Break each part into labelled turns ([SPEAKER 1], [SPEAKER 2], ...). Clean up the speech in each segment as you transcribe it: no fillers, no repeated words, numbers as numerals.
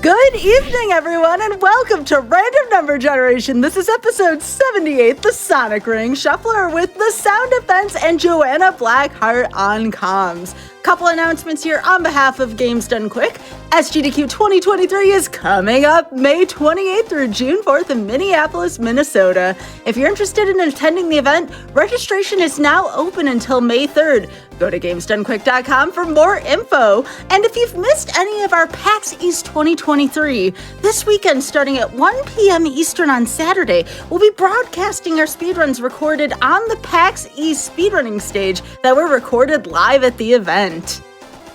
[SPEAKER 1] Good evening, everyone, and welcome to Random Number Generation. This is episode 78, the Sonic Ring Shuffler with the Sound Defense and Joanna Blackheart on comms. Couple announcements here on behalf of Games Done Quick. SGDQ 2023 is coming up May 28th through June 4th in Minneapolis, Minnesota. If you're interested in attending the event, registration is now open until May 3rd. Go to GamesDoneQuick.com for more info. And if you've missed any of our PAX East 2023, this weekend starting at 1 p.m. Eastern on Saturday, we'll be broadcasting our speedruns recorded on the PAX East speedrunning stage that were recorded live at the event.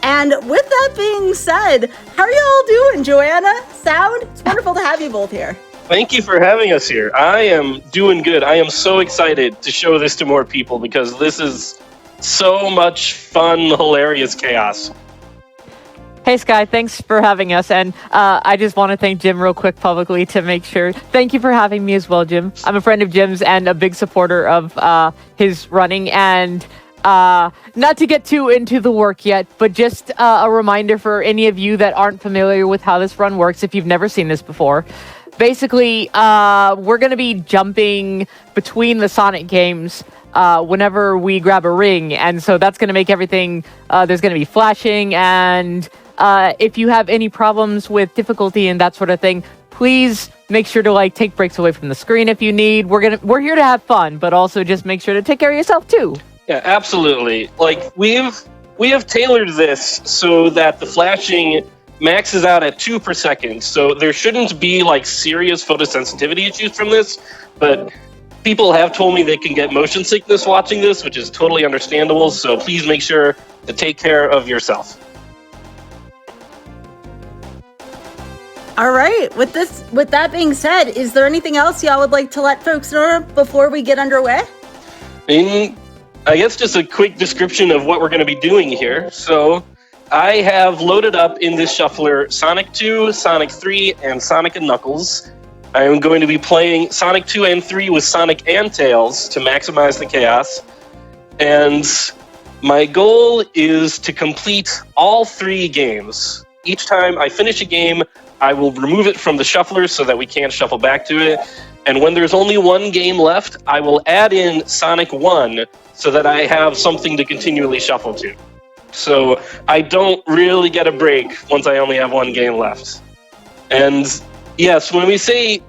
[SPEAKER 1] And with that being said, how are you all doing, Joanna? Sound? It's wonderful to have you both here.
[SPEAKER 2] Thank you for having us here. I am doing good. I am so excited to show this to more people because this is so much fun, hilarious chaos.
[SPEAKER 3] Hey, Sky, thanks for having us. And I just want to thank Jim real quick publicly to make sure. Thank you for having me as well, Jim. I'm a friend of Jim's and a big supporter of his running. And not to get too into the work yet, but just a reminder for any of you that aren't familiar with how this run works, if you've never seen this before. Basically, we're going to be jumping between the Sonic games whenever we grab a ring, and so that's going to make everything, there's going to be flashing, and if you have any problems with difficulty and that sort of thing, please make sure to take breaks away from the screen if you need. We're here to have fun, but also just make sure to take care of yourself too.
[SPEAKER 2] Yeah, absolutely. We have tailored this so that the flashing maxes out at 2 per second, so there shouldn't be serious photosensitivity issues from this, but people have told me they can get motion sickness watching this, which is totally understandable, so please make sure to take care of yourself.
[SPEAKER 1] All right, with that being said, is there anything else y'all would like to let folks know before we get underway?
[SPEAKER 2] I guess just a quick description of what we're going to be doing here. So I have loaded up in this shuffler Sonic 2, Sonic 3, and Sonic and Knuckles. I am going to be playing Sonic 2 and 3 with Sonic and Tails to maximize the chaos. And my goal is to complete all 3 games. Each time I finish a game, I will remove it from the shuffler so that we can't shuffle back to it. And when there's only 1 game left, I will add in Sonic 1 so that I have something to continually shuffle to. So I don't really get a break once I only have 1 game left. And yes, when we say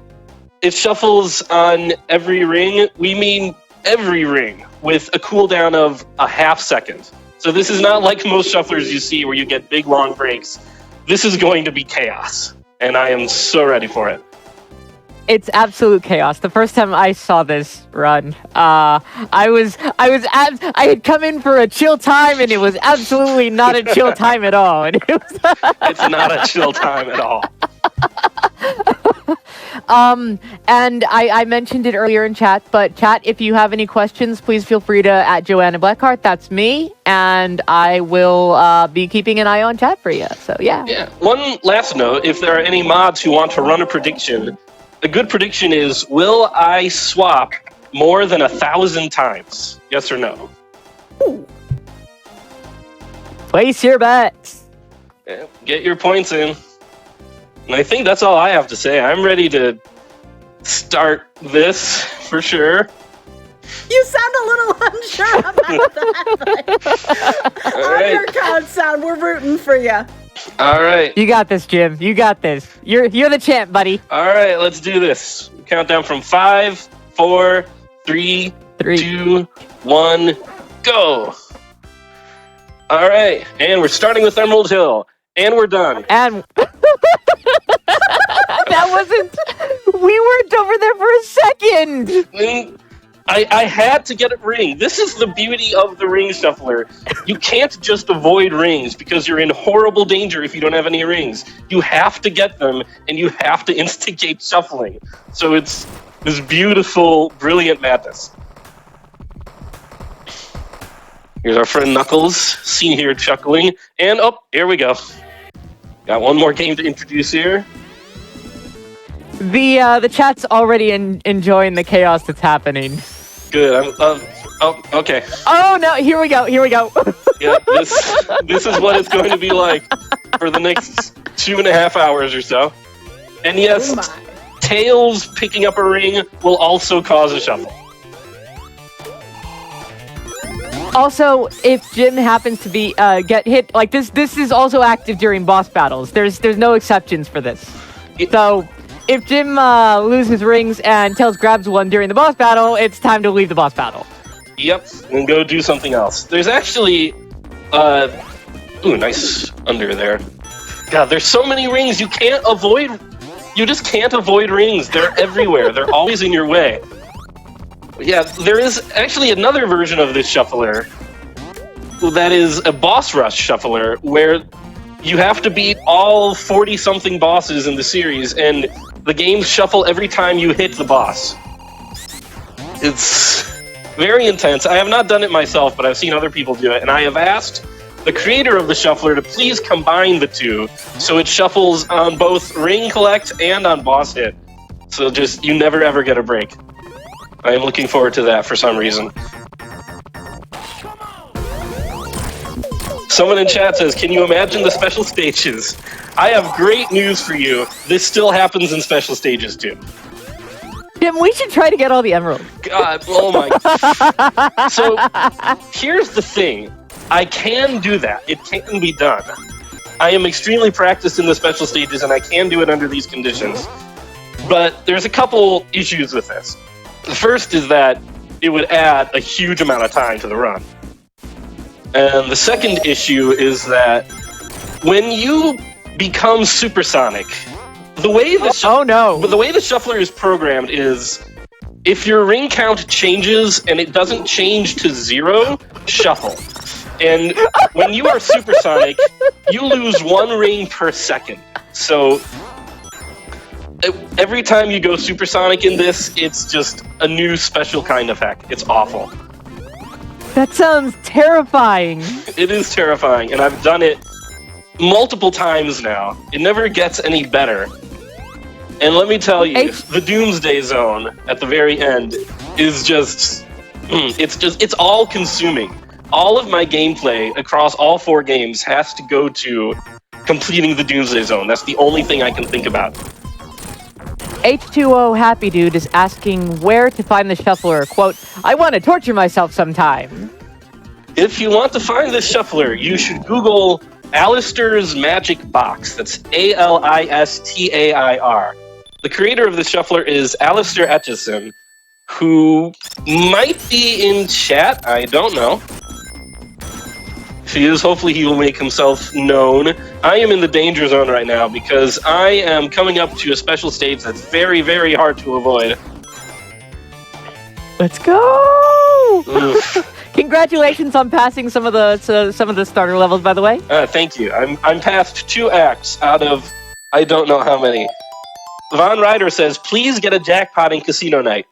[SPEAKER 2] it shuffles on every ring, we mean every ring with a cooldown of a half second. So this is not like most shufflers you see where you get big long breaks. This is going to be chaos, and I am so ready for it.
[SPEAKER 3] It's absolute chaos. The first time I saw this run, I had come in for a chill time, and it was absolutely not a chill time at all. And
[SPEAKER 2] it's not a chill time at all.
[SPEAKER 3] And I mentioned it earlier in chat, but chat, if you have any questions, please feel free to @Joanna Blackheart. That's me, and I will be keeping an eye on chat for you. So yeah.
[SPEAKER 2] Yeah. One last note: if there are any mods who want to run a prediction, a good prediction is: will I swap more than 1,000 times? Yes or no?
[SPEAKER 1] Ooh.
[SPEAKER 3] Place your bets.
[SPEAKER 2] Yeah, get your points in. And I think that's all I have to say. I'm ready to start this, for sure.
[SPEAKER 1] You sound a little unsure about that, but on your count, Sound, we're rooting for you.
[SPEAKER 2] All right.
[SPEAKER 3] You got this, Jim. You got this. You're the champ, buddy.
[SPEAKER 2] All right, let's do this. Countdown from 5, 4, 3, 2, 1, go. All right, and we're starting with Emerald Hill, and we're done.
[SPEAKER 3] And that wasn't. We weren't over there for a second.
[SPEAKER 2] I had to get a ring. This is the beauty of the ring shuffler. You can't just avoid rings because you're in horrible danger if you don't have any rings. You have to get them, and you have to instigate shuffling. So it's this beautiful, brilliant madness. Here's our friend Knuckles, seen here chuckling. And, oh, here we go. Got one more game to introduce here.
[SPEAKER 3] The chat's already enjoying the chaos that's happening.
[SPEAKER 2] Good. Oh, okay.
[SPEAKER 3] Oh no! Here we go.
[SPEAKER 2] Yeah, this is what it's going to be like. for the next 2.5 hours or so. And yes,
[SPEAKER 1] Oh my.
[SPEAKER 2] Tails picking up a ring will also cause a shuffle.
[SPEAKER 3] Also, if Jim happens to be get hit like this is also active during boss battles. There's no exceptions for this. So if Jim loses rings and Tails grabs one during the boss battle, it's time to leave the boss battle.
[SPEAKER 2] Yep, and go do something else. There's actually, ooh, nice under there. God, there's so many rings you can't avoid. You just can't avoid rings. They're everywhere. They're always in your way. Yeah, there is actually another version of this shuffler that is a boss rush shuffler where you have to beat all 40-something bosses in the series, and the games shuffle every time you hit the boss. It's very intense. I have not done it myself, but I've seen other people do it, and I have asked the creator of the shuffler to please combine the two so it shuffles on both ring collect and on boss hit. So just, you never ever get a break. I am looking forward to that for some reason. Someone in chat says, can you imagine the special stages? I have great news for you. This still happens in special stages too.
[SPEAKER 3] Jim, we should try to get all the emeralds.
[SPEAKER 2] God, oh my God. So, here's the thing. I can do that. It can be done. I am extremely practiced in the special stages, and I can do it under these conditions. But there's a couple issues with this. The first is that it would add a huge amount of time to the run. And the second issue is that when you become supersonic, the way the shuffler is programmed is if your ring count changes and it doesn't change to 0, shuffle. And when you are supersonic, you lose 1 ring per second. So every time you go supersonic in this, it's just a new special kind of hack. It's awful.
[SPEAKER 3] That sounds terrifying.
[SPEAKER 2] It is terrifying, and I've done it multiple times now. It never gets any better. And let me tell you, the Doomsday Zone at the very end is just... it's all-consuming. All of my gameplay across all 4 games has to go to completing the Doomsday Zone. That's the only thing I can think about.
[SPEAKER 3] H2O Happy Dude is asking where to find the shuffler. Quote, I want to torture myself sometime.
[SPEAKER 2] If you want to find this shuffler, you should Google Alistair's Magic Box. That's Alistair. The creator of the shuffler is Alistair Etchison, who might be in chat. I don't know. If he is, hopefully he will make himself known. I am in the danger zone right now because I am coming up to a special stage that's very, very hard to avoid.
[SPEAKER 3] Let's go! Congratulations on passing some of the starter levels, by the way.
[SPEAKER 2] Thank you. I'm past 2 acts out of I don't know how many. Von Ryder says, please get a jackpot in casino night.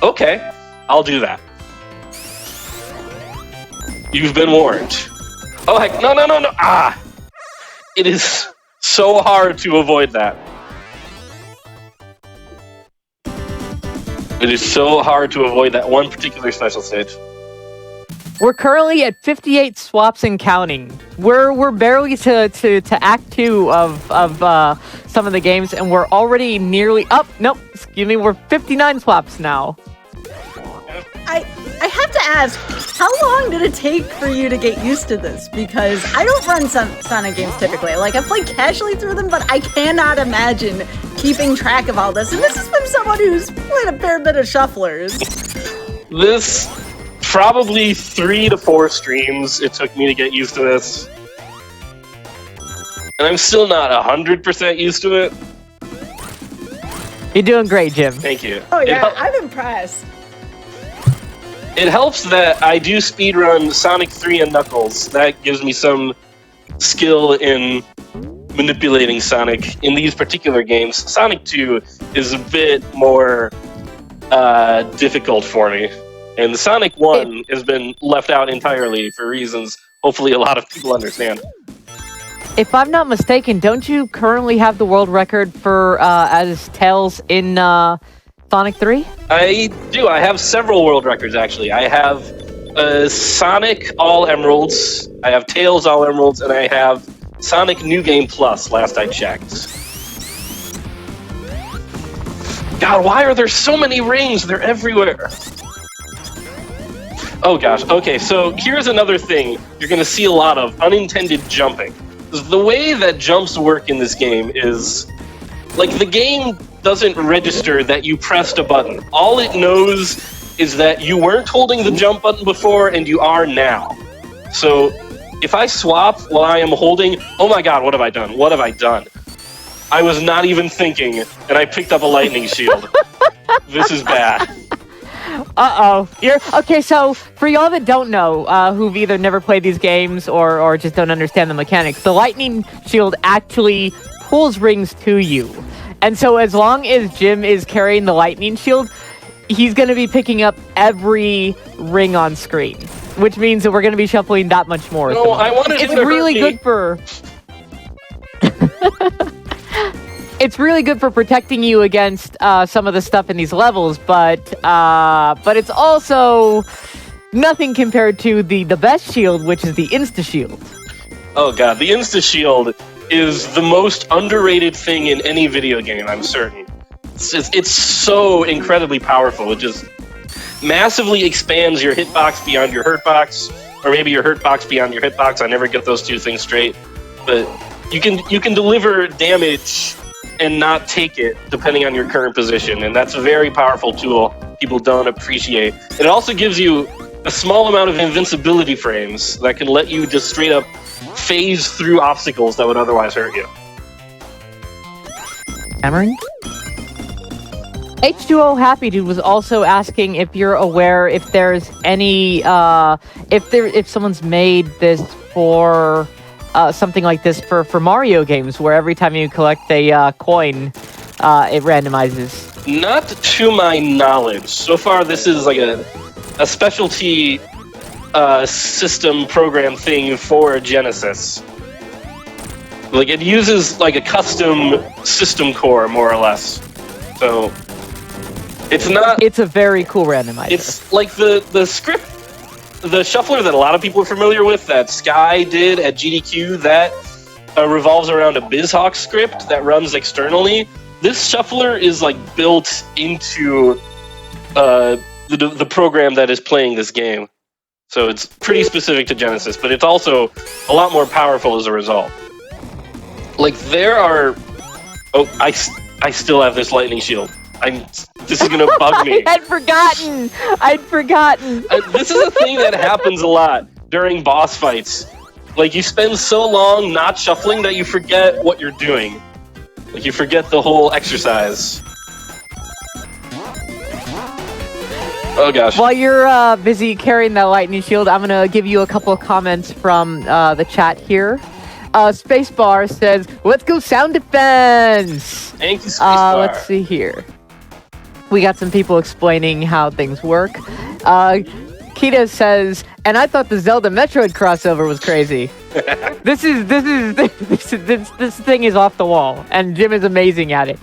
[SPEAKER 2] Okay, I'll do that. You've been warned. Oh heck, no. Ah! It is so hard to avoid that. It is so hard to avoid that one particular special stage.
[SPEAKER 3] We're currently at 58 swaps and counting. We're barely to Act 2 of some of the games, and we're already nearly up. Nope, excuse me, we're 59 swaps now.
[SPEAKER 1] I have to ask, how long did it take for you to get used to this? Because I don't run Sonic games typically. Like, I play casually through them, but I cannot imagine keeping track of all this. And this is from someone who's played a fair bit of shufflers.
[SPEAKER 2] This, probably 3 to 4 streams it took me to get used to this. And I'm still not 100% used to it.
[SPEAKER 3] You're doing great, Jim.
[SPEAKER 2] Thank you.
[SPEAKER 1] Oh yeah, I'm impressed.
[SPEAKER 2] It helps that I do speedrun Sonic 3 and Knuckles. That gives me some skill in manipulating Sonic in these particular games. Sonic 2 is a bit more difficult for me. And Sonic 1 has been left out entirely for reasons hopefully a lot of people understand.
[SPEAKER 3] If I'm not mistaken, don't you currently have the world record for as Tails in Sonic 3?
[SPEAKER 2] I do. I have several world records, actually. I have Sonic All Emeralds, I have Tails All Emeralds, and I have Sonic New Game Plus, last I checked. God, why are there so many rings? They're everywhere. Oh gosh, okay, so here's another thing you're going to see a lot of, unintended jumping. The way that jumps work in this game is, like, the game doesn't register that you pressed a button. All it knows is that you weren't holding the jump button before and you are now. So if I swap while I am holding, oh my god, what have I done? What have I done? I was not even thinking, and I picked up a lightning shield. This is bad.
[SPEAKER 3] Uh-oh. Okay, so for y'all that don't know, who've either never played these games or just don't understand the mechanics, the lightning shield actually pulls rings to you. And so as long as Jim is carrying the lightning shield, he's going to be picking up every ring on screen, which means that we're going to be shuffling that much more.
[SPEAKER 2] No, I wanted
[SPEAKER 3] it's really good for... It's really good for protecting you against some of the stuff in these levels, but it's also nothing compared to the best shield, which is the Insta Shield.
[SPEAKER 2] Oh god, the Insta Shield is the most underrated thing in any video game, I'm certain. It's so incredibly powerful. It just massively expands your hitbox beyond your hurtbox, or maybe your hurtbox beyond your hitbox. I never get those two things straight, but you can deliver damage and not take it, depending on your current position, and that's a very powerful tool people don't appreciate. It also gives you a small amount of invincibility frames that can let you just straight up phase through obstacles that would otherwise hurt you.
[SPEAKER 3] Hammering? H2O Happy Dude was also asking if you're aware if there's any, if someone's made this for... something like this for Mario games, where every time you collect a coin, it randomizes.
[SPEAKER 2] Not to my knowledge. So far, this is like a specialty system program thing for Genesis. Like, it uses like a custom system core, more or less. So it's not...
[SPEAKER 3] It's a very cool randomizer.
[SPEAKER 2] It's like the script... The shuffler that a lot of people are familiar with, that Sky did at GDQ, that revolves around a BizHawk script that runs externally. This shuffler is like built into the program that is playing this game. So it's pretty specific to Genesis, but it's also a lot more powerful as a result. Like, there are... Oh, I still have this lightning shield. This is gonna bug me.
[SPEAKER 3] I'd forgotten.
[SPEAKER 2] This is a thing that happens a lot during boss fights. Like, you spend so long not shuffling that you forget what you're doing. Like, you forget the whole exercise. Oh gosh.
[SPEAKER 3] While you're busy carrying that lightning shield, I'm gonna give you a couple of comments from the chat here. Spacebar says, "Let's go sound defense."
[SPEAKER 2] Thank you, Spacebar.
[SPEAKER 3] Let's see here. We got some people explaining how things work. Kita says, "And I thought the Zelda Metroid crossover was crazy." This thing is off the wall, and Jim is amazing at it.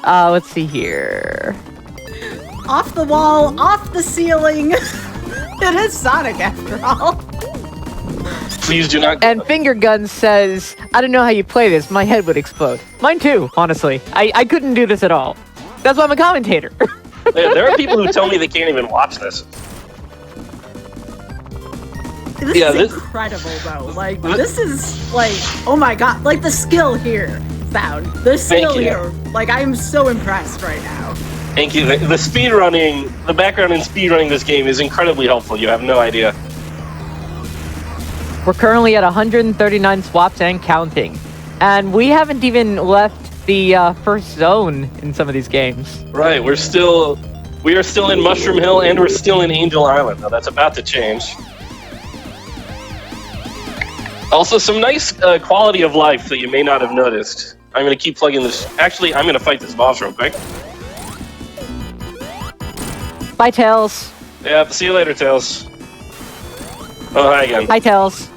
[SPEAKER 3] Let's see here.
[SPEAKER 1] Off the wall, off the ceiling. It is Sonic after all.
[SPEAKER 2] Please do not.
[SPEAKER 3] And Finger Gun says, "I don't know how you play this. My head would explode." Mine too, honestly. I couldn't do this at all. That's why I'm a commentator.
[SPEAKER 2] There are people who tell me they can't even watch this.
[SPEAKER 1] This is incredible, though. Like, this is, like, oh my god. Like, the skill here, sound. The skill here. Like, I'm so impressed right now.
[SPEAKER 2] Thank you. The speedrunning, the background in speedrunning this game is incredibly helpful. You have no idea.
[SPEAKER 3] We're currently at 139 swaps and counting. And we haven't even left the first zone in some of these games.
[SPEAKER 2] Right, we are still in Mushroom Hill, and we're still in Angel Island. Now that's about to change. Also, some nice quality of life that you may not have noticed. I'm going to keep plugging this. Actually, I'm going to fight this boss real quick.
[SPEAKER 3] Bye, Tails.
[SPEAKER 2] Yep, see you later, Tails. Oh, hi again.
[SPEAKER 3] Hi, Tails.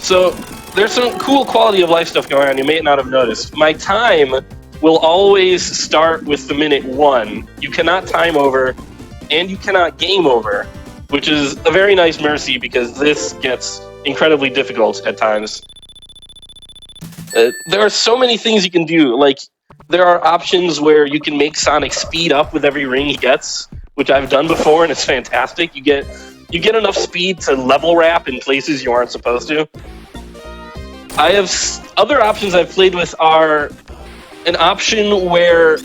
[SPEAKER 2] So, there's some cool quality of life stuff going on you may not have noticed. My time will always start with the minute 1. You cannot time over, and you cannot game over, which is a very nice mercy because this gets incredibly difficult at times. There are so many things you can do. Like, there are options where you can make Sonic speed up with every ring he gets, which I've done before, and it's fantastic. You get enough speed to level wrap in places you aren't supposed to. I have other options I've played with are an option where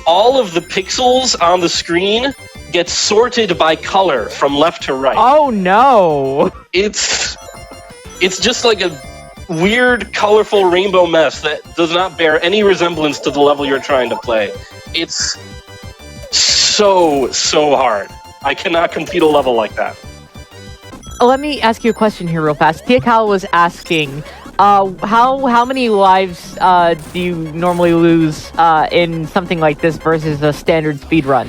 [SPEAKER 2] all of the pixels on the screen get sorted by color from left to right.
[SPEAKER 3] Oh no!
[SPEAKER 2] It's just like a weird, colorful rainbow mess that does not bear any resemblance to the level you're trying to play. It's so hard. I cannot complete a level like that.
[SPEAKER 3] Let me ask you a question here real fast. Tia Cal was asking, how many lives do you normally lose in something like this versus a standard speedrun?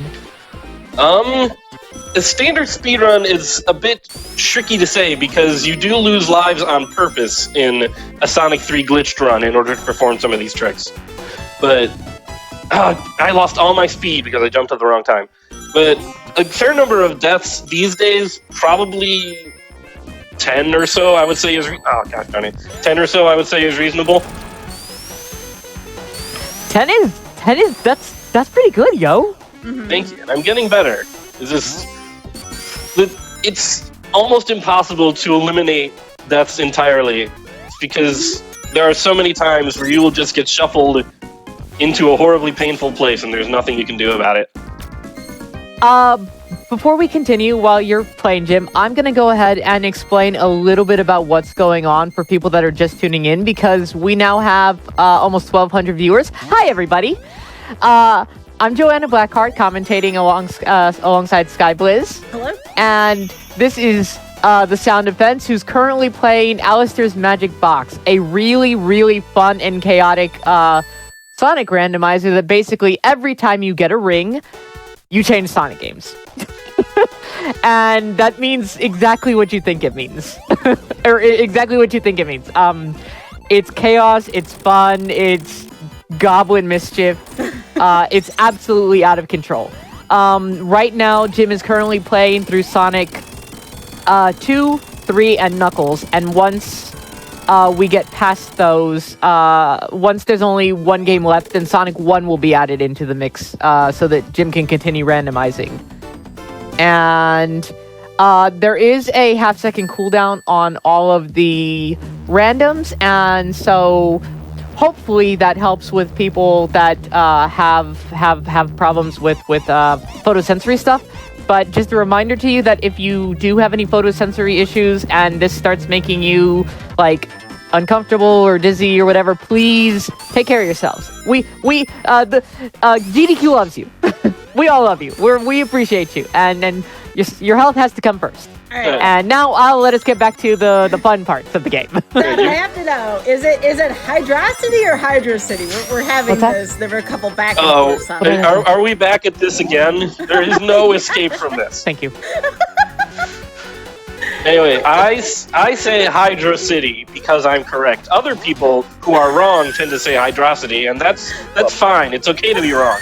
[SPEAKER 2] The standard speedrun is a bit tricky to say because you do lose lives on purpose in a Sonic 3 glitched run in order to perform some of these tricks. But I lost all my speed because I jumped at the wrong time. But a fair number of deaths these days, probably 10 or so, I would say is 10 or so, I would say is reasonable.
[SPEAKER 3] 10 is that's pretty good, yo.
[SPEAKER 1] Mm-hmm.
[SPEAKER 2] Thank you. I'm getting better. It's almost impossible to eliminate deaths entirely because there are so many times where you will just get shuffled into a horribly painful place and there's nothing you can do about it.
[SPEAKER 3] Before we continue, while you're playing, Jim, I'm going to go ahead and explain a little bit about what's going on for people that are just tuning in, because we now have almost 1,200 viewers. Hi, everybody. I'm Joanna Blackheart, commentating alongside Skybilz.
[SPEAKER 1] Hello.
[SPEAKER 3] And this is the Sound Defense, who's currently playing Alistair's Magic Box, a really, really fun and chaotic Sonic randomizer that basically every time you get a ring, you change Sonic games. And that means exactly what you think it means. Or exactly what you think it means. It's chaos, it's fun, it's goblin mischief. It's absolutely out of control. Right now, Jim is currently playing through Sonic 2, 3, and Knuckles. And once we get past those, once there's only one game left, then Sonic 1 will be added into the mix so that Jim can continue randomizing. And there is a half-second cooldown on all of the randoms, and so hopefully that helps with people that have problems with photosensory stuff. But just a reminder to you that if you do have any photosensory issues and this starts making you like uncomfortable or dizzy or whatever, please take care of yourselves. The GDQ loves you. We all love you. We appreciate you, and your health has to come first.
[SPEAKER 1] All right.
[SPEAKER 3] And now I'll let us get back to the fun parts of the game.
[SPEAKER 1] I have to know, is it Hydrocity or Hydrocity? We're having this. There were a couple back and forth.
[SPEAKER 2] Are we back at this again? There is no escape from this.
[SPEAKER 3] Thank you.
[SPEAKER 2] Anyway, I say Hydro City because I'm correct. Other people who are wrong tend to say Hydrocity, and that's fine. It's okay to be wrong.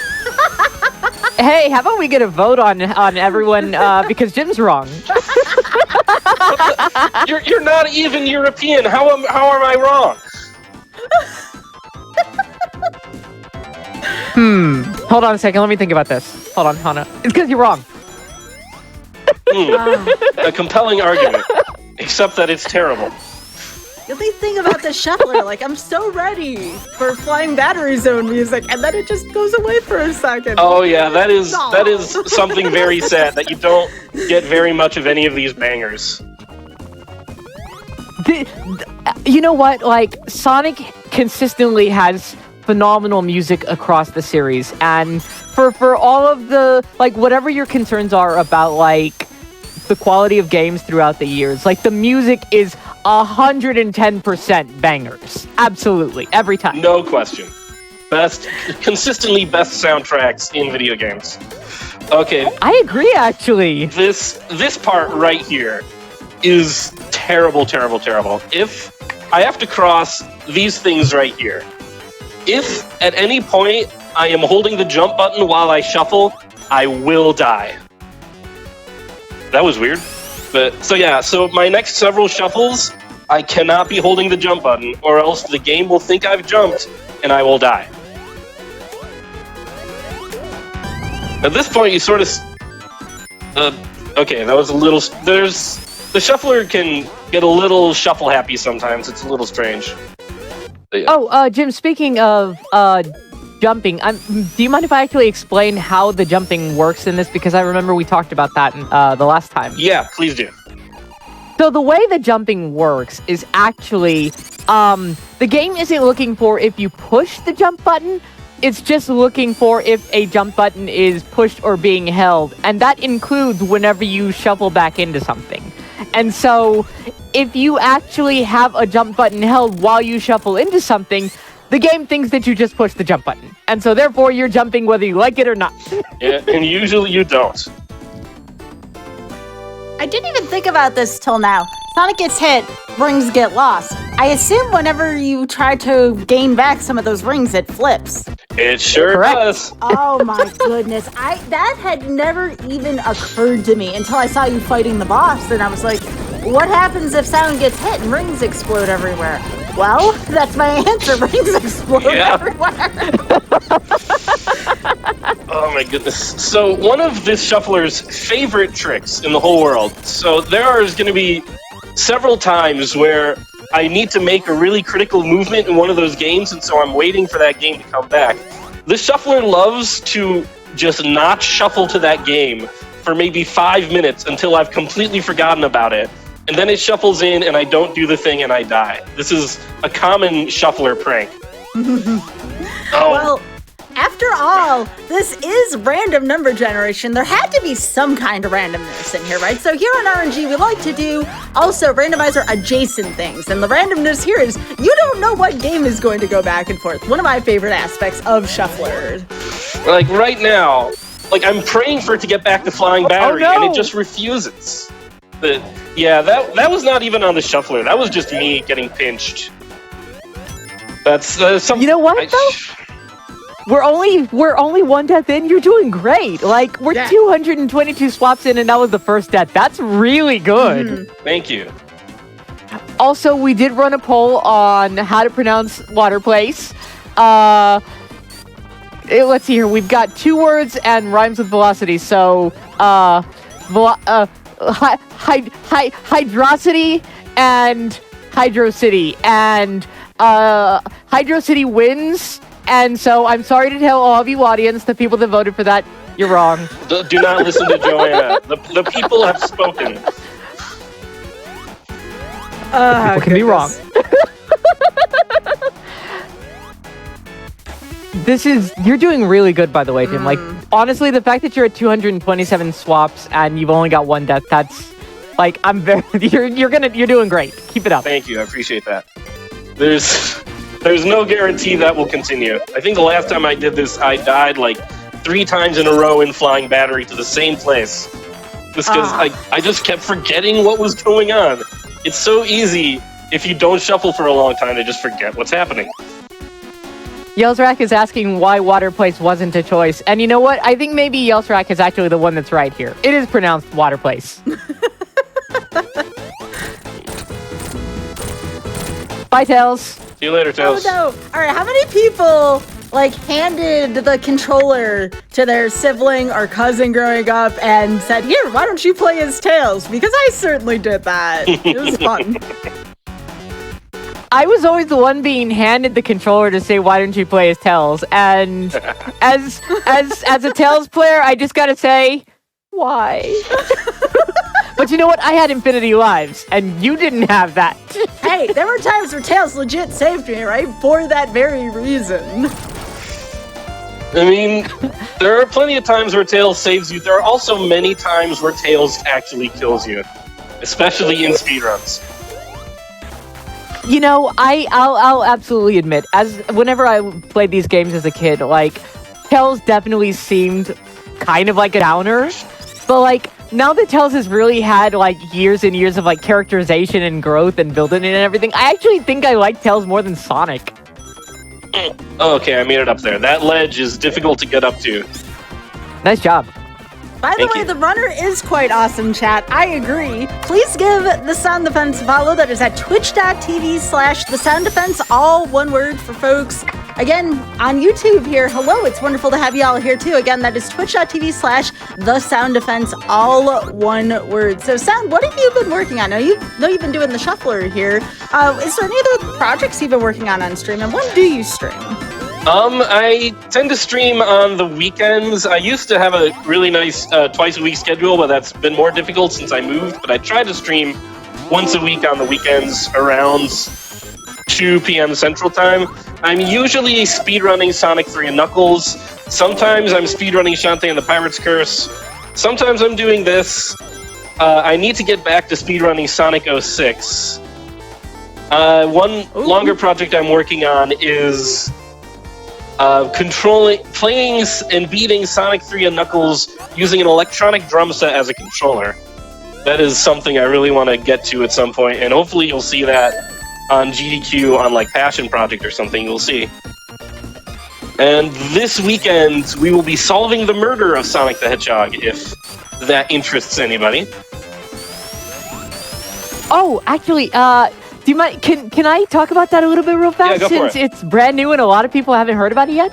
[SPEAKER 3] Hey, how about we get a vote on everyone because Jim's wrong?
[SPEAKER 2] You're not even European. How am I wrong?
[SPEAKER 3] Hold on a second. Let me think about this. Hold on, Hana. It's because you're wrong.
[SPEAKER 2] A compelling argument, except that it's terrible.
[SPEAKER 1] The only thing about the shuffler, like, I'm so ready for Flying Battery Zone music, and then it just goes away for a second.
[SPEAKER 2] Oh yeah, that is something very sad that you don't get very much of any of these bangers.
[SPEAKER 3] You know what? Like, Sonic consistently has phenomenal music across the series, and for all of the, like, whatever your concerns are about, like, the quality of games throughout the years, like, the music is 110% bangers. Absolutely. Every time.
[SPEAKER 2] No question. Consistently best soundtracks in video games. Okay.
[SPEAKER 3] I agree, actually.
[SPEAKER 2] This part right here is terrible, terrible, terrible. If I have to cross these things right here, if at any point I am holding the jump button while I shuffle, I will die. That was weird. But so my next several shuffles, I cannot be holding the jump button, or else the game will think I've jumped, and I will die. At this point, you sort of... okay, that was a little... The shuffler can get a little shuffle-happy sometimes. It's a little strange. Yeah.
[SPEAKER 3] Oh, Jim, speaking of jumping, do you mind if I actually explain how the jumping works in this? Because I remember we talked about that the last time.
[SPEAKER 2] Yeah, please do.
[SPEAKER 3] So the way the jumping works is actually, the game isn't looking for if you push the jump button, it's just looking for if a jump button is pushed or being held, and that includes whenever you shuffle back into something. And so, if you actually have a jump button held while you shuffle into something, the game thinks that you just pushed the jump button. And so therefore, you're jumping whether you like it or not.
[SPEAKER 2] Yeah, and usually you don't.
[SPEAKER 1] I didn't even think about this till now. Sonic gets hit, rings get lost. I assume whenever you try to gain back some of those rings, it flips.
[SPEAKER 2] It sure
[SPEAKER 3] Correct.
[SPEAKER 2] does.
[SPEAKER 1] Oh my goodness. That had never even occurred to me until I saw you fighting the boss, and I was like, what happens if sound gets hit and rings explode everywhere? Well, that's my answer. Rings explode everywhere.
[SPEAKER 2] Oh my goodness. So one of this shuffler's favorite tricks in the whole world. So there is going to be several times where I need to make a really critical movement in one of those games, and so I'm waiting for that game to come back. This shuffler loves to just not shuffle to that game for maybe 5 minutes until I've completely forgotten about it. And then it shuffles in and I don't do the thing and I die. This is a common shuffler prank.
[SPEAKER 1] Well, after all, this is random number generation. There had to be some kind of randomness in here, right? So here on RNG, we like to do also randomizer adjacent things. And the randomness here is you don't know what game is going to go back and forth. One of my favorite aspects of Shuffler.
[SPEAKER 2] Like right now, like I'm praying for it to get back to flying battery and it just refuses. Yeah, that was not even on the shuffler. That was just me getting pinched. That's something.
[SPEAKER 3] You know what, though? We're only one death in. You're doing great. Like, we're 222 swaps in, and that was the first death. That's really good.
[SPEAKER 1] Mm-hmm.
[SPEAKER 2] Thank you.
[SPEAKER 3] Also, we did run a poll on how to pronounce water place. Let's see here. We've got 2 words and rhymes with velocity. So, hydrocity and hydrocity, and hydrocity wins. And so I'm sorry to tell all of you audience, the people that voted for that, you're wrong.
[SPEAKER 2] Do not listen to Joanna. The people have spoken.
[SPEAKER 3] People can be wrong. You're doing really good, by the way, Tim. Like, honestly, the fact that you're at 227 swaps and you've only got 1 death, that's, like, you're doing great. Keep it up.
[SPEAKER 2] Thank you, I appreciate that. There's no guarantee that will continue. I think the last time I did this, I died, like, 3 times in a row in flying battery to the same place. Just because I just kept forgetting what was going on. It's so easy, if you don't shuffle for a long time, to just forget what's happening.
[SPEAKER 3] Yellsrack is asking why water place wasn't a choice. And you know what? I think maybe Yellsrack is actually the one that's right here. It is pronounced water place. Bye, Tails.
[SPEAKER 2] See you later, Tails.
[SPEAKER 1] Oh no! Alright, how many people, like, handed the controller to their sibling or cousin growing up and said, here, why don't you play as Tails? Because I certainly did that. It was fun.
[SPEAKER 3] I was always the one being handed the controller to say, why don't you play as Tails? And as a Tails player, I just gotta say, why? But you know what? I had infinity lives, and you didn't have that.
[SPEAKER 1] Hey, there were times where Tails legit saved me, right? For that very reason.
[SPEAKER 2] I mean, there are plenty of times where Tails saves you. There are also many times where Tails actually kills you. Especially in speedruns.
[SPEAKER 3] You know, I'll absolutely admit, whenever I played these games as a kid, like, Tails definitely seemed kind of like a downer, but, like, now that Tails has really had, like, years and years of, like, characterization and growth and building and everything, I actually think I like Tails more than Sonic.
[SPEAKER 2] Okay, I made it up there. That ledge is difficult to get up to.
[SPEAKER 3] Nice job.
[SPEAKER 1] By the way, the runner is quite awesome, chat. I agree. Please give The Sound Defense a follow. That is at twitch.tv/The Sound Defense, all one word for folks. Again, on YouTube here, hello, it's wonderful to have you all here too. Again, that is twitch.tv/The Sound Defense, all one word. So, Sound, what have you been working on? I know you've been doing the shuffler here. Is there any other projects you've been working on stream, and when do you stream?
[SPEAKER 2] I tend to stream on the weekends. I used to have a really nice twice-a-week schedule, but that's been more difficult since I moved. But I try to stream once a week on the weekends around 2 p.m. Central Time. I'm usually speedrunning Sonic 3 and Knuckles. Sometimes I'm speedrunning Shantae and the Pirate's Curse. Sometimes I'm doing this. I need to get back to speedrunning Sonic 06. One longer project I'm working on is playing and beating Sonic 3 and Knuckles using an electronic drum set as a controller. That is something I really want to get to at some point, and hopefully you'll see that on GDQ on like Passion Project or something. You'll see. And this weekend we will be solving the murder of Sonic the Hedgehog, if that interests anybody.
[SPEAKER 3] Oh, actually, do you mind? Can I talk about that a little bit real fast?
[SPEAKER 2] Yeah, go for
[SPEAKER 3] Since it's brand new and a lot of people haven't heard about it yet.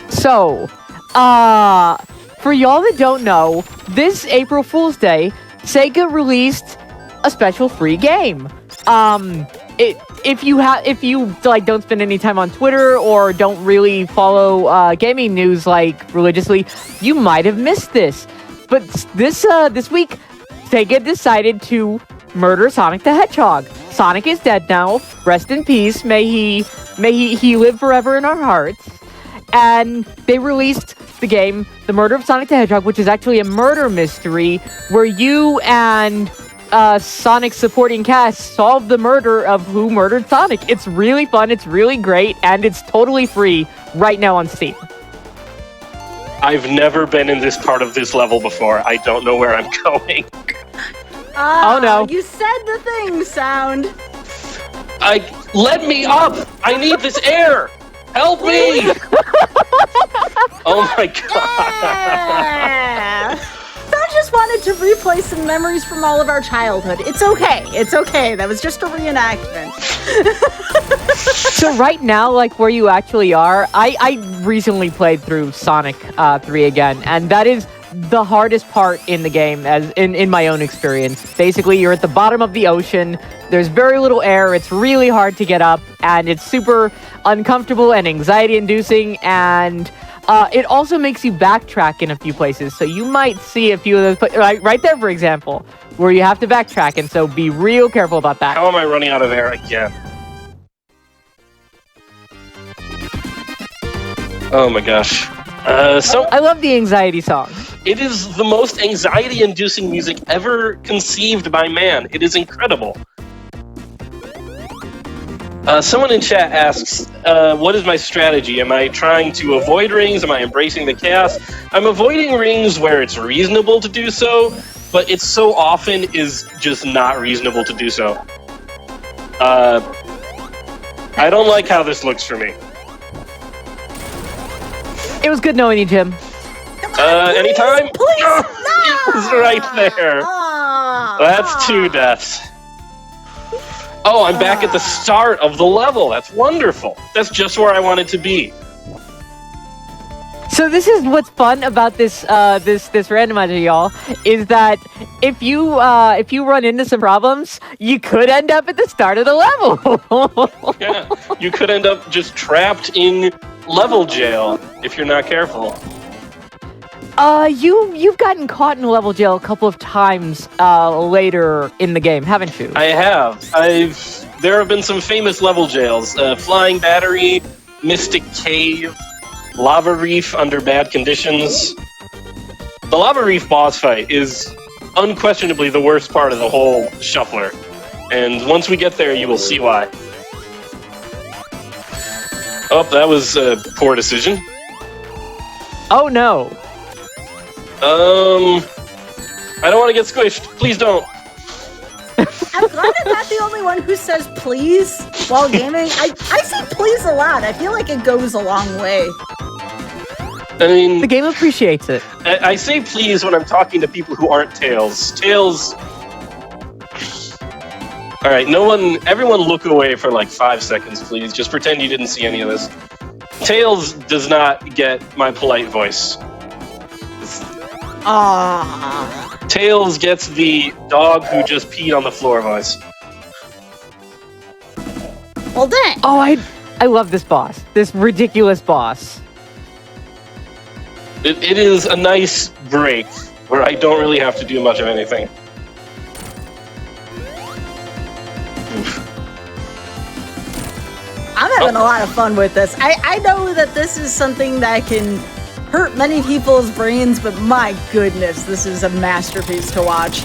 [SPEAKER 3] So, for y'all that don't know, this April Fool's Day, Sega released a special free game. If you like don't spend any time on Twitter or don't really follow gaming news like religiously, you might have missed this. But this week, Sega decided to murder Sonic the Hedgehog. Sonic is dead now. Rest in peace. May he live forever in our hearts. And they released the game, The Murder of Sonic the Hedgehog, which is actually a murder mystery where you and Sonic's supporting cast solve the murder of who murdered Sonic. It's really fun. It's really great, and it's totally free right now on Steam.
[SPEAKER 2] I've never been in this part of this level before. I don't know where I'm going.
[SPEAKER 3] Oh no.
[SPEAKER 1] You said the thing, Sound.
[SPEAKER 2] Let me up! I need this air! Help me! Oh my god.
[SPEAKER 1] Yeah. Sound just wanted to replay some memories from all of our childhood. It's okay. It's okay. That was just a reenactment.
[SPEAKER 3] So right now, like where you actually are, I recently played through Sonic 3 again, and that is the hardest part in the game, as in my own experience. Basically, you're at the bottom of the ocean, there's very little air, it's really hard to get up, and it's super uncomfortable and anxiety-inducing, and it also makes you backtrack in a few places, so you might see a few of those, right there, for example, where you have to backtrack, and so be real careful about that.
[SPEAKER 2] How am I running out of air again? Oh my gosh. So
[SPEAKER 3] I love the anxiety song.
[SPEAKER 2] It is the most anxiety-inducing music ever conceived by man. It is incredible. Someone in chat asks, what is my strategy? Am I trying to avoid rings? Am I embracing the chaos? I'm avoiding rings where it's reasonable to do so, but it so often is just not reasonable to do so. I don't like how this looks for me.
[SPEAKER 3] It was good knowing you, Jim.
[SPEAKER 2] Anytime?
[SPEAKER 1] Please!
[SPEAKER 2] Oh, it was right there. That's 2 deaths. Oh, I'm back at the start of the level. That's wonderful. That's just where I wanted to be.
[SPEAKER 3] So this is what's fun about this this randomizer, y'all, is that if you run into some problems, you could end up at the start of the level.
[SPEAKER 2] Yeah, you could end up just trapped in level jail if you're not careful.
[SPEAKER 3] You've gotten caught in level jail a couple of times later in the game, haven't you?
[SPEAKER 2] I have. There have been some famous level jails. Flying Battery, Mystic Cave, Lava Reef under bad conditions. The Lava Reef boss fight is unquestionably the worst part of the whole shuffler. And once we get there, you will see why. Oh, that was a poor decision.
[SPEAKER 3] Oh no.
[SPEAKER 2] I don't want to get squished. Please don't.
[SPEAKER 1] I'm glad I'm not the only one who says please while gaming. I say please a lot. I feel like it goes a long way.
[SPEAKER 2] I mean,
[SPEAKER 3] The game appreciates it.
[SPEAKER 2] I say please when I'm talking to people who aren't Tails. Tails. All right, everyone look away for like 5 seconds, please. Just pretend you didn't see any of this. Tails does not get my polite voice. Tails gets the dog who just peed on the floor voice.
[SPEAKER 1] Well, dang.
[SPEAKER 3] Oh, I love this boss. This ridiculous boss.
[SPEAKER 2] It is a nice break where I don't really have to do much of anything.
[SPEAKER 1] I'm having a lot of fun with this. I know that this is something that can hurt many people's brains, but my goodness, this is a masterpiece to watch.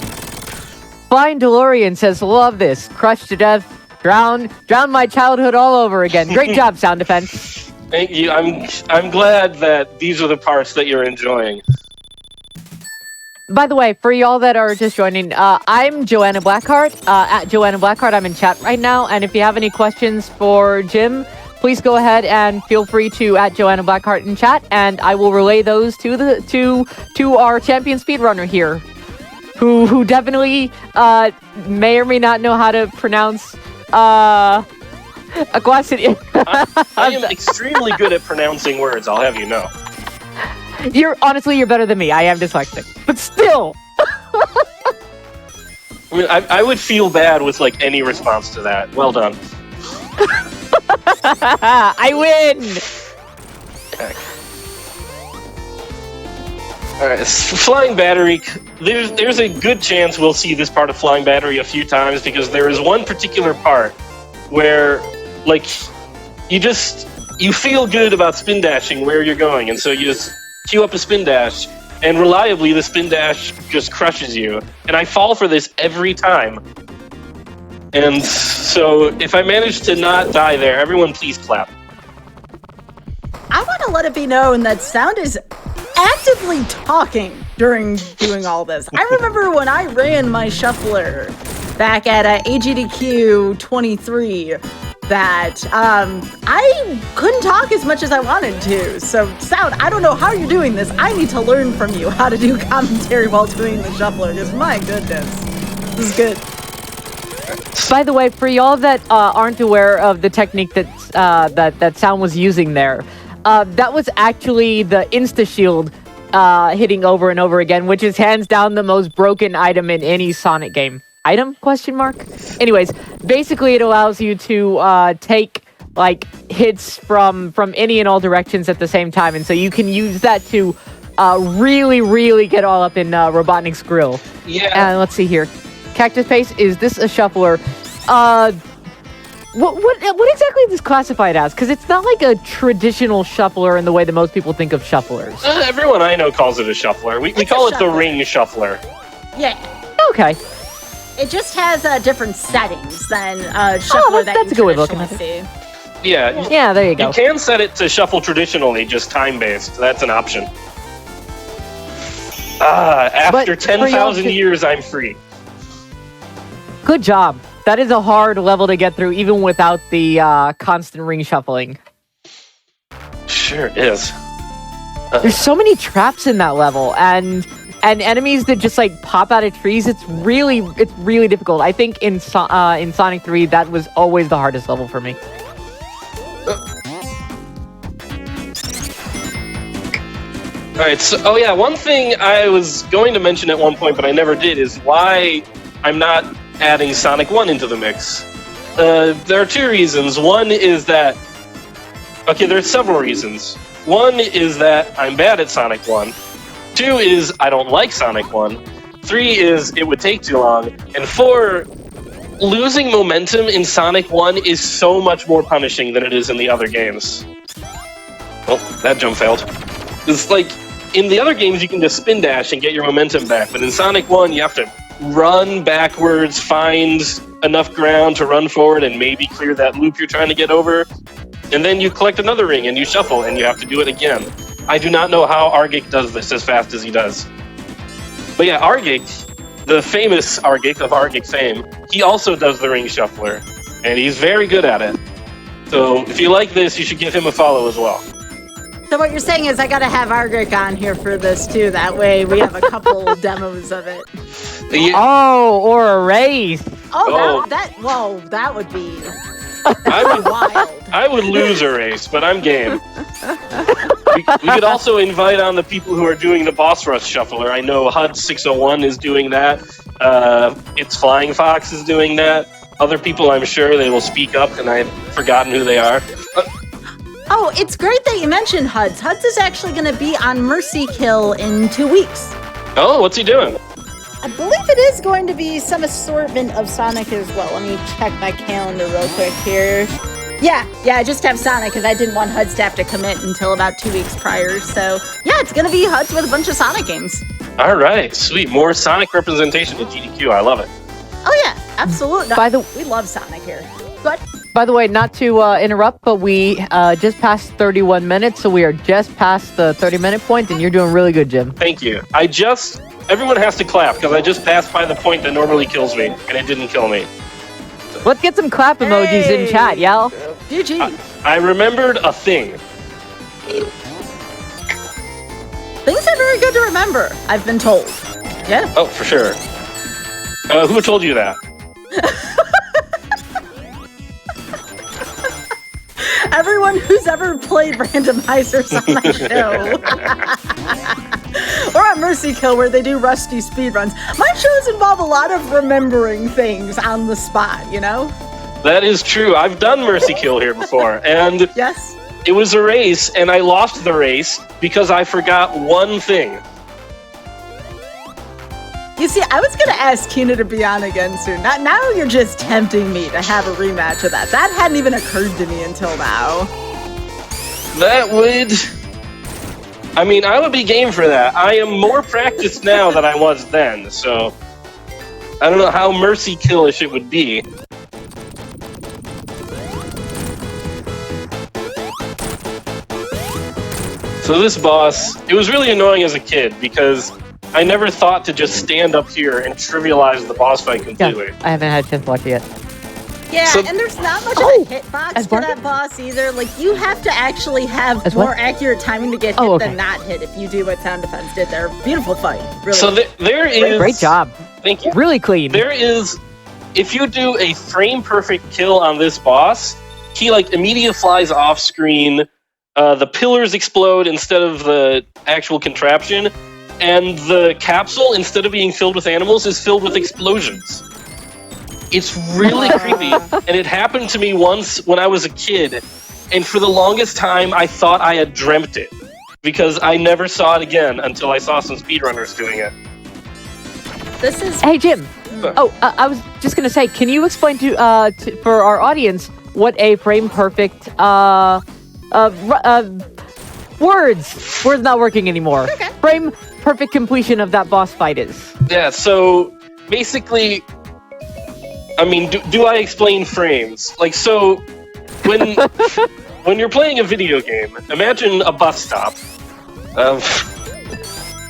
[SPEAKER 3] Flying DeLorean says, love this. Crushed to death. Drown my childhood all over again. Great job, Sound Defense.
[SPEAKER 2] Thank you. I'm glad that these are the parts that you're enjoying.
[SPEAKER 3] By the way, for y'all that are just joining, I'm Joanna Blackheart. At Joanna Blackheart, I'm in chat right now. And if you have any questions for Jim, please go ahead and feel free to at Joanna Blackheart in chat, and I will relay those to our champion speedrunner here, who definitely may or may not know how to pronounce Aguacity.
[SPEAKER 2] I am extremely good at pronouncing words, I'll have you know.
[SPEAKER 3] You're better than me. I am dyslexic, but still.
[SPEAKER 2] I mean, I would feel bad with like any response to that. Well done.
[SPEAKER 3] I win.
[SPEAKER 2] Okay. All right, Flying Battery. There's a good chance we'll see this part of Flying Battery a few times because there is one particular part where, like, you feel good about spin dashing where you're going, and so you just queue up a spin dash, and reliably the spin dash just crushes you. And I fall for this every time. And so if I manage to not die there, everyone please clap.
[SPEAKER 1] I want to let it be known that Sound is actively talking during doing all this. I remember when I ran my shuffler back at AGDQ 23 that I couldn't talk as much as I wanted to. So, Sound, I don't know how you're doing this. I need to learn from you how to do commentary while doing the shuffler, because my goodness, this is good.
[SPEAKER 3] By the way, for y'all that aren't aware of the technique that Sound was using there, that was actually the insta-shield hitting over and over again, which is hands down the most broken item in any Sonic game. Item? Question mark? Anyways, basically it allows you to take like hits from any and all directions at the same time, and so you can use that to really get all up in Robotnik's grill.
[SPEAKER 2] Yeah.
[SPEAKER 3] And let's see here. Cactus Paste, is this a shuffler? What exactly is this classified as? Because it's not like a traditional shuffler in the way that most people think of shufflers.
[SPEAKER 2] Everyone I know calls it a shuffler. We call it the ring shuffler.
[SPEAKER 1] Yeah.
[SPEAKER 3] Okay.
[SPEAKER 1] It just has different settings than shuffler that
[SPEAKER 3] that's
[SPEAKER 1] you
[SPEAKER 3] a good way of looking at
[SPEAKER 1] traditionally see.
[SPEAKER 2] Yeah.
[SPEAKER 3] Yeah, there you go.
[SPEAKER 2] You can set it to shuffle traditionally, just time-based. That's an option. After 10,000 years, I'm free.
[SPEAKER 3] Good job. That is a hard level to get through, even without the constant ring shuffling.
[SPEAKER 2] Sure is.
[SPEAKER 3] There's so many traps in that level, and enemies that just like pop out of trees. It's really difficult. I think in Sonic 3, that was always the hardest level for me.
[SPEAKER 2] All right. So, one thing I was going to mention at one point, but I never did, is why I'm not adding Sonic 1 into the mix. There are two reasons. One is that... Okay, there are several reasons. One is that I'm bad at Sonic 1. 2 is I don't like Sonic 1. 3 is it would take too long. And 4, losing momentum in Sonic 1 is so much more punishing than it is in the other games. Oh, that jump failed. It's like, in the other games you can just spin dash and get your momentum back, but in Sonic 1 you have to run backwards, find enough ground to run forward and maybe clear that loop you're trying to get over, and then you collect another ring and you shuffle and you have to do it again. I do not know how Argic does this as fast as he does. But yeah, Argic, the famous Argic of Argic fame, he also does the ring shuffler, and he's very good at it. So if you like this, you should give him a follow as well.
[SPEAKER 1] So what you're saying is I gotta have Argric on here for this too. That way we have a couple demos of it.
[SPEAKER 3] Oh, or a race.
[SPEAKER 1] Oh, that would be wild.
[SPEAKER 2] I would lose a race, but I'm game. We could also invite on the people who are doing the boss rush shuffler. I know HUD601 is doing that. It's Flying Fox is doing that. Other people, I'm sure, they will speak up, and I've forgotten who they are.
[SPEAKER 1] Oh, it's great that you mentioned HUDs. HUDs is actually going to be on Mercy Kill in 2 weeks.
[SPEAKER 2] Oh, what's he doing?
[SPEAKER 1] I believe it is going to be some assortment of Sonic as well. Let me check my calendar real quick here. Yeah, I just have Sonic because I didn't want HUD staff to commit until about 2 weeks prior. So, yeah, it's going to be HUDs with a bunch of Sonic games.
[SPEAKER 2] All right, sweet. More Sonic representation at GDQ. I love it.
[SPEAKER 1] Oh, yeah, absolutely. We love Sonic here. But
[SPEAKER 3] by the way, not to interrupt, but we just passed 31 minutes, so we are just past the 30-minute point, and you're doing really good, Jim.
[SPEAKER 2] Thank you. Everyone has to clap, because I just passed by the point that normally kills me, and it didn't kill me.
[SPEAKER 3] Let's get some clap emojis in chat, y'all.
[SPEAKER 1] GG.
[SPEAKER 2] I remembered a thing.
[SPEAKER 1] Things are very good to remember, I've been told. Yeah.
[SPEAKER 2] Oh, for sure. Who told you that?
[SPEAKER 1] Everyone who's ever played randomizers on my show. Or on Mercy Kill, where they do rusty speedruns. My shows involve a lot of remembering things on the spot, you know?
[SPEAKER 2] That is true. I've done Mercy Kill here before, and
[SPEAKER 1] yes,
[SPEAKER 2] it was a race, and I lost the race because I forgot one thing.
[SPEAKER 1] You see, I was going to ask Kina to be on again soon. Now you're just tempting me to have a rematch of that. That hadn't even occurred to me until now.
[SPEAKER 2] That would... I mean, I would be game for that. I am more practiced now than I was then, so... I don't know how Mercy Kill-ish it would be. So this boss, it was really annoying as a kid, because I never thought to just stand up here and trivialize the boss fight completely.
[SPEAKER 3] Yeah, I haven't had a chance to watch it yet.
[SPEAKER 1] Yeah, so, and there's not much of a hitbox for that boss either. Like, you have to actually have more accurate timing to get hit than not hit if you do what Sound Defense did there. Beautiful fight, really.
[SPEAKER 2] So there is...
[SPEAKER 3] Great job.
[SPEAKER 2] Thank you.
[SPEAKER 3] Really clean.
[SPEAKER 2] There is... If you do a frame-perfect kill on this boss, he, like, immediately flies off-screen, the pillars explode instead of the actual contraption, and the capsule, instead of being filled with animals, is filled with explosions. It's really creepy, and it happened to me once when I was a kid, and for the longest time, I thought I had dreamt it, because I never saw it again until I saw some speedrunners doing it.
[SPEAKER 1] This is...
[SPEAKER 3] Hey, Jim. I was just going to say, can you explain to for our audience what a frame-perfect... Words not working anymore. Okay. Frame-perfect completion of that boss fight is.
[SPEAKER 2] Yeah, so, basically... I mean, do I explain frames? Like, so, when you're playing a video game, imagine a bus stop.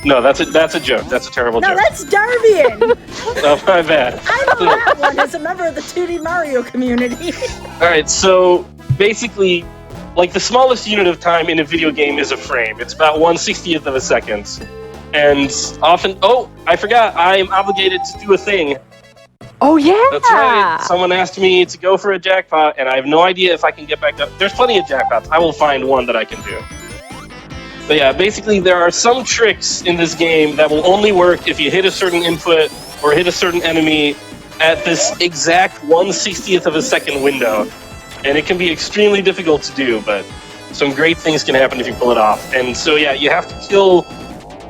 [SPEAKER 2] No, that's a joke. That's a terrible joke.
[SPEAKER 1] No, that's Darbian!
[SPEAKER 2] Oh, my bad.
[SPEAKER 1] I know that one as a member of the 2D Mario community.
[SPEAKER 2] Alright, so, basically, like, the smallest unit of time in a video game is a frame. It's about 1/60th of a second. And often... Oh, I forgot. I am obligated to do a thing.
[SPEAKER 3] Oh, yeah!
[SPEAKER 2] That's right. Someone asked me to go for a jackpot, and I have no idea if I can get back up. There's plenty of jackpots. I will find one that I can do. But yeah, basically, there are some tricks in this game that will only work if you hit a certain input or hit a certain enemy at this exact 1/60th of a second window. And it can be extremely difficult to do, but some great things can happen if you pull it off. And so, yeah, you have to kill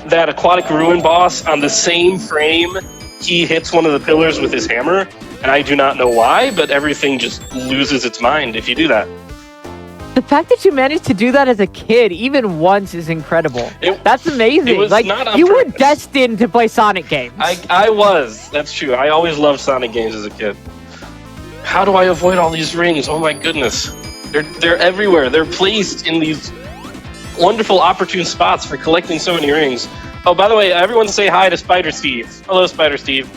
[SPEAKER 2] that Aquatic Ruin boss on the same frame he hits one of the pillars with his hammer, and I do not know why, but everything just loses its mind if you do that.
[SPEAKER 3] The fact that you managed to do that as a kid, even once, is incredible. That's amazing.
[SPEAKER 2] It was
[SPEAKER 3] like,
[SPEAKER 2] not on
[SPEAKER 3] you
[SPEAKER 2] purpose.
[SPEAKER 3] were destined to play Sonic games.
[SPEAKER 2] I was. That's true. I always loved Sonic games as a kid. How do I avoid all these rings? Oh my goodness. They're everywhere. They're placed in these wonderful, opportune spots for collecting so many rings. Oh, by the way, everyone say hi to Spider Steve. Hello, Spider Steve.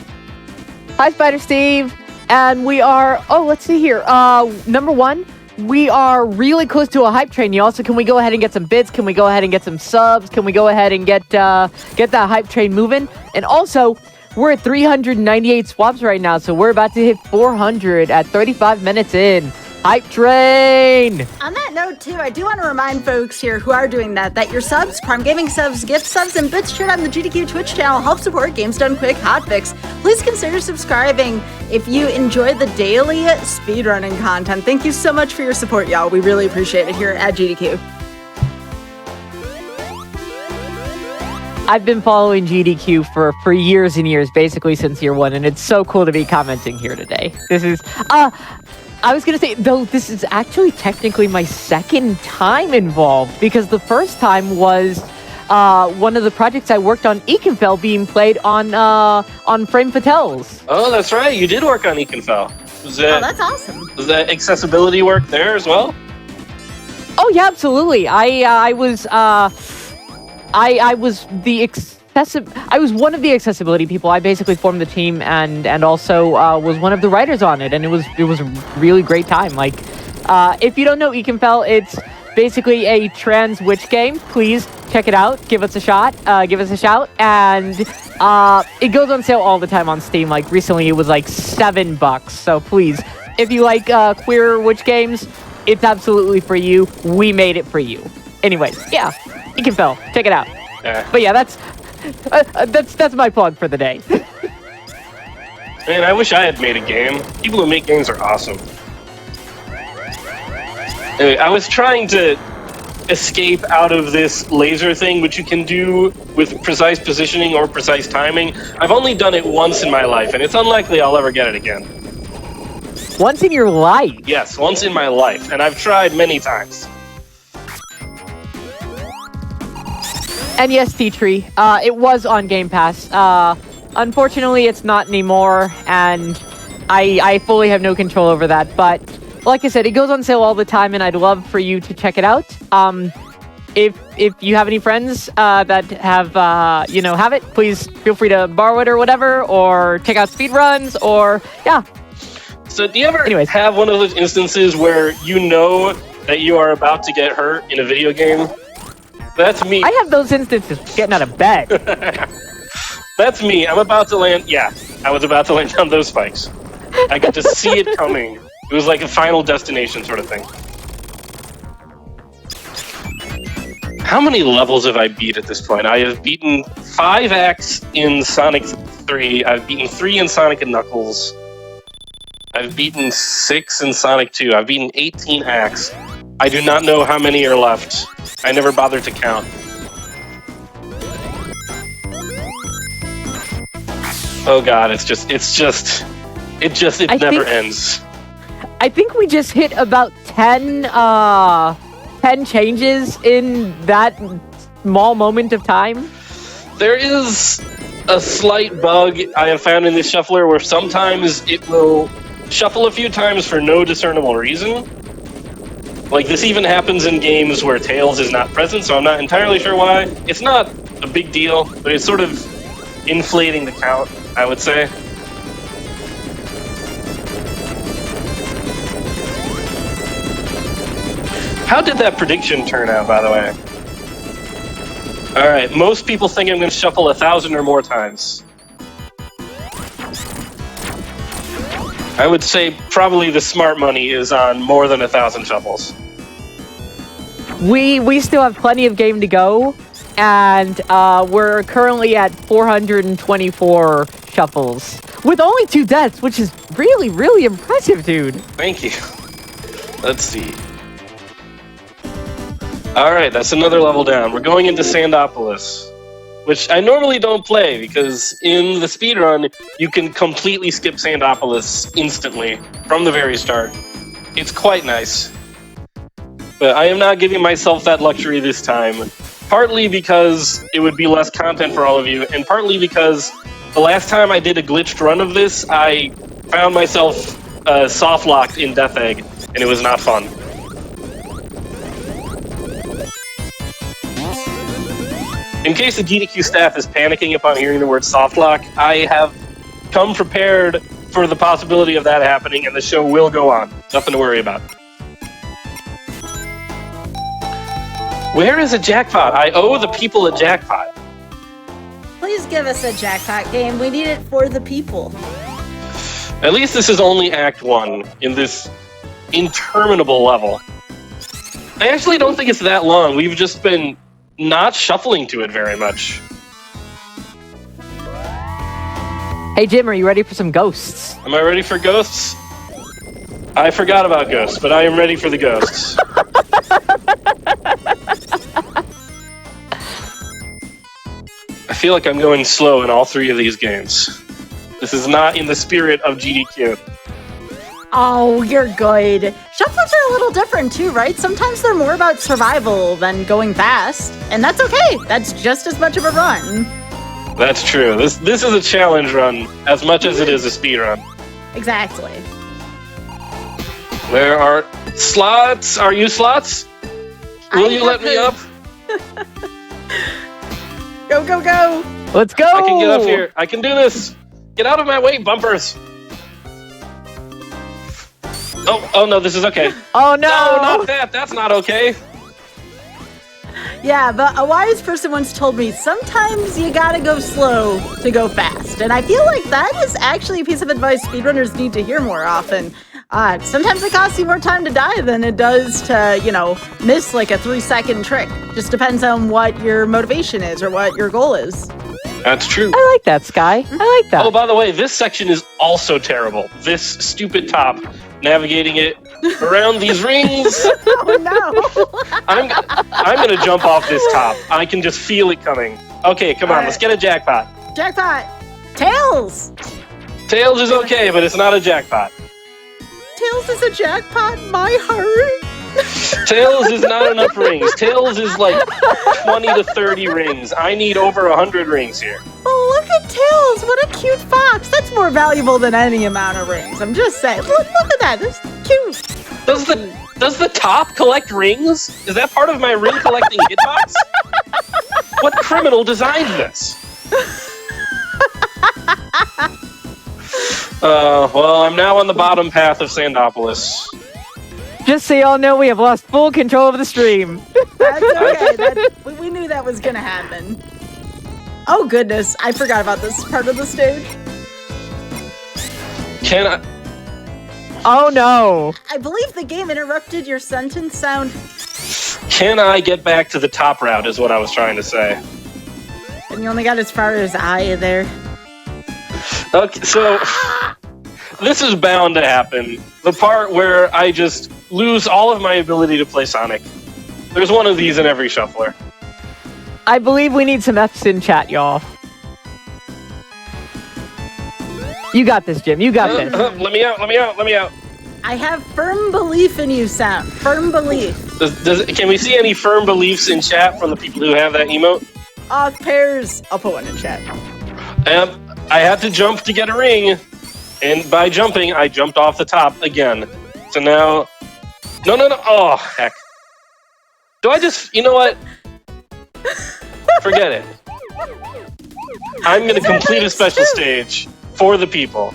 [SPEAKER 3] Hi, Spider Steve. And we are, let's see here. Number one, we are really close to a hype train. Also, can we go ahead and get some bits? Can we go ahead and get some subs? Can we go ahead and get that hype train moving? And also, we're at 398 swaps right now, so we're about to hit 400 at 35 minutes in. Hype train!
[SPEAKER 1] On that note, too, I do want to remind folks here who are doing that your subs, Prime Gaming subs, gift subs, and bits shared on the GDQ Twitch channel help support Games Done Quick Hotfix. Please consider subscribing if you enjoy the daily speedrunning content. Thank you so much for your support, y'all. We really appreciate it here at GDQ.
[SPEAKER 3] I've been following GDQ for years and years, basically since year one, and it's so cool to be commenting here today. This is, I was going to say, though, this is actually technically my second time involved, because the first time was one of the projects I worked on, Ekenfell, being played on Frame Patel's.
[SPEAKER 2] Oh, that's right. You did work on Ekenfell.
[SPEAKER 1] Oh, that's awesome.
[SPEAKER 2] Was that accessibility work there as well?
[SPEAKER 3] Oh, yeah, absolutely. I was one of the accessibility people. I basically formed the team and also was one of the writers on it, and it was a really great time. Like, if you don't know Ekenfell, it's basically a trans witch game. Please check it out. Give us a shot. Give us a shout. And it goes on sale all the time on Steam. Like, recently it was like $7. So please, if you like queer witch games, it's absolutely for you. We made it for you. Anyways, yeah, Ekenfell. Check it out.
[SPEAKER 2] Yeah.
[SPEAKER 3] But yeah, that's my plug for the day.
[SPEAKER 2] Man, I wish I had made a game. People who make games are awesome. Anyway, I was trying to escape out of this laser thing, which you can do with precise positioning or precise timing. I've only done it once in my life, and it's unlikely I'll ever get it again.
[SPEAKER 3] Once in your life?
[SPEAKER 2] Yes, once in my life, and I've tried many times.
[SPEAKER 3] And yes, T-Tree, it was on Game Pass. Unfortunately, it's not anymore, and I fully have no control over that. But like I said, it goes on sale all the time, and I'd love for you to check it out. If you have any friends that have it, please feel free to borrow it or whatever, or check out speedruns, or yeah.
[SPEAKER 2] So do you ever have one of those instances where you know that you are about to get hurt in a video game? That's me.
[SPEAKER 3] I have those instances getting out of bed.
[SPEAKER 2] That's me. I'm about to land. Yeah, I was about to land on those spikes. I got to see it coming. It was like a Final Destination sort of thing. How many levels have I beat at this point? I have beaten 5 acts in Sonic 3. I've beaten 3 in Sonic & Knuckles. I've beaten 6 in Sonic 2. I've beaten 18 acts. I do not know how many are left. I never bothered to count. Oh god, it never ends.
[SPEAKER 3] I think we just hit about 10 changes in that small moment of time.
[SPEAKER 2] There is a slight bug I have found in this shuffler where sometimes it will shuffle a few times for no discernible reason. Like, this even happens in games where Tails is not present, so I'm not entirely sure why. It's not a big deal, but it's sort of inflating the count, I would say. How did that prediction turn out, by the way? Alright, most people think I'm going to shuffle 1,000 or more times. I would say probably the smart money is on more than 1,000 shuffles.
[SPEAKER 3] We still have plenty of game to go, and we're currently at 424 shuffles with only 2 deaths, which is really, really impressive, dude.
[SPEAKER 2] Thank you. Let's see. Alright, that's another level down. We're going into Sandopolis, which I normally don't play because in the speedrun, you can completely skip Sandopolis instantly from the very start. It's quite nice. But I am not giving myself that luxury this time. Partly because it would be less content for all of you, and partly because the last time I did a glitched run of this, I found myself soft-locked in Death Egg, and it was not fun. In case the GDQ staff is panicking upon hearing the word softlock, I have come prepared for the possibility of that happening, and the show will go on. Nothing to worry about. Where is a jackpot? I owe the people a jackpot.
[SPEAKER 1] Please give us a jackpot game. We need it for the people.
[SPEAKER 2] At least this is only Act 1 in this interminable level. I actually don't think it's that long. We've just been not shuffling to it very much.
[SPEAKER 3] Hey, Jim, are you ready for some ghosts?
[SPEAKER 2] Am I ready for ghosts? I forgot about ghosts, but I am ready for the ghosts. I feel like I'm going slow in all three of these games. This is not in the spirit of GDQ.
[SPEAKER 1] Oh, you're good. Shufflers are a little different too, right? Sometimes they're more about survival than going fast, and that's okay. That's just as much of a run.
[SPEAKER 2] That's true. This is a challenge run as much as it is a speed run.
[SPEAKER 1] Exactly.
[SPEAKER 2] Where are slots? Are you slots? Will you let me up?
[SPEAKER 1] Go, go, go!
[SPEAKER 3] Let's go!
[SPEAKER 2] I can get up here. I can do this. Get out of my way, bumpers. Oh no, this is okay.
[SPEAKER 3] Oh no!
[SPEAKER 2] No, not that. That's not okay.
[SPEAKER 1] Yeah, but a wise person once told me, sometimes you gotta go slow to go fast. And I feel like that is actually a piece of advice speedrunners need to hear more often. Sometimes it costs you more time to die than it does to, miss like a 3-second trick. Just depends on what your motivation is or what your goal is.
[SPEAKER 2] That's true.
[SPEAKER 3] I like that, Sky. I like that.
[SPEAKER 2] Oh, by the way, this section is also terrible. This stupid top, navigating it around these rings.
[SPEAKER 1] Oh no!
[SPEAKER 2] I'm gonna jump off this top. I can just feel it coming. Okay, come on, let's get a jackpot.
[SPEAKER 1] Jackpot! Tails!
[SPEAKER 2] Tails is okay, but it's not a jackpot.
[SPEAKER 1] Tails is a jackpot, my heart!
[SPEAKER 2] Tails is not enough rings. Tails is like 20 to 30 rings. I need over 100 rings here.
[SPEAKER 1] Oh, look at Tails! What a cute fox! That's more valuable than any amount of rings. I'm just saying. Look at that. That's cute.
[SPEAKER 2] Does the top collect rings? Is that part of my ring collecting hitbox? What criminal designed this? Well, I'm now on the bottom path of Sandopolis.
[SPEAKER 3] Just so y'all know, we have lost full control of the stream.
[SPEAKER 1] That's okay. We knew that was gonna happen. Oh goodness, I forgot about this part of the stage.
[SPEAKER 2] Can I?
[SPEAKER 3] Oh no.
[SPEAKER 1] I believe the game interrupted your sentence sound.
[SPEAKER 2] Can I get back to the top route is what I was trying to say.
[SPEAKER 1] And you only got as far as I there.
[SPEAKER 2] Okay, so this is bound to happen. The part where I just lose all of my ability to play Sonic. There's one of these in every shuffler.
[SPEAKER 3] I believe we need some F's in chat, y'all. You got this, Jim. You got this.
[SPEAKER 2] Let me out.
[SPEAKER 1] I have firm belief in you, Sam. Firm belief.
[SPEAKER 2] Can we see any firm beliefs in chat from the people who have that emote?
[SPEAKER 1] Off pairs. I'll put one in chat.
[SPEAKER 2] I had to jump to get a ring, and by jumping, I jumped off the top again. So now... No. Oh, heck. Do I just... You know what? Forget it. I'm going to complete a special stage for the people.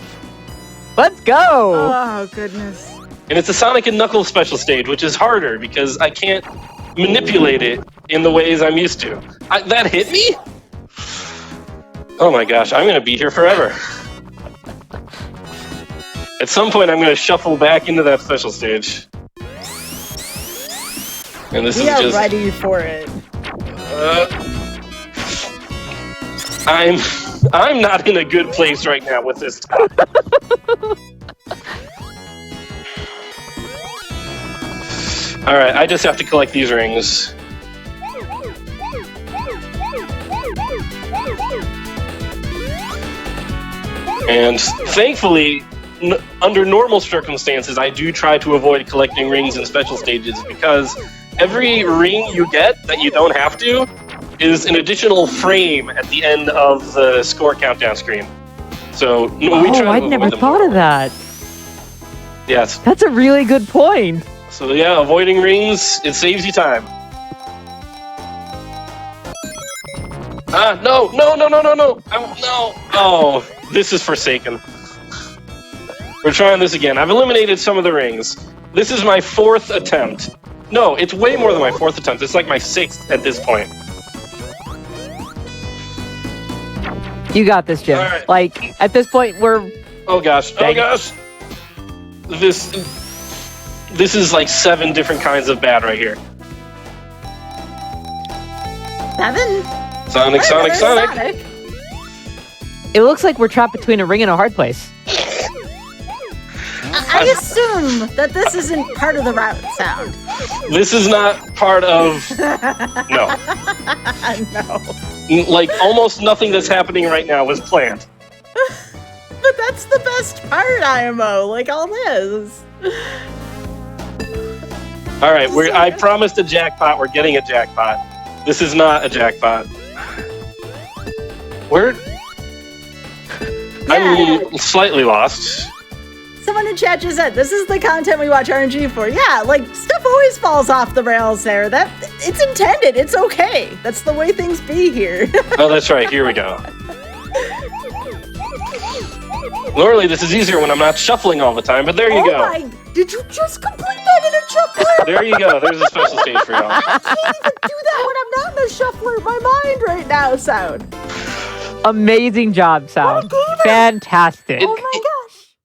[SPEAKER 3] Let's go!
[SPEAKER 1] Oh, goodness.
[SPEAKER 2] And it's a Sonic and Knuckles special stage, which is harder because I can't manipulate it in the ways I'm used to. That hit me? Oh my gosh, I'm going to be here forever. At some point, I'm going to shuffle back into that special stage. And this is just...
[SPEAKER 1] We are ready for it.
[SPEAKER 2] I'm not in a good place right now with this top. Alright, I just have to collect these rings. And thankfully, under normal circumstances, I do try to avoid collecting rings in special stages because every ring you get that you don't have to is an additional frame at the end of the score countdown screen. So we try to
[SPEAKER 3] I'd never thought of that.
[SPEAKER 2] Yes.
[SPEAKER 3] That's a really good point.
[SPEAKER 2] So yeah, avoiding rings, it saves you time. No. No. Oh, this is forsaken. We're trying this again. I've eliminated some of the rings. This is my 4th attempt. No, it's way more than my 4th attempt. It's like my 6th at this point.
[SPEAKER 3] You got this, Jim.
[SPEAKER 2] All right.
[SPEAKER 3] Like, at this point, we're...
[SPEAKER 2] Oh gosh, oh gosh! This is like 7 different kinds of bad right here.
[SPEAKER 1] 7?
[SPEAKER 2] Sonic, Sonic, Sonic!
[SPEAKER 3] It looks like we're trapped between a ring and a hard place.
[SPEAKER 1] I assume that this isn't part of the route sound.
[SPEAKER 2] This is not part of... No.
[SPEAKER 1] No.
[SPEAKER 2] Like, almost nothing that's happening right now was planned.
[SPEAKER 1] But that's the best part, IMO. Like, all this.
[SPEAKER 2] Alright, I promised a jackpot. We're getting a jackpot. This is not a jackpot. Where?
[SPEAKER 1] Yeah.
[SPEAKER 2] I'm slightly lost.
[SPEAKER 1] Someone in chat just said, this is the content we watch RNG for. Yeah, like, stuff always falls off the rails there. It's intended. It's okay. That's the way things be here.
[SPEAKER 2] Oh, that's right. Here we go. Normally, this is easier when I'm not shuffling all the time, but there you go.
[SPEAKER 1] Did you just complete that in a shuffler?
[SPEAKER 2] There you go. There's a special stage for y'all.
[SPEAKER 1] I can't even do that when I'm not in a shuffler. My mind right now, Sound.
[SPEAKER 3] Amazing job, Sound. Fantastic.
[SPEAKER 1] Oh my gosh.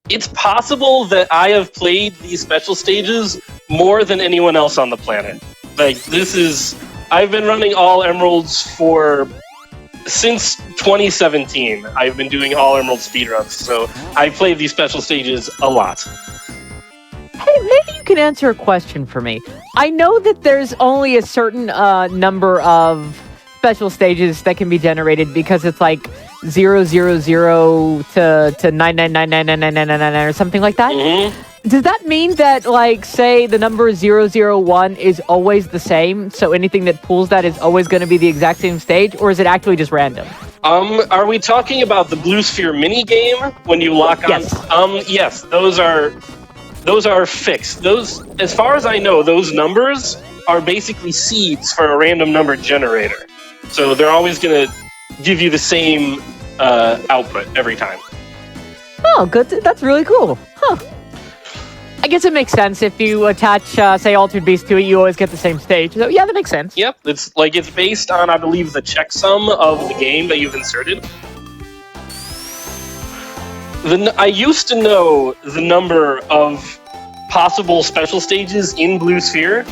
[SPEAKER 2] It's possible that I have played these special stages more than anyone else on the planet. Like, I've been running all Emeralds since 2017. I've been doing all Emerald speedruns, so I played these special stages a lot.
[SPEAKER 3] Hey, maybe you can answer a question for me. I know that there's only a certain number of special stages that can be generated because it's like 000 to 999999999 or something like that.
[SPEAKER 2] Mm-hmm.
[SPEAKER 3] Does that mean that, like, say the number 001 is always the same, so anything that pulls that is always going to be the exact same stage, or is it actually just random?
[SPEAKER 2] Are we talking about the Blue Sphere mini game when you lock on?
[SPEAKER 3] Yes.
[SPEAKER 2] Yes, those are fixed. Those, as far as I know, those numbers are basically seeds for a random number generator. So they're always going to give you the same output every time.
[SPEAKER 3] Oh, good. That's really cool. Huh. I guess it makes sense. If you attach, say, Altered Beast to it, you always get the same stage. So, yeah, that makes sense.
[SPEAKER 2] Yep, it's based on, I believe, the checksum of the game that you've inserted. I used to know the number of possible special stages in Blue Sphere.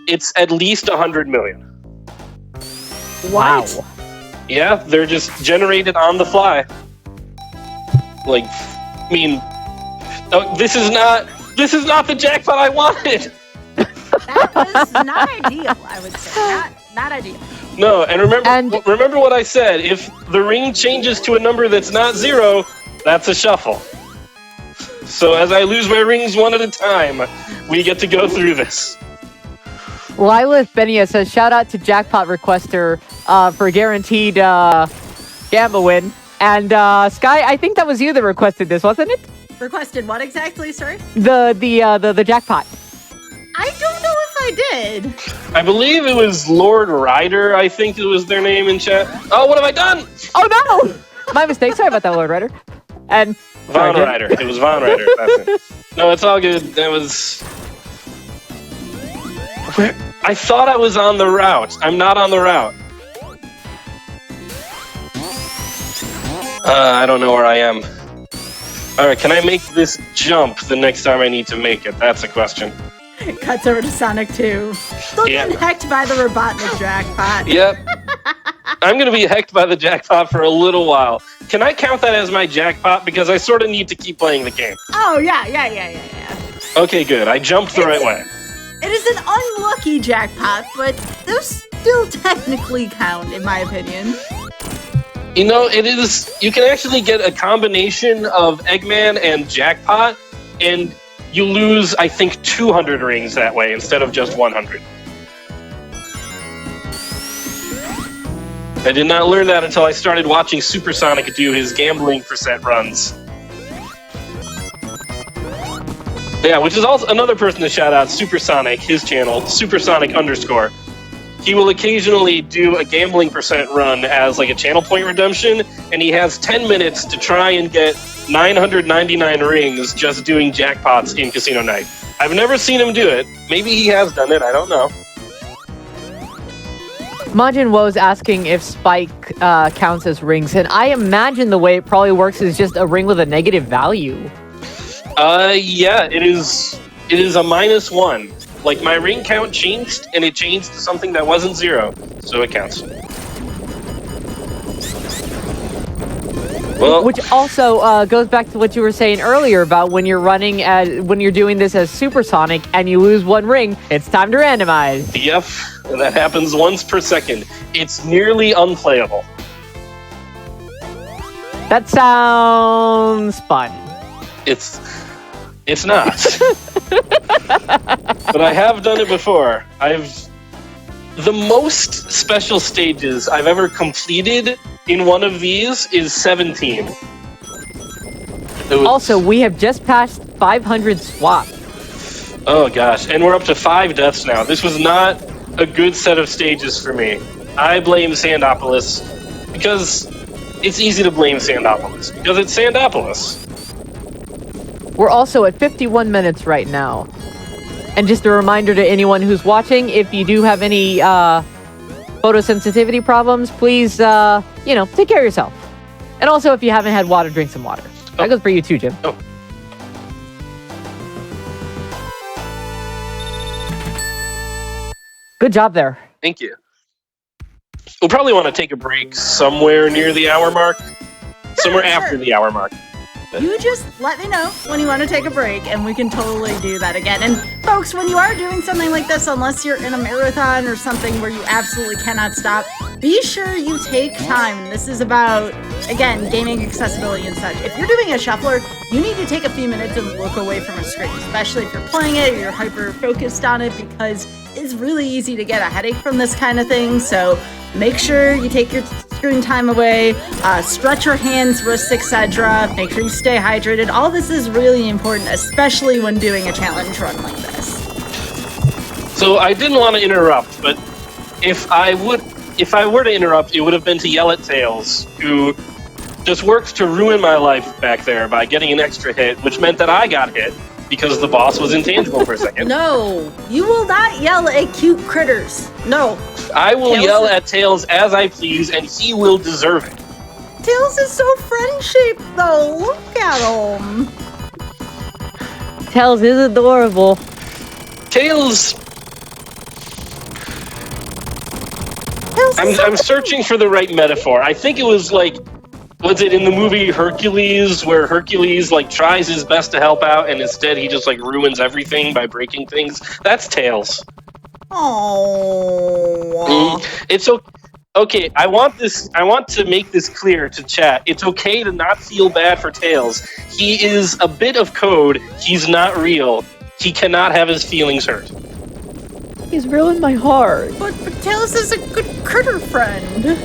[SPEAKER 2] It's at least 100 million.
[SPEAKER 3] Wow.
[SPEAKER 2] Yeah, they're just generated on the fly. Like, I mean, this is not the jackpot I wanted.
[SPEAKER 1] That was not ideal, I would say. Not ideal.
[SPEAKER 2] No, and remember what I said. If the ring changes to a number that's not 0, that's a shuffle. So as I lose my rings one at a time, we get to go through this.
[SPEAKER 3] Lilith Benia says, shout out to Jackpot Requester for a guaranteed gamma win. And Sky, I think that was you that requested this, wasn't it?
[SPEAKER 1] Requested what exactly, sorry?
[SPEAKER 3] The jackpot.
[SPEAKER 1] I don't know if I did.
[SPEAKER 2] I believe it was Lord Ryder, I think it was their name in chat. Oh, what have I done?
[SPEAKER 3] Oh no! My mistake, sorry about that, Lord Ryder. And
[SPEAKER 2] Von Ryder. It was Von Ryder. That's it. No, it's all good. That was... I thought I was on the route. I'm not on the route. I don't know where I am. Alright, can I make this jump the next time I need to make it? That's a question.
[SPEAKER 1] Cuts over to Sonic 2. Still getting hecked by the Robotnik jackpot.
[SPEAKER 2] Yep. I'm gonna be hecked by the jackpot for a little while. Can I count that as my jackpot? Because I sort of need to keep playing the game.
[SPEAKER 1] Oh, yeah.
[SPEAKER 2] Okay, good. I jumped the right way.
[SPEAKER 1] It is an unlucky jackpot, but those still technically count, in my opinion.
[SPEAKER 2] You know, it is... You can actually get a combination of Eggman and jackpot, and you lose, I think, 200 rings that way instead of just 100. I did not learn that until I started watching Supersonic do his gambling percent runs. Yeah, which is also another person to shout out, Supersonic, his channel, Supersonic_. He will occasionally do a gambling percent run as like a channel point redemption, and he has 10 minutes to try and get 999 rings just doing jackpots in Casino Night. I've never seen him do it. Maybe he has done it. I don't know.
[SPEAKER 3] Majin Woe's asking if Spike counts as rings, and I imagine the way it probably works is just a ring with a negative value.
[SPEAKER 2] Yeah, it is a -1. Like, my ring count changed, and it changed to something that wasn't 0, so it counts. Well,
[SPEAKER 3] Which also goes back to what you were saying earlier about when you're when you're doing this as Supersonic and you lose 1 ring, it's time to randomize.
[SPEAKER 2] yep, that happens once per second. It's nearly unplayable.
[SPEAKER 3] That sounds fun.
[SPEAKER 2] It's not. But I have done it before. The most special stages I've ever completed in one of these is 17.
[SPEAKER 3] Also, we have just passed 500 swap.
[SPEAKER 2] Oh gosh, and we're up to 5 deaths now. This was not a good set of stages for me. I blame Sandopolis because it's easy to blame Sandopolis because it's Sandopolis.
[SPEAKER 3] We're also at 51 minutes right now. And just a reminder to anyone who's watching, if you do have any photosensitivity problems, please, take care of yourself. And also, if you haven't had water, drink some water. That goes for you too, Jim.
[SPEAKER 2] Oh.
[SPEAKER 3] Good job there.
[SPEAKER 2] Thank you. We'll probably want to take a break somewhere near the hour mark. Somewhere after the hour mark.
[SPEAKER 1] You just let me know when you want to take a break, and we can totally do that again. And folks, when you are doing something like this, unless you're in a marathon or something where you absolutely cannot stop, be sure you take time. This is about, again, gaming accessibility and such. If you're doing a shuffler, you need to take a few minutes and look away from a screen, especially if you're playing it or you're hyper-focused on it, because it's really easy to get a headache from this kind of thing. So make sure you take your screen time away, stretch your hands, wrists, etc. Make sure you stay hydrated. All this is really important, especially when doing a challenge run like this.
[SPEAKER 2] So I didn't want to interrupt, but if I were to interrupt, it would have been to yell at Tails, who just worked to ruin my life back there by getting an extra hit, which meant that I got hit because the boss was intangible for a second.
[SPEAKER 1] No, you will not yell at cute critters. No.
[SPEAKER 2] I will yell at Tails as I please, and he will deserve it.
[SPEAKER 1] Tails is so friend-shaped, though. Look at him.
[SPEAKER 3] Tails is adorable.
[SPEAKER 2] Tails... I'm searching for the right metaphor. I think it was like... Was it in the movie Hercules, where Hercules tries his best to help out, and instead he just ruins everything by breaking things? That's Tails.
[SPEAKER 1] Oh.
[SPEAKER 2] It's okay. I want to make this clear to chat. It's okay to not feel bad for Tails. He is a bit of code. He's not real. He cannot have his feelings hurt.
[SPEAKER 3] He's ruined my heart.
[SPEAKER 1] But Tails is a good critter friend.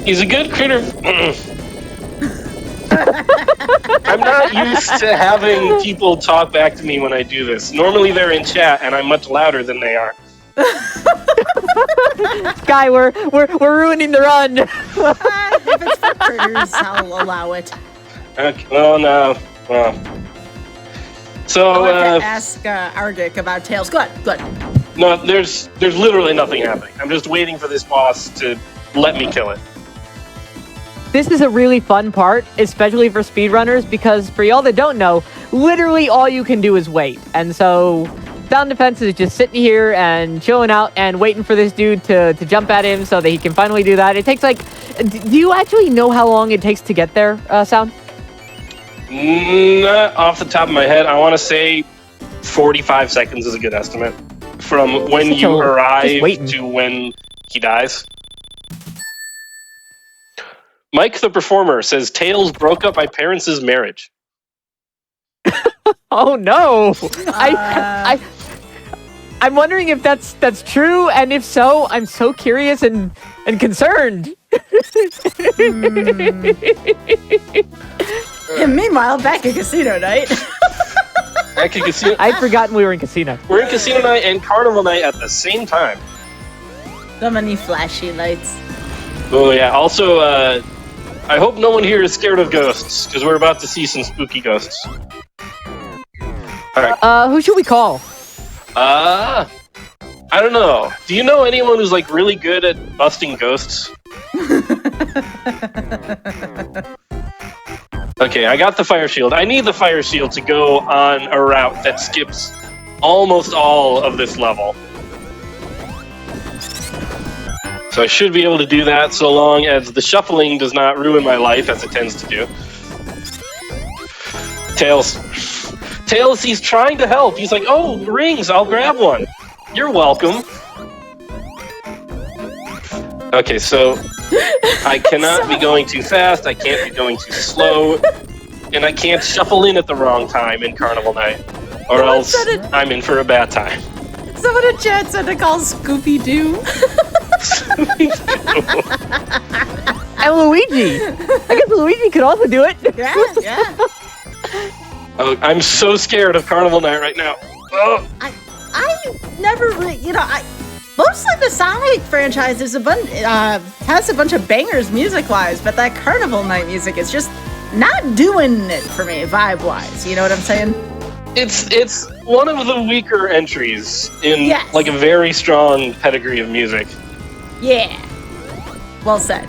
[SPEAKER 2] He's a good critter. I'm not used to having people talk back to me when I do this. Normally they're in chat, and I'm much louder than they are.
[SPEAKER 3] Sky, we're ruining the run.
[SPEAKER 1] If it's for critters, I'll allow it.
[SPEAKER 2] Okay, well, no. Well. So,
[SPEAKER 1] I'll have to ask Argic about Tails. Good.
[SPEAKER 2] No, there's literally nothing happening. I'm just waiting for this boss to let me kill it.
[SPEAKER 3] This is a really fun part, especially for speedrunners, because for y'all that don't know, literally all you can do is wait. And so Sound Defense is just sitting here and chilling out and waiting for this dude to jump at him so that he can finally do that. It takes do you actually know how long it takes to get there, Sound?
[SPEAKER 2] Not off the top of my head. I want to say 45 seconds is a good estimate. From when you arrive to when he dies. Mike the Performer says Tails broke up my parents' marriage.
[SPEAKER 3] Oh no! I'm wondering if that's true, and if so, I'm so curious and concerned.
[SPEAKER 1] And meanwhile, back at Casino Night.
[SPEAKER 2] Back at Casino.
[SPEAKER 3] I'd forgotten we were in Casino.
[SPEAKER 2] We're in Casino Night and Carnival Night at the same time.
[SPEAKER 1] So many flashy lights.
[SPEAKER 2] Oh yeah. Also, I hope no one here is scared of ghosts, because we're about to see some spooky ghosts. Alright.
[SPEAKER 3] Who should we call?
[SPEAKER 2] I don't know. Do you know anyone who's like really good at busting ghosts? Okay, I got the fire shield. I need the fire shield to go on a route that skips almost all of this level. So I should be able to do that so long as the shuffling does not ruin my life as it tends to do. Tails. Tails, he's trying to help. He's like, oh, rings, I'll grab one. You're welcome. Okay, so I cannot be going too fast, I can't be going too slow, and I can't shuffle in at the wrong time in Carnival Night, or else I'm in for a bad time.
[SPEAKER 1] Someone in chat said to call Scooby-Doo.
[SPEAKER 3] And Luigi. I guess Luigi could also do it.
[SPEAKER 1] Yeah.
[SPEAKER 2] Oh, I'm so scared of Carnival Night right now. Oh.
[SPEAKER 1] I never really, mostly the Sonic franchise is has a bunch of bangers music-wise, but that Carnival Night music is just not doing it for me vibe-wise. You know what I'm saying?
[SPEAKER 2] It's one of the weaker entries in like a very strong pedigree of music.
[SPEAKER 1] Yeah. Well said.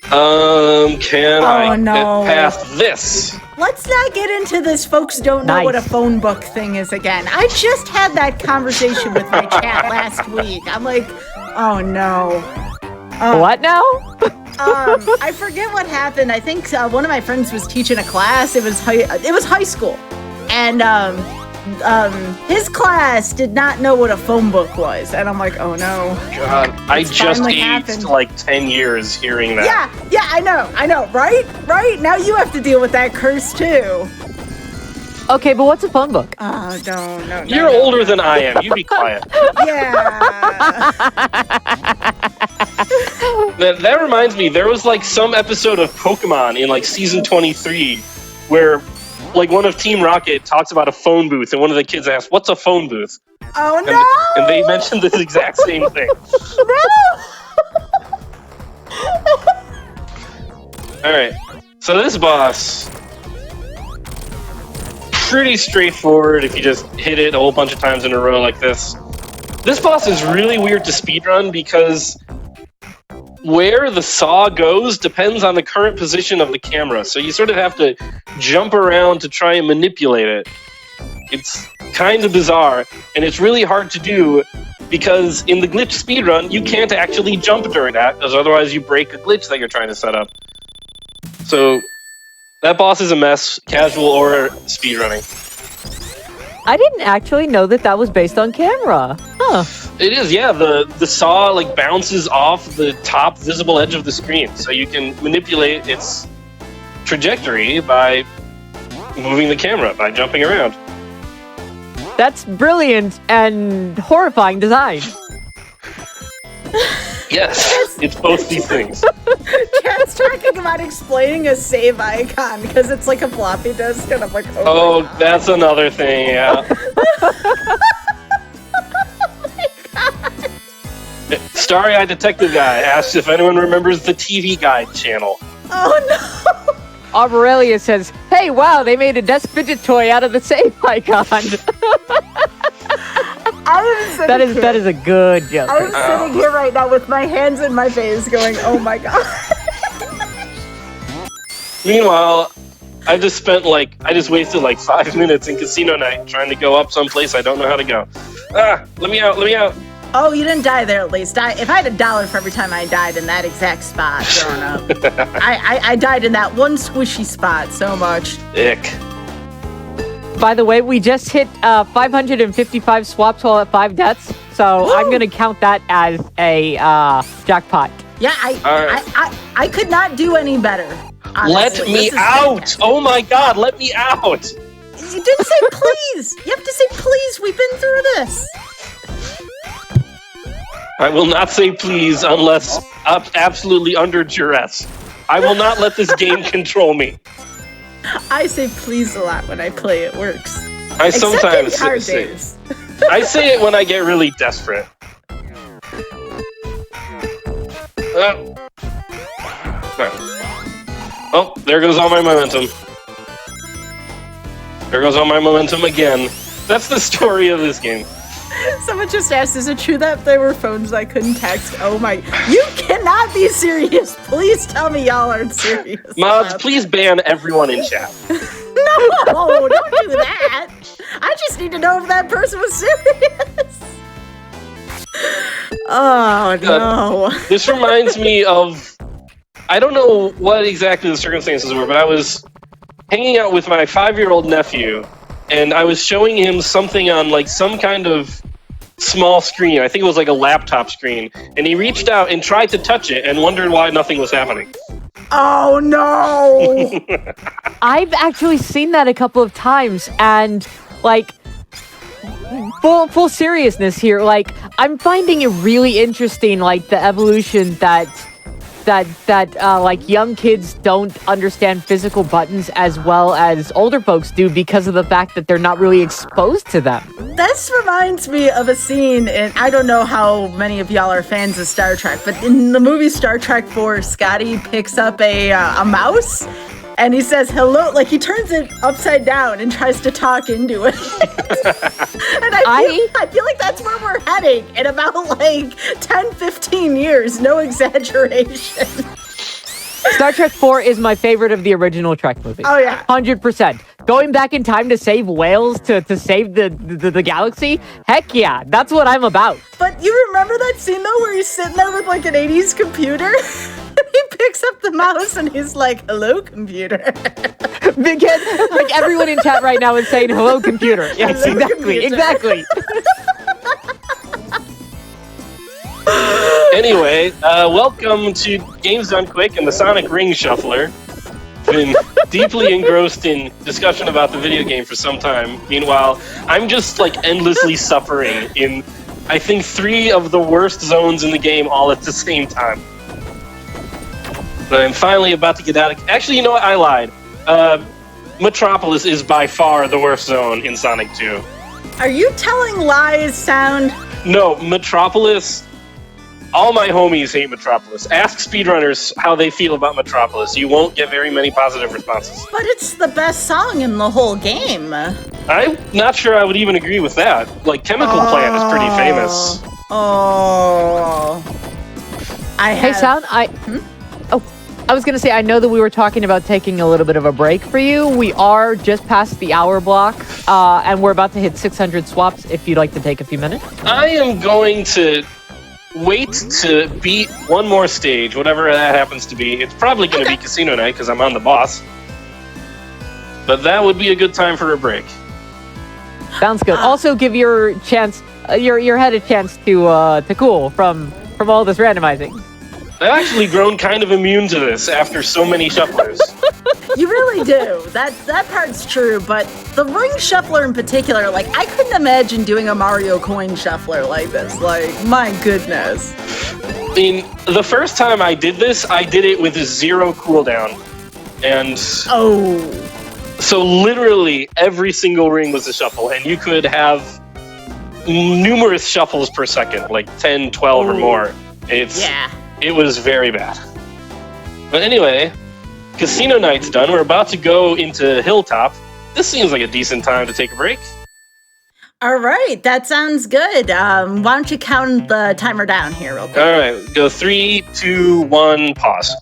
[SPEAKER 2] Can I get past this?
[SPEAKER 1] Let's not get into this folks don't know what a phone book thing is again. I just had that conversation with my chat last week. I'm like, oh no.
[SPEAKER 3] What now?
[SPEAKER 1] I forget what happened. I think one of my friends was teaching a class. It was high school. And his class did not know what a phone book was. And I'm like, oh no.
[SPEAKER 2] God, I just aged like 10 years hearing that.
[SPEAKER 1] Yeah, I know, right? Now you have to deal with that curse too.
[SPEAKER 3] Okay, but what's a phone book?
[SPEAKER 1] Oh, no.
[SPEAKER 2] You're older than I am. You be quiet.
[SPEAKER 1] Yeah.
[SPEAKER 2] That reminds me, there was like some episode of Pokemon in like season 23 where like one of Team Rocket talks about a phone booth and one of the kids asks, what's a phone booth?
[SPEAKER 1] Oh no!
[SPEAKER 2] And they mentioned this exact same thing. Alright, so this boss, pretty straightforward if you just hit it a whole bunch of times in a row like this. This boss is really weird to speedrun because where the saw goes depends on the current position of the camera, so you sort of have to jump around to try and manipulate it. It's kind of bizarre, and it's really hard to do because in the glitch speedrun, you can't actually jump during that, because otherwise you break a glitch that you're trying to set up. So that boss is a mess, casual or speedrunning.
[SPEAKER 3] I didn't actually know that was based on camera. Huh.
[SPEAKER 2] It is, yeah. The saw like bounces off the top visible edge of the screen, so you can manipulate its trajectory by moving the camera, by jumping around.
[SPEAKER 3] That's brilliant and horrifying design.
[SPEAKER 2] Yes, it's both these things.
[SPEAKER 1] Chad's talking about explaining a save icon because it's like a floppy disk, and I'm like,
[SPEAKER 2] oh that's another thing, yeah. Starry-eyed detective guy asks if anyone remembers the TV Guide channel.
[SPEAKER 1] Oh no!
[SPEAKER 3] Aurelia says, "Hey, wow, they made a desk fidget toy out of the save icon." That is a good joke.
[SPEAKER 1] I'm sitting here right now with my hands in my face, going, "Oh my god."
[SPEAKER 2] Meanwhile, I just wasted like 5 minutes in Casino Night trying to go up someplace I don't know how to go. Let me out.
[SPEAKER 1] Oh, you didn't die there at least. If I had $1 for every time I died in that exact spot growing up. I died in that one squishy spot so much.
[SPEAKER 2] Ick.
[SPEAKER 3] By the way, we just hit 555 swaps while at 5 deaths, so I'm going to count that as a jackpot.
[SPEAKER 1] Yeah, I could not do any better. Honestly.
[SPEAKER 2] Let me out! Oh my god, let me out!
[SPEAKER 1] You didn't say please! You have to say please, we've been through this!
[SPEAKER 2] I will not say please unless absolutely under duress. I will not let this game control me.
[SPEAKER 1] I say please a lot when I play, it works.
[SPEAKER 2] I sometimes say it. I say it when I get really desperate. Oh, there goes all my momentum. There goes all my momentum again. That's the story of this game.
[SPEAKER 1] Someone just asked, is it true that there were phones I couldn't text? Oh my, you cannot be serious. Please tell me y'all aren't serious.
[SPEAKER 2] Mods, please ban everyone in chat.
[SPEAKER 1] No, don't do that. I just need to know if that person was serious. Oh, no.
[SPEAKER 2] This reminds me of, I don't know what exactly the circumstances were, but I was hanging out with my 5-year-old nephew, and I was showing him something on like some kind of small screen. I think it was like a laptop screen, and he reached out and tried to touch it and wondered why nothing was happening.
[SPEAKER 1] Oh no!
[SPEAKER 3] I've actually seen that a couple of times, and like full seriousness here, like I'm finding it really interesting, like the evolution that like young kids don't understand physical buttons as well as older folks do because of the fact that they're not really exposed to them.
[SPEAKER 1] This reminds me of a scene, and I don't know how many of y'all are fans of Star Trek, but in the movie Star Trek 4, Scotty picks up a mouse, and he says hello, like he turns it upside down and tries to talk into it. And I feel like that's where we're heading in about like 10-15 years, no exaggeration.
[SPEAKER 3] Star Trek 4 is my favorite of the original Trek movies.
[SPEAKER 1] Oh yeah,
[SPEAKER 3] 100%. Going back in time to save whales, to save the galaxy, heck yeah, that's what I'm about.
[SPEAKER 1] But you remember that scene though where he's sitting there with like an 80s computer? He picks up the mouse and he's like, hello, computer.
[SPEAKER 3] Because like everyone in chat right now is saying hello, computer. Yes,
[SPEAKER 1] Hello,
[SPEAKER 3] exactly,
[SPEAKER 1] computer.
[SPEAKER 3] exactly.
[SPEAKER 2] Anyway, welcome to Games Done Quick and the Sonic Ring Shuffler. Been deeply engrossed in discussion about the video game for some time. Meanwhile, I'm just like endlessly suffering in, I think, 3 of the worst zones in the game all at the same time. But I'm finally about to get out of... Actually, you know what? I lied. Metropolis is by far the worst zone in Sonic 2.
[SPEAKER 1] Are you telling lies, Sound?
[SPEAKER 2] No, Metropolis... All my homies hate Metropolis. Ask speedrunners how they feel about Metropolis. You won't get very many positive responses.
[SPEAKER 1] But it's the best song in the whole game.
[SPEAKER 2] I'm not sure I would even agree with that. Like, Chemical Plant is pretty famous.
[SPEAKER 1] Oh.
[SPEAKER 3] Hey, Sound, I was going to say, I know that we were talking about taking a little bit of a break for you. We are just past the hour block, and we're about to hit 600 swaps if you'd like to take a few minutes.
[SPEAKER 2] I am going to wait to beat one more stage, whatever that happens to be. It's probably going to be Casino Night because I'm on the boss. But that would be a good time for a break.
[SPEAKER 3] Sounds good. Also, give your chance, your head a chance to cool from all this randomizing.
[SPEAKER 2] I've actually grown kind of immune to this after so many shufflers.
[SPEAKER 1] You really do. That part's true, but the ring shuffler in particular, like, I couldn't imagine doing a Mario coin shuffler like this. Like, my goodness.
[SPEAKER 2] I mean, the first time I did this, I did it with 0 cooldown. And so literally every single ring was a shuffle, and you could have numerous shuffles per second, like 10, 12 or more. It was very bad. But anyway, Casino Night's done. We're about to go into Hilltop. This seems like a decent time to take a break.
[SPEAKER 1] All right, that sounds good. Why don't you count the timer down here real quick?
[SPEAKER 2] All right, go 3, 2, 1, pause.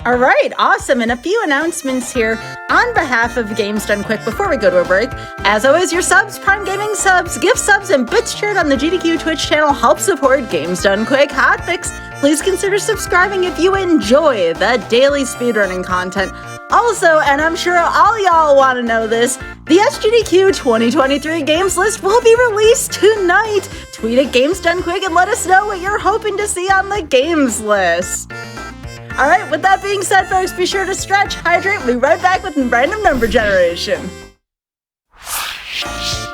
[SPEAKER 1] All right, awesome. And a few announcements here on behalf of Games Done Quick before we go to a break. As always, your subs, Prime Gaming subs, gift subs, and bits shared on the GDQ Twitch channel help support Games Done Quick Hotfix. Please consider subscribing if you enjoy the daily speedrunning content. Also, and I'm sure all y'all want to know this, the SGDQ 2023 games list will be released tonight. Tweet at Games Done Quick and let us know what you're hoping to see on the games list. All right, with that being said, folks, be sure to stretch, hydrate. We'll be right back with random number generation.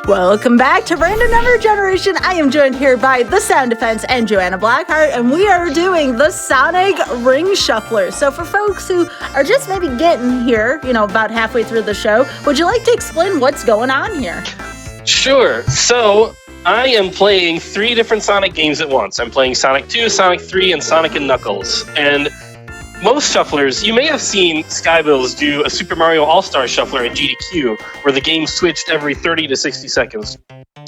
[SPEAKER 1] Welcome back to Random Number Generation. I am joined here by the Sound Defense and Joanna Blackheart, and we are doing the Sonic Ring Shuffler. So for folks who are just maybe getting here, about halfway through the show, would you like to explain what's going on here?
[SPEAKER 2] Sure. So I am playing 3 different Sonic games at once. I'm playing Sonic 2, Sonic 3, and Sonic & Knuckles. And most shufflers, you may have seen Skybilz do a Super Mario All-Star shuffler at GDQ, where the game switched every 30 to 60 seconds.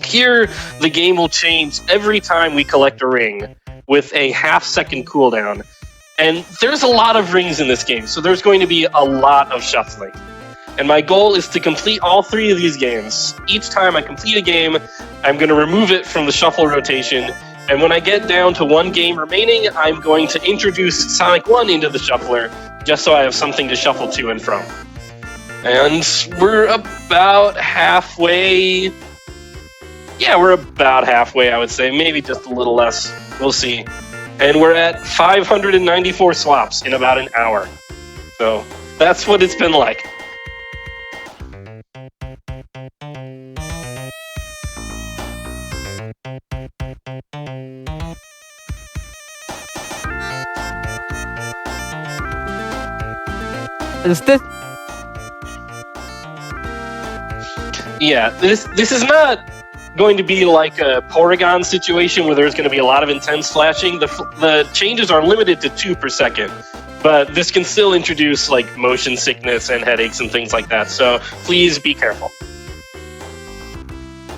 [SPEAKER 2] Here, the game will change every time we collect a ring, with a half-second cooldown. And there's a lot of rings in this game, so there's going to be a lot of shuffling. And my goal is to complete all 3 of these games. Each time I complete a game, I'm going to remove it from the shuffle rotation. And when I get down to 1 game remaining, I'm going to introduce Sonic 1 into the shuffler, just so I have something to shuffle to and from. And we're about halfway. Yeah, we're about halfway, I would say. Maybe just a little less. We'll see. And we're at 594 swaps in about an hour. So that's what it's been like. Yeah, this is not going to be like a Porygon situation where there's going to be a lot of intense flashing. The changes are limited to 2 per second, but this can still introduce like motion sickness and headaches and things like that. So please be careful.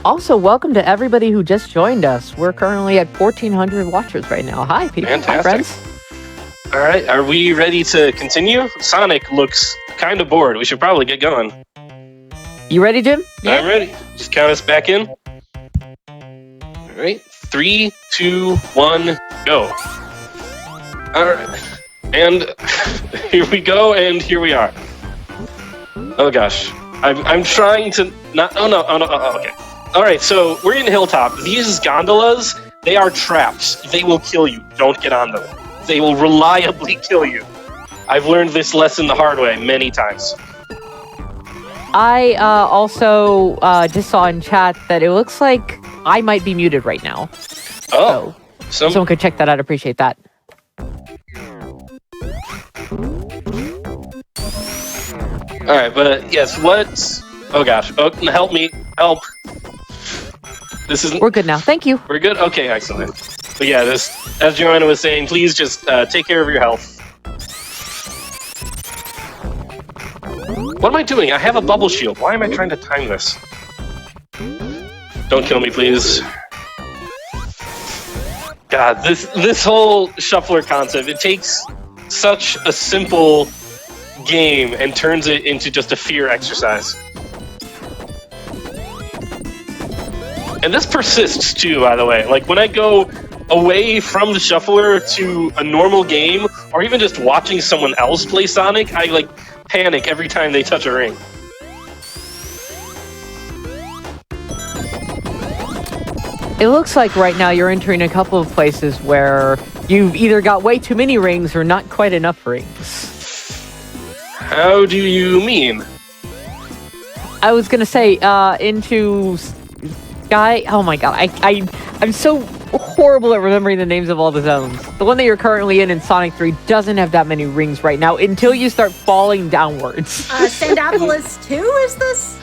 [SPEAKER 3] Also, welcome to everybody who just joined us. We're currently at 1,400 watchers right now. Hi, people.
[SPEAKER 2] Fantastic.
[SPEAKER 3] Hi, friends.
[SPEAKER 2] All right, are we ready to continue? Sonic looks kind of bored. We should probably get going.
[SPEAKER 3] You ready, Jim?
[SPEAKER 2] Yeah. I'm ready. Just count us back in. All right, 3, 2, 1, go. All right, and here we go, and here we are. Oh gosh, I'm trying to not. Oh no. Okay. All right, so we're in Hilltop. These gondolas, they are traps. They will kill you. Don't get on them. They will reliably kill you. I've learned this lesson the hard way many times.
[SPEAKER 3] I also just saw in chat that it looks like I might be muted right now.
[SPEAKER 2] Oh.
[SPEAKER 3] So someone could check that out. Appreciate that.
[SPEAKER 2] All right, but yes, what? Oh gosh. Oh, help me. Help. This isn't...
[SPEAKER 3] We're good now. Thank you.
[SPEAKER 2] We're good? Okay, excellent. But yeah, this, as Joanna was saying, please just take care of your health. What am I doing? I have a bubble shield. Why am I trying to time this? Don't kill me, please. God, this whole shuffler concept, it takes such a simple game and turns it into just a fear exercise. And this persists too, by the way. Like when I go away from the shuffler to a normal game, or even just watching someone else play Sonic, I like panic every time they touch a ring.
[SPEAKER 3] It looks like right now you're entering a couple of places where you've either got way too many rings or not quite enough rings.
[SPEAKER 2] How do you mean?
[SPEAKER 3] I was gonna say, into Sky. Oh my god, I'm so horrible at remembering the names of all the zones. The one that you're currently in Sonic 3 doesn't have that many rings right now until you start falling downwards.
[SPEAKER 1] Sandopolis 2 is this?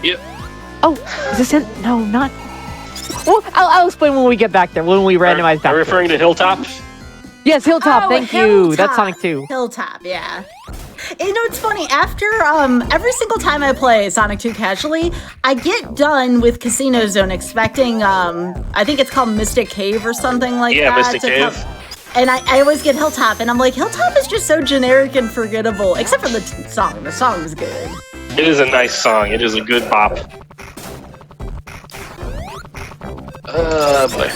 [SPEAKER 2] Yep.
[SPEAKER 3] Oh, is this in? No, not. Well, I'll explain when we get back there, when we randomize back.
[SPEAKER 2] Are you referring to Hilltop?
[SPEAKER 3] Yes, Hilltop, thank you. That's Sonic 2.
[SPEAKER 1] Hilltop, yeah. You know, it's funny, after every single time I play Sonic 2 casually, I get done with Casino Zone expecting, I think it's called Mystic Cave or something like that.
[SPEAKER 2] Yeah, Mystic Cave.
[SPEAKER 1] And I always get Hilltop, and I'm like, Hilltop is just so generic and forgettable, except for the song. The song is good.
[SPEAKER 2] It is a nice song. It is a good bop. Boy.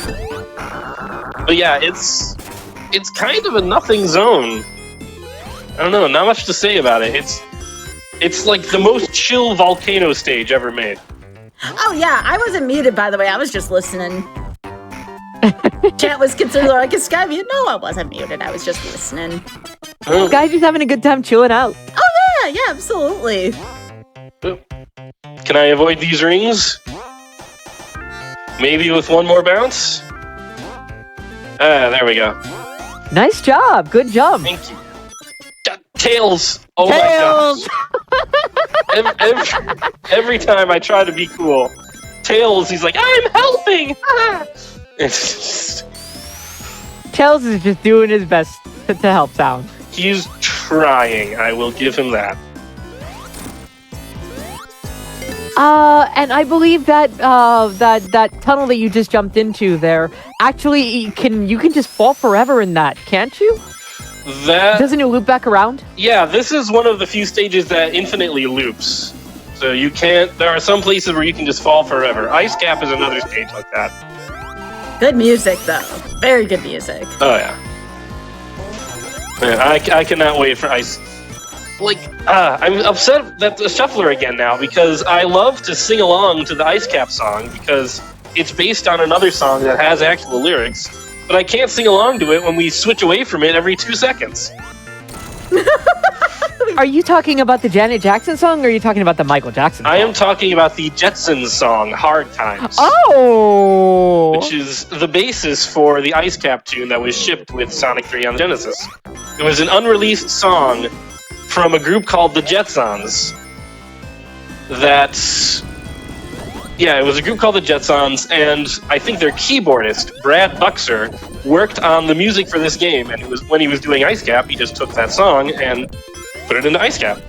[SPEAKER 2] But yeah, it's kind of a nothing zone. I don't know, not much to say about it. It's like the most chill volcano stage ever made.
[SPEAKER 1] Oh yeah, I wasn't muted, by the way. I was just listening. Chat was concerned, like, is Sky muted? No, I wasn't muted. I was just listening.
[SPEAKER 2] Oh.
[SPEAKER 3] Guys just having a good time chilling out.
[SPEAKER 1] Oh yeah, absolutely.
[SPEAKER 2] Can I avoid these rings? Maybe with one more bounce? There we go.
[SPEAKER 3] Nice job. Good job.
[SPEAKER 2] Thank you. Tails! Oh
[SPEAKER 3] Tails!
[SPEAKER 2] my gosh. Every time I try to be cool, Tails, he's like, I'm helping! It's just...
[SPEAKER 3] Tails is just doing his best to help Sound.
[SPEAKER 2] He's trying. I will give him that.
[SPEAKER 3] And I believe that that tunnel that you just jumped into there, actually, you can just fall forever in that, can't you? Doesn't it loop back around?
[SPEAKER 2] Yeah, this is one of the few stages that infinitely loops. So you can't. There are some places where you can just fall forever. Ice Cap is another stage like that.
[SPEAKER 1] Good music, though. Very good music.
[SPEAKER 2] Oh yeah. Man, I cannot wait for Ice. I'm upset that the Shuffler again now because I love to sing along to the Ice Cap song because it's based on another song that has actual lyrics, but I can't sing along to it when we switch away from it every 2 seconds.
[SPEAKER 3] Are you talking about the Janet Jackson song, or are you talking about the Michael Jackson song?
[SPEAKER 2] I am talking about the Jetsons song, Hard Times.
[SPEAKER 3] Oh!
[SPEAKER 2] Which is the basis for the Ice Cap tune that was shipped with Sonic 3 on the Genesis. It was an unreleased song from a group called the Jetsons. It was a group called the Jetsons, and I think their keyboardist, Brad Buxer, worked on the music for this game, and when he was doing Ice Cap, he just took that song and put it into Ice Cap.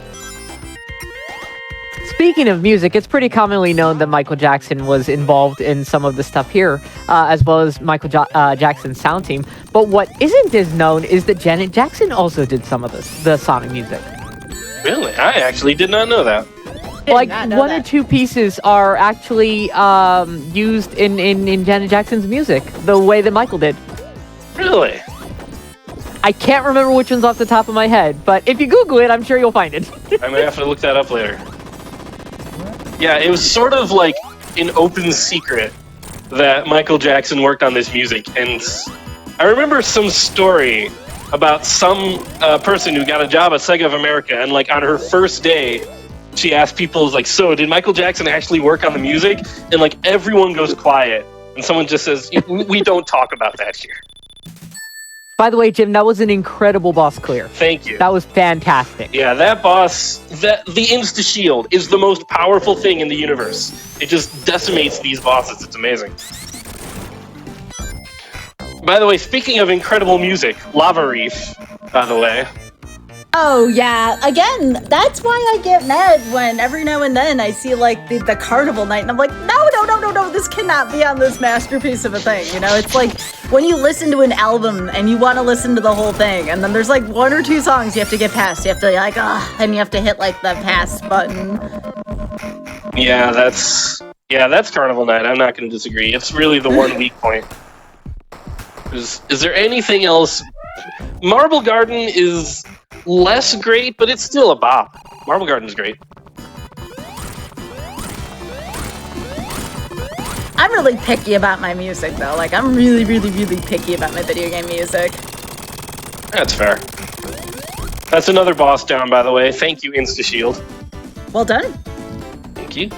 [SPEAKER 3] Speaking of music, it's pretty commonly known that Michael Jackson was involved in some of the stuff here, as well as Michael Jackson's sound team. But what isn't as known is that Janet Jackson also did some of the Sonic music.
[SPEAKER 2] Really? I actually did not know that.
[SPEAKER 3] Like, one or two pieces are actually used in Janet Jackson's music, the way that Michael did.
[SPEAKER 2] Really?
[SPEAKER 3] I can't remember which one's off the top of my head, but if you Google it, I'm sure you'll find it.
[SPEAKER 2] I'm gonna have to look that up later. Yeah, it was sort of like an open secret that Michael Jackson worked on this music, and I remember some story about some person who got a job at Sega of America, and like on her first day, she asked people, like, so did Michael Jackson actually work on the music? And like everyone goes quiet, and someone just says, we don't talk about that here.
[SPEAKER 3] By the way, Jim, that was an incredible boss clear.
[SPEAKER 2] Thank you.
[SPEAKER 3] That was fantastic.
[SPEAKER 2] Yeah, that boss, the Insta-Shield is the most powerful thing in the universe. It just decimates these bosses. It's amazing. By the way, speaking of incredible music, Lava Reef, by the way.
[SPEAKER 1] Oh, yeah. Again, that's why I get mad when every now and then I see, like, the Carnival Night, and I'm like, no, this cannot be on this masterpiece of a thing, you know? It's like when you listen to an album and you want to listen to the whole thing, and then there's, like, 1 or 2 songs you have to get past. You have to, like, and you have to hit, like, the pass button.
[SPEAKER 2] Yeah, that's Carnival Night. I'm not going to disagree. It's really the one weak point. Is there anything else? Marble Garden is less great, but it's still a bop. Marble Garden's great.
[SPEAKER 1] I'm really picky about my music, though. Like, I'm really, really, really picky about my video game music.
[SPEAKER 2] That's fair. That's another boss down, by the way. Thank you, Insta-Shield.
[SPEAKER 1] Well done.
[SPEAKER 2] Thank you.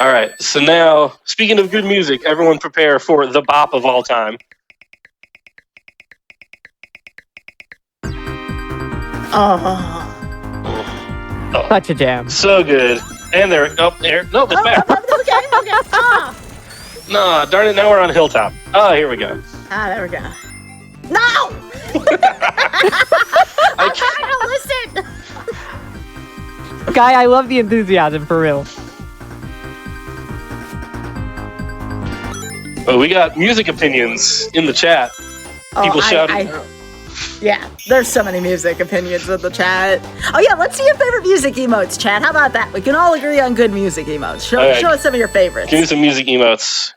[SPEAKER 2] Alright, so now, speaking of good music, everyone prepare for the bop of all time.
[SPEAKER 1] Oh.
[SPEAKER 3] Such a jam.
[SPEAKER 2] So good. And there. Nope, it's back.
[SPEAKER 1] Okay.
[SPEAKER 2] No, darn it, now we're on Hilltop. Oh, here we go.
[SPEAKER 1] There we go. No! I'm trying to listen!
[SPEAKER 3] Guy, I love the enthusiasm, for real.
[SPEAKER 2] Oh, we got music opinions in the chat. People shouting.
[SPEAKER 1] Yeah, there's so many music opinions in the chat. Oh yeah, let's see your favorite music emotes, chat. How about that? We can all agree on good music emotes. Show us some of your favorites.
[SPEAKER 2] Give me some music emotes.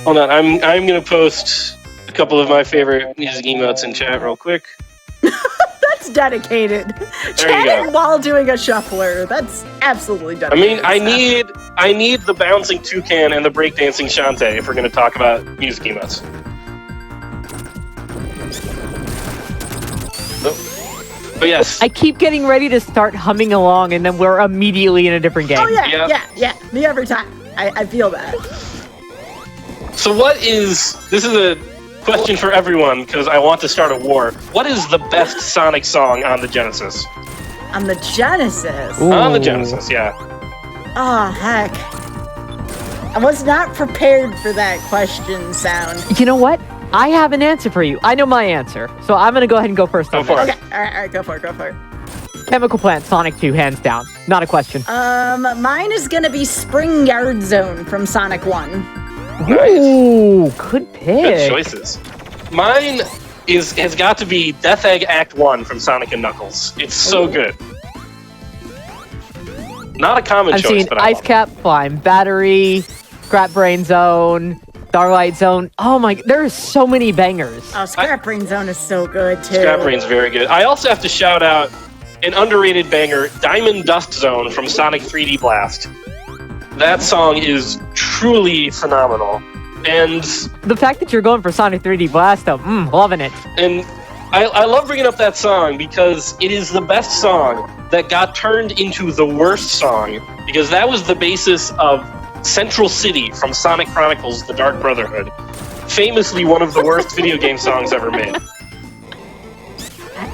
[SPEAKER 2] Hold on, I'm gonna post a couple of my favorite music emotes in chat real quick.
[SPEAKER 1] That's dedicated. Chatting while doing a shuffler. That's absolutely dedicated.
[SPEAKER 2] I mean, I need the bouncing toucan and the breakdancing Shantae if we're gonna talk about music emotes. But yes.
[SPEAKER 3] I keep getting ready to start humming along, and then we're immediately in a different game.
[SPEAKER 1] Oh yeah. Me every time. I feel that.
[SPEAKER 2] So this is a question for everyone, because I want to start a war. What is the best Sonic song on the Genesis?
[SPEAKER 1] On the Genesis?
[SPEAKER 3] Ooh.
[SPEAKER 2] On the Genesis, yeah.
[SPEAKER 1] Oh, heck. I was not prepared for that question, Sound.
[SPEAKER 3] You know what? I have an answer for you. I know my answer, so I'm gonna go ahead and go first.
[SPEAKER 2] Go for it.
[SPEAKER 1] Okay, all right, go for it.
[SPEAKER 3] Chemical Plant, Sonic 2, hands down. Not a question.
[SPEAKER 1] Mine is gonna be Spring Yard Zone from Sonic 1.
[SPEAKER 2] Nice.
[SPEAKER 3] Ooh, good pick.
[SPEAKER 2] Good choices. Mine has got to be Death Egg Act 1 from Sonic and Knuckles. It's so good. Not a common
[SPEAKER 3] I've
[SPEAKER 2] choice,
[SPEAKER 3] seen
[SPEAKER 2] but I
[SPEAKER 3] Ice
[SPEAKER 2] love it.
[SPEAKER 3] Cap, Flying Battery, Scrap Brain Zone, Starlight Zone. Oh my, there's so many bangers.
[SPEAKER 1] Oh, Scrap Brain Zone is so good too.
[SPEAKER 2] Scrap Brain's very good. I also have to shout out an underrated banger, Diamond Dust Zone from Sonic 3D Blast. That song is truly phenomenal. And
[SPEAKER 3] The fact that you're going for Sonic 3D Blast, though, loving it.
[SPEAKER 2] I love bringing up that song because it is the best song that got turned into the worst song, because that was the basis of Central City from Sonic Chronicles: The Dark Brotherhood. Famously one of the worst video game songs ever made.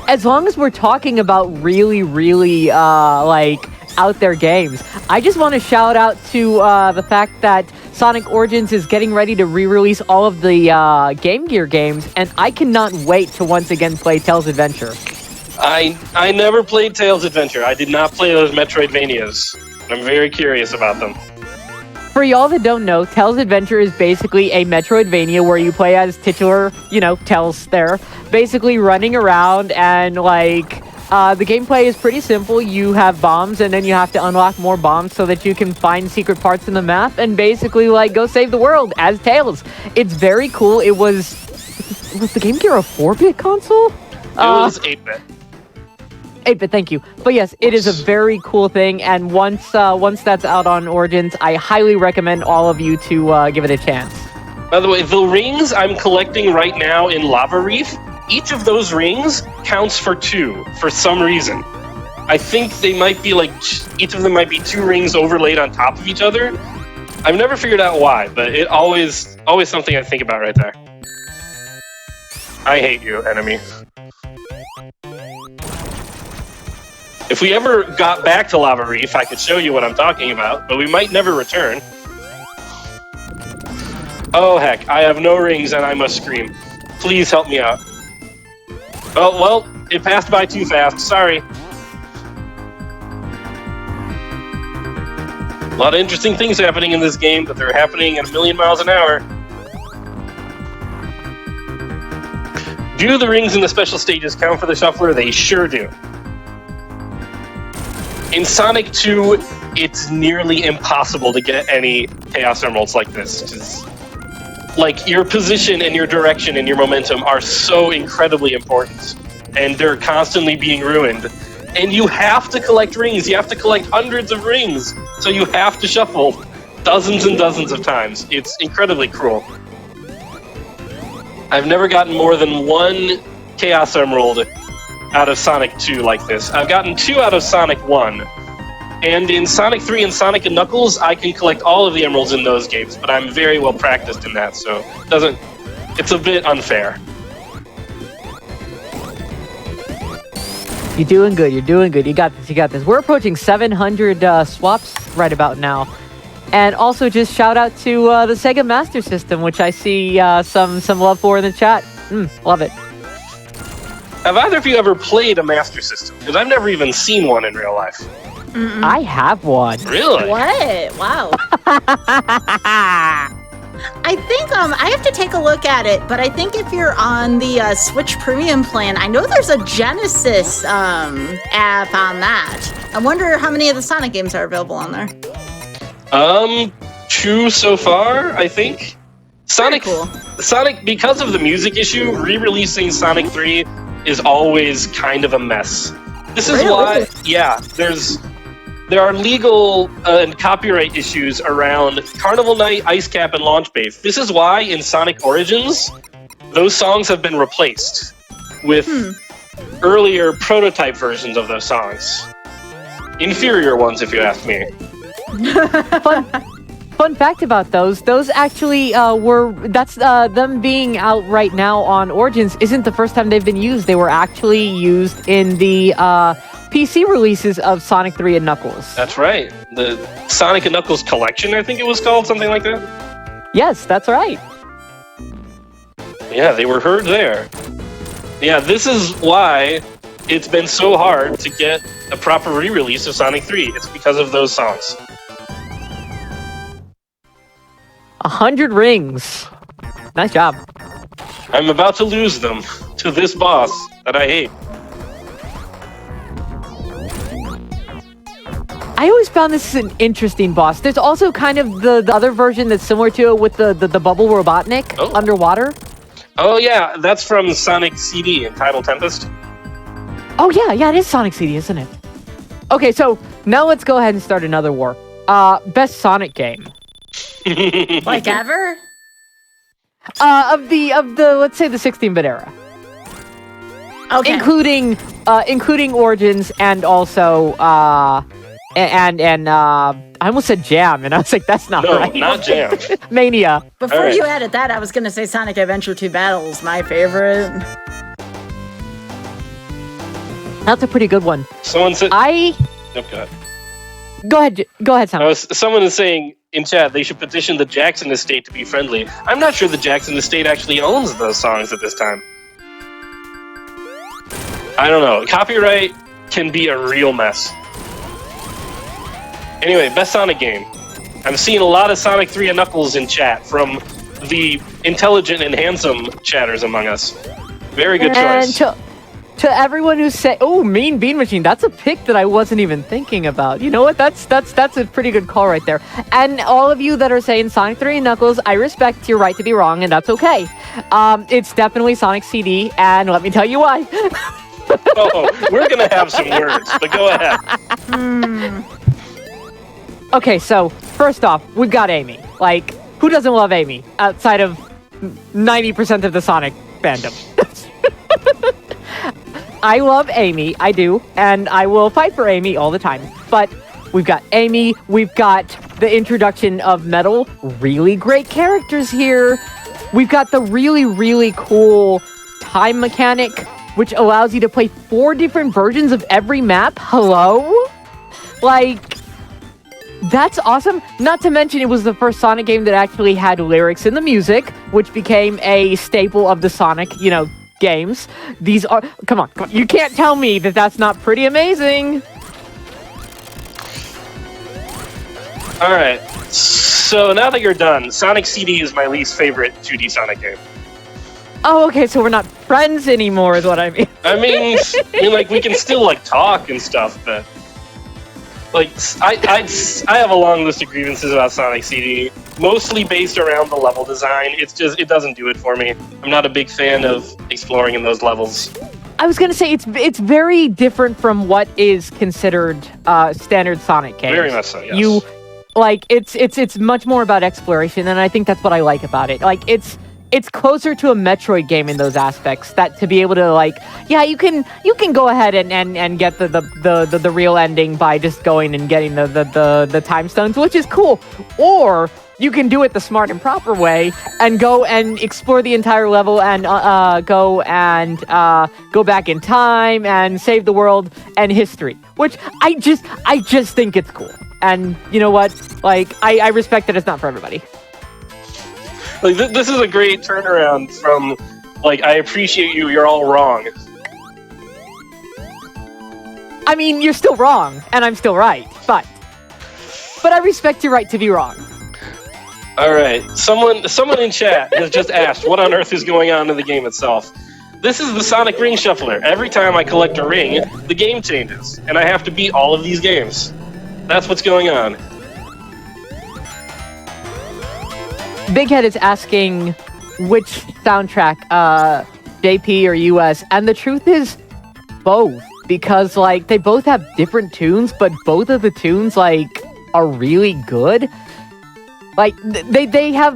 [SPEAKER 3] As long as we're talking about really, really, out there games, I just want to shout out to the fact that Sonic Origins is getting ready to re-release all of the Game Gear games, and I cannot wait to once again play Tails Adventure.
[SPEAKER 2] I never played Tails Adventure. I did not play those Metroidvanias. I'm very curious about them.
[SPEAKER 3] For y'all that don't know, Tails Adventure is basically a Metroidvania where you play as titular, Tails there, basically running around, and the gameplay is pretty simple. You have bombs, and then you have to unlock more bombs so that you can find secret parts in the map and basically go save the world as Tails. It's very cool. Was the Game Gear a 4-bit console?
[SPEAKER 2] It was 8-bit.
[SPEAKER 3] 8-bit, thank you. But yes, it is a very cool thing, and once that's out on Origins, I highly recommend all of you to give it a chance.
[SPEAKER 2] By the way, the rings I'm collecting right now in Lava Reef, each of those rings counts for 2 for some reason. I think they might be each of them might be 2 rings overlaid on top of each other. I've never figured out why, but it always something I think about right there. I hate you, enemy. If we ever got back to Lava Reef, I could show you what I'm talking about, but we might never return. Oh heck, I have no rings and I must scream. Please help me out. Oh, well, it passed by too fast, sorry. A lot of interesting things happening in this game, but they're happening at 1,000,000 miles an hour. Do the rings in the special stages count for the shuffler? They sure do. In Sonic 2, it's nearly impossible to get any Chaos Emeralds like this. Just, your position and your direction and your momentum are so incredibly important, and they're constantly being ruined. And you have to collect rings. You have to collect hundreds of rings, so you have to shuffle dozens and dozens of times. It's incredibly cruel. I've never gotten more than 1 Chaos Emerald out of Sonic 2 like this. I've gotten 2 out of Sonic 1. And in Sonic 3 and Sonic and Knuckles, I can collect all of the emeralds in those games, but I'm very well practiced in that, so it's a bit unfair.
[SPEAKER 3] You're doing good. You got this. We're approaching 700 swaps right about now. And also just shout out to the Sega Master System, which I see some love for in the chat. Love it.
[SPEAKER 2] Have either of you ever played a Master System? Because I've never even seen one in real life.
[SPEAKER 3] I have one.
[SPEAKER 2] Really?
[SPEAKER 1] What? Wow. I think I have to take a look at it, but I think if you're on the Switch Premium plan, I know there's a Genesis app on that. I wonder how many of the Sonic games are available on there.
[SPEAKER 2] 2 so far, I think. Sonic, because of the music issue, re-releasing Sonic 3 is always kind of a mess. This is why, there are legal and copyright issues around Carnival Night, Ice Cap, and Launch Base. This is why in Sonic Origins, those songs have been replaced with earlier prototype versions of those songs. Inferior ones, if you ask me.
[SPEAKER 3] Fun fact about those actually them being out right now on Origins isn't the first time they've been used. They were actually used in the PC releases of Sonic 3 and Knuckles.
[SPEAKER 2] That's right. The Sonic and Knuckles Collection, I think it was called, something like that.
[SPEAKER 3] Yes, that's right.
[SPEAKER 2] Yeah, they were heard there. Yeah, this is why it's been so hard to get a proper re-release of Sonic 3. It's because of those songs.
[SPEAKER 3] 100 rings. Nice job.
[SPEAKER 2] I'm about to lose them to this boss that I hate.
[SPEAKER 3] I always found this is an interesting boss. There's also kind of the other version that's similar to it with the bubble Robotnik underwater.
[SPEAKER 2] Oh yeah, that's from Sonic CD and Tidal Tempest.
[SPEAKER 3] Oh yeah, it is Sonic CD, isn't it? Okay, so now let's go ahead and start another war. Best Sonic game.
[SPEAKER 1] Like ever?
[SPEAKER 3] Of the let's say the 16-bit era.
[SPEAKER 1] Okay.
[SPEAKER 3] Including Origins and also and I almost said Jam, and I was like, that's not right.
[SPEAKER 2] No, not Jam.
[SPEAKER 3] Mania.
[SPEAKER 1] Before you added that, I was going to say Sonic Adventure 2 Battles, my favorite.
[SPEAKER 3] That's a pretty good one.
[SPEAKER 2] Someone said...
[SPEAKER 3] Oh,
[SPEAKER 2] God.
[SPEAKER 3] Go ahead, Sam.
[SPEAKER 2] Someone is saying in chat they should petition the Jackson Estate to be friendly. I'm not sure the Jackson Estate actually owns those songs at this time. I don't know. Copyright can be a real mess. Anyway, best Sonic game. I'm seeing a lot of Sonic 3 and Knuckles in chat from the intelligent and handsome chatters among us. Very good choice.
[SPEAKER 3] And to everyone who say, "Oh, Mean Bean Machine," that's a pick that I wasn't even thinking about. You know what? That's a pretty good call right there. And all of you that are saying Sonic 3 and Knuckles, I respect your right to be wrong, and that's okay. It's definitely Sonic CD, and let me tell you why.
[SPEAKER 2] Oh, we're gonna have some words, but go ahead.
[SPEAKER 3] Okay, so first off, we've got Amy. Like, who doesn't love Amy outside of 90% of the Sonic fandom? I love Amy, I do, and I will fight for Amy all the time. But we've got Amy, we've got the introduction of Metal, really great characters here. We've got the really, really cool time mechanic, which allows you to play 4 different versions of every map. Hello? Like, that's awesome. Not to mention it was the first Sonic game that actually had lyrics in the music, which became a staple of the Sonic, games. These are... Come on. You can't tell me that that's not pretty amazing.
[SPEAKER 2] Alright, so now that you're done, Sonic CD is my least favorite 2D Sonic game.
[SPEAKER 3] Oh, okay, so we're not friends anymore is what I mean.
[SPEAKER 2] I mean, we can still, talk and stuff, but... I have a long list of grievances about Sonic CD, mostly based around the level design. It doesn't do it for me. I'm not a big fan of exploring in those levels.
[SPEAKER 3] I was gonna say it's very different from what is considered standard Sonic games.
[SPEAKER 2] Very much so, yes.
[SPEAKER 3] It's much more about exploration, and I think that's what I like about it. It's closer to a Metroid game in those aspects. That to be able to you can go ahead and get the real ending by just going and getting the time stones, which is cool. Or you can do it the smart and proper way and go and explore the entire level and go back in time and save the world and history, which I just think it's cool. And you know what? I respect that it's not for everybody.
[SPEAKER 2] This is a great turnaround from, I appreciate you, you're all wrong.
[SPEAKER 3] I mean, you're still wrong, and I'm still right, but I respect your right to be wrong.
[SPEAKER 2] Alright, someone in chat has just asked what on earth is going on in the game itself. This is the Sonic Ring Shuffler. Every time I collect a ring, the game changes, and I have to beat all of these games. That's what's going on.
[SPEAKER 3] Big Head is asking which soundtrack, JP or US, and the truth is both, because they both have different tunes, but both of the tunes are really good. They have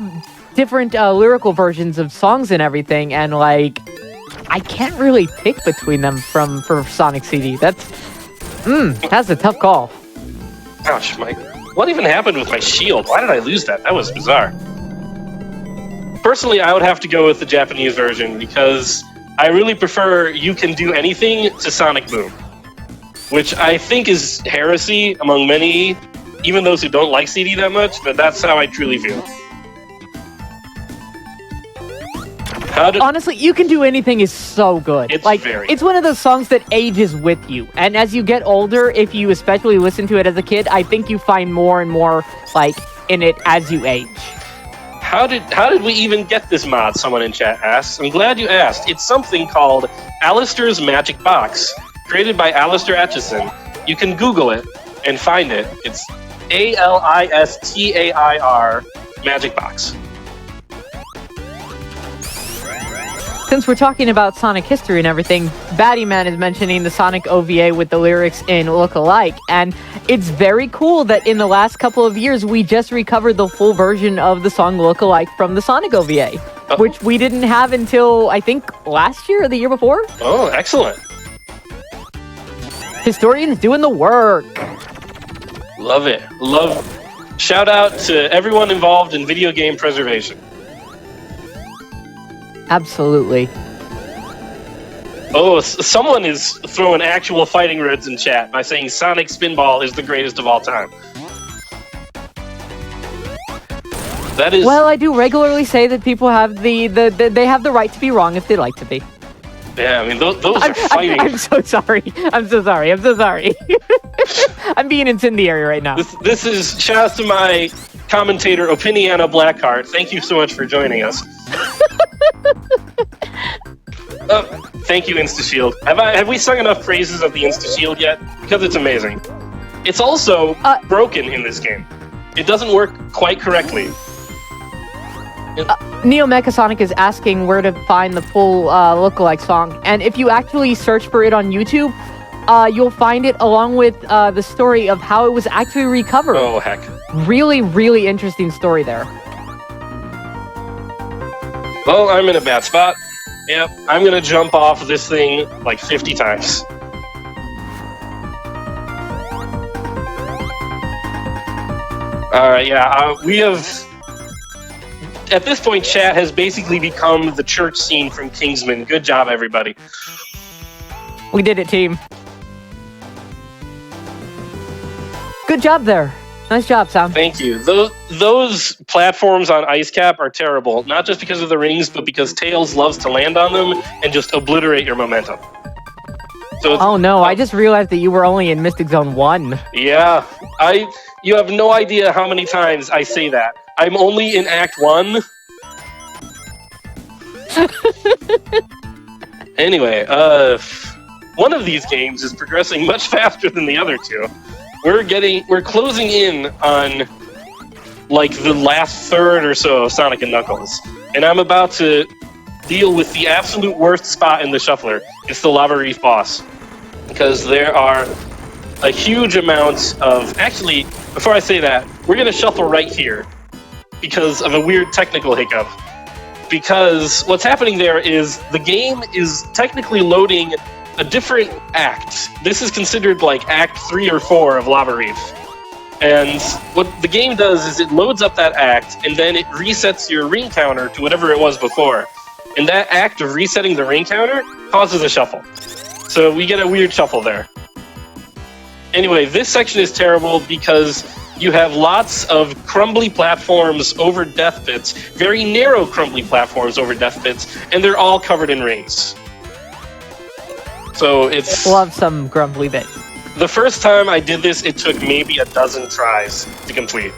[SPEAKER 3] different different versions of songs and everything, and I can't really pick between them for Sonic CD. That's a tough call.
[SPEAKER 2] Gosh, what even happened with my shield? Why did I lose that? That was bizarre. Personally, I would have to go with the Japanese version because I really prefer You Can Do Anything to Sonic Boom. which I think is heresy among many, even those who don't like CD that much, but that's how I truly feel.
[SPEAKER 3] Honestly, You Can Do Anything is so good. It's one of those songs that ages with you. And as you get older, if you especially listen to it as a kid, I think you find more and more, in it as you age.
[SPEAKER 2] How did we even get this mod, someone in chat asks. I'm glad you asked. It's something called Alistair's Magic Box, created by Alistair Atchison. You can Google it and find it. It's ALISTAIR Magic Box.
[SPEAKER 3] Since we're talking about Sonic history and everything, Battyman is mentioning the Sonic OVA with the lyrics in Look-alike, and it's very cool that in the last couple of years we just recovered the full version of the song Look-alike from the Sonic OVA, which we didn't have until, I think, last year or the year before.
[SPEAKER 2] Oh, excellent.
[SPEAKER 3] Historians doing the work.
[SPEAKER 2] Love it. Shout out to everyone involved in video game preservation.
[SPEAKER 3] Absolutely.
[SPEAKER 2] Oh, someone is throwing actual fighting words in chat by saying Sonic Spinball is the greatest of all time. That is...
[SPEAKER 3] Well, I do regularly say that people have they have the right to be wrong if they like to be.
[SPEAKER 2] Yeah, I mean, those are fighting.
[SPEAKER 3] I'm so sorry. I'm so sorry. I'm being incendiary right now.
[SPEAKER 2] This is shout out to my commentator, Opiniana Blackheart. Thank you so much for joining us. Thank you, InstaShield. Have we sung enough praises of the InstaShield yet? Because it's amazing. It's also broken in this game. It doesn't work quite correctly.
[SPEAKER 3] Neo Mechasonic is asking where to find the full Look-alike song, and if you actually search for it on YouTube, you'll find it along with the story of how it was actually recovered.
[SPEAKER 2] Oh, heck.
[SPEAKER 3] Really, really interesting story there.
[SPEAKER 2] Well, I'm in a bad spot. Yep, I'm gonna jump off this thing like 50 times. Alright, yeah, we have... At this point, chat has basically become the church scene from Kingsman. Good job, everybody.
[SPEAKER 3] We did it, team. Good job there. Nice job, Sam.
[SPEAKER 2] Thank you. Those platforms on Ice Cap are terrible, not just because of the rings, but because Tails loves to land on them and just obliterate your momentum. So
[SPEAKER 3] oh no, I just realized that you were only in Mystic Zone 1.
[SPEAKER 2] Yeah, you have no idea how many times I say that. I'm only in Act 1. Anyway, one of these games is progressing much faster than the other two. We're closing in on like the last third or so of Sonic and Knuckles, and I'm about to deal with the absolute worst spot in the shuffler. It's the Lava Reef boss, because there are a huge amount of... Actually, before I say that, we're going to shuffle right here because of a weird technical hiccup. Because what's happening there is the game is technically loading a different act. This is considered like Act 3 or 4 of Lava Reef. And what the game does is it loads up that act, and then it resets your ring counter to whatever it was before. And that act of resetting the ring counter causes a shuffle. So we get a weird shuffle there. Anyway, this section is terrible because you have lots of crumbly platforms over death pits, very narrow crumbly platforms over death pits, and they're all covered in rings. So it's...
[SPEAKER 3] Love some grumbly bits.
[SPEAKER 2] The first time I did this, it took maybe a dozen tries to complete.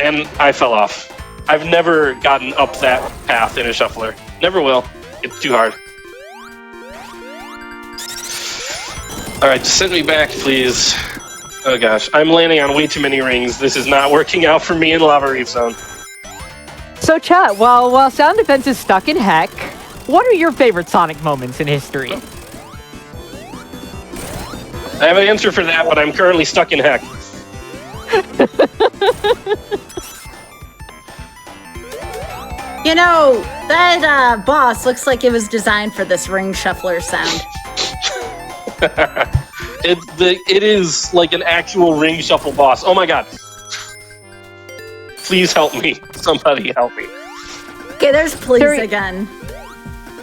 [SPEAKER 2] And I fell off. I've never gotten up that path in a shuffler. Never will. It's too hard. Alright, just send me back, please. Oh gosh, I'm landing on way too many rings. This is not working out for me in Lava Reef Zone.
[SPEAKER 3] So chat, while Sound Defense is stuck in heck, what are your favorite Sonic moments in history?
[SPEAKER 2] I have an answer for that, but I'm currently stuck in heck.
[SPEAKER 1] You know, that boss looks like it was designed for this ring shuffler sound.
[SPEAKER 2] It is like an actual ring shuffle boss. Oh my god. Please help me. Somebody help me.
[SPEAKER 1] Okay, there's please again.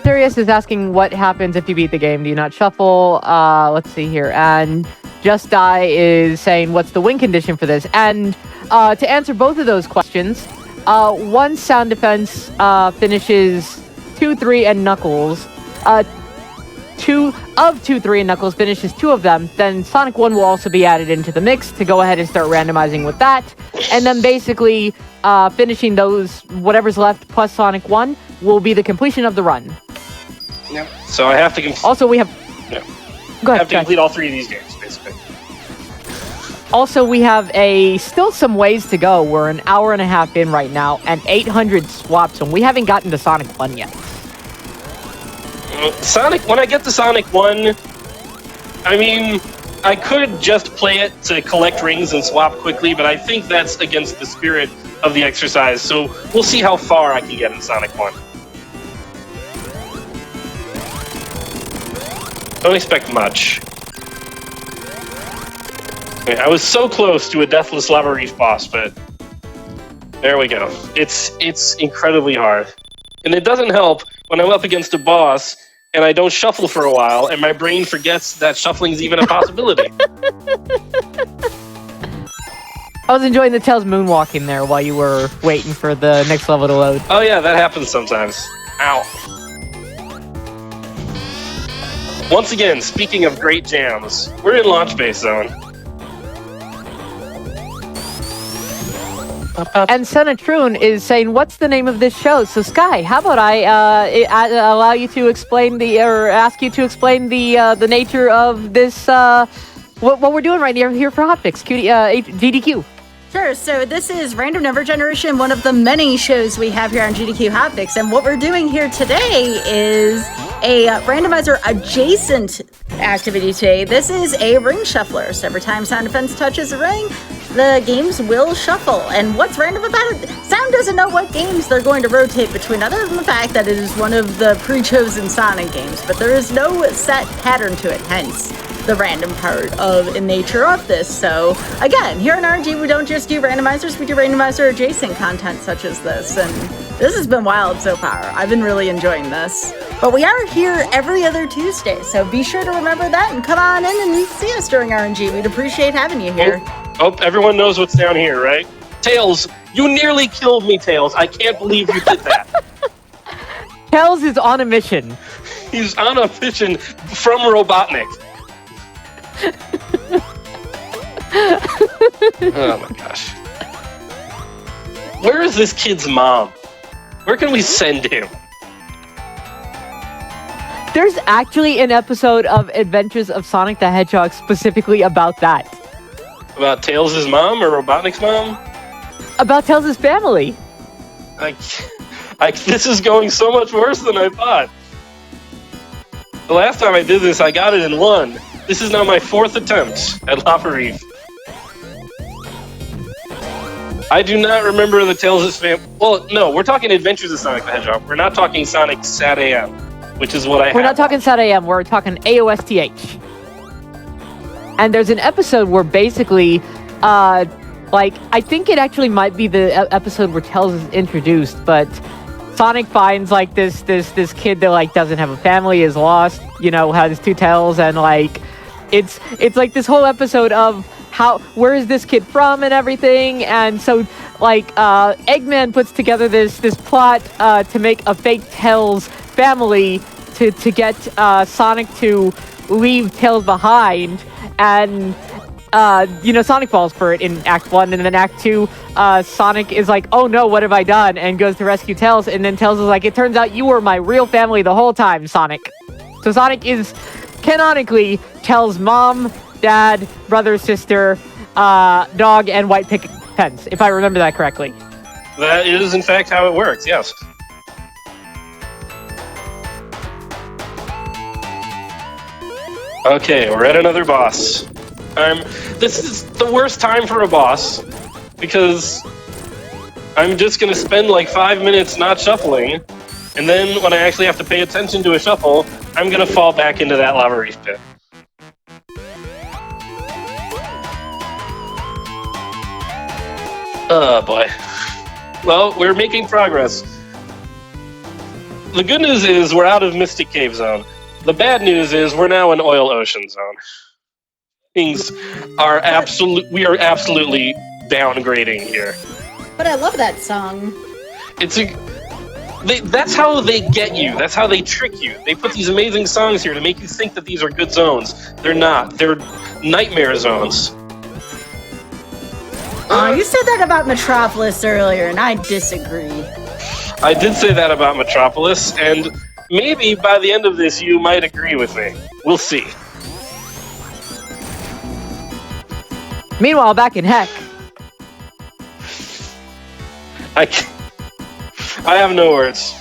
[SPEAKER 3] Sirius is asking what happens if you beat the game. Do you not shuffle? Let's see here. And Just Die is saying, what's the win condition for this? And to answer both of those questions, once Sound Defense finishes 2, 3, and Knuckles, 2 of 2, 3, and Knuckles finishes 2 of them, then Sonic 1 will also be added into the mix to go ahead and start randomizing with that. And then basically finishing those, whatever's left plus Sonic 1, will be the completion of the run.
[SPEAKER 2] Yeah. So I have to
[SPEAKER 3] also, we have...
[SPEAKER 2] Yeah.
[SPEAKER 3] Go ahead,
[SPEAKER 2] I have to complete all 3 of these games, basically.
[SPEAKER 3] Also, we have still some ways to go. We're an hour and a half in right now, and 800 swaps, and we haven't gotten to Sonic 1 yet.
[SPEAKER 2] When I get to Sonic 1, I mean, I could just play it to collect rings and swap quickly, but I think that's against the spirit of the exercise, so we'll see how far I can get in Sonic 1. Don't expect much. I was so close to a Deathless Lava Reef boss, but there we go. It's incredibly hard. And it doesn't help when I'm up against a boss and I don't shuffle for a while and my brain forgets that shuffling is even a possibility.
[SPEAKER 3] I was enjoying the Tails moonwalking there while you were waiting for the next level to load.
[SPEAKER 2] Oh yeah, that happens sometimes. Ow. Once again, speaking of great jams, we're in launch base zone.
[SPEAKER 3] And Senatroon is saying, what's the name of this show? So Sky, how about I allow you to explain ask you to explain the nature of this, what we're doing right here for Hotfix, GDQ.
[SPEAKER 1] Sure, so this is Random Number Generation, one of the many shows we have here on GDQ Hotfix, and what we're doing here today is a randomizer adjacent activity today. This is a ring shuffler, so every time Sound Defense touches a ring, the games will shuffle. And what's random about it? Sound doesn't know what games they're going to rotate between, other than the fact that it is one of the pre-chosen Sonic games, but there is no set pattern to it, hence the random part of in nature of this. So again, here in RNG, we don't just do randomizers, we do randomizer adjacent content such as this, and this has been wild so far. I've been really enjoying this. But we are here every other Tuesday, so be sure to remember that and come on in and see us during RNG. We'd appreciate having you here.
[SPEAKER 2] Oh, everyone knows what's down here, right? Tails, you nearly killed me, Tails. I can't believe you did that.
[SPEAKER 3] Tails is on a mission.
[SPEAKER 2] He's on a mission from Robotnik. Oh my gosh. Where is this kid's mom? Where can we send him?
[SPEAKER 3] There's actually an episode of Adventures of Sonic the Hedgehog specifically about that.
[SPEAKER 2] About Tails' mom or Robotnik's mom?
[SPEAKER 3] About Tails' family.
[SPEAKER 2] This is going so much worse than I thought. The last time I did this, I got it in 1. This is now my 4th attempt at Lava Reef. I do not remember the Tails' family. Well, no, we're talking Adventures of Sonic the Hedgehog. We're not talking Sonic Sat AM, which is what I have.
[SPEAKER 3] We're not talking Sat AM, we're talking AOSTH. And there's an episode where basically, I think it actually might be the episode where Tails is introduced, but Sonic finds, this kid that, doesn't have a family, is lost, has 2 tails, and, it's this whole episode of where is this kid from and everything, and so, Eggman puts together this plot to make a fake Tails family to get Sonic to leave Tails behind, and Sonic falls for it in Act 1, and then Act 2, Sonic is like, oh no, what have I done? And goes to rescue Tails, and then Tails is like, it turns out you were my real family the whole time, Sonic. So Sonic is, canonically, Tails' mom, dad, brother, sister, dog, and white picket fence, if I remember that correctly.
[SPEAKER 2] That is, in fact, how it works, yes. Okay, we're at another boss. This is the worst time for a boss, because I'm just going to spend 5 minutes not shuffling, and then when I actually have to pay attention to a shuffle, I'm going to fall back into that Lava Reef pit. Oh boy. Well, we're making progress. the good news is we're out of Mystic Cave Zone. The bad news is we're now in Oil Ocean Zone. Things are we are absolutely downgrading here.
[SPEAKER 1] But I love that song.
[SPEAKER 2] That's how they get you. That's how they trick you. They put these amazing songs here to make you think that these are good zones. They're not. They're nightmare zones.
[SPEAKER 1] You said that about Metropolis earlier, and I disagree.
[SPEAKER 2] I did say that about Metropolis, and maybe by the end of this you might agree with me. We'll see.
[SPEAKER 3] Meanwhile, back in Heck.
[SPEAKER 2] I have no words.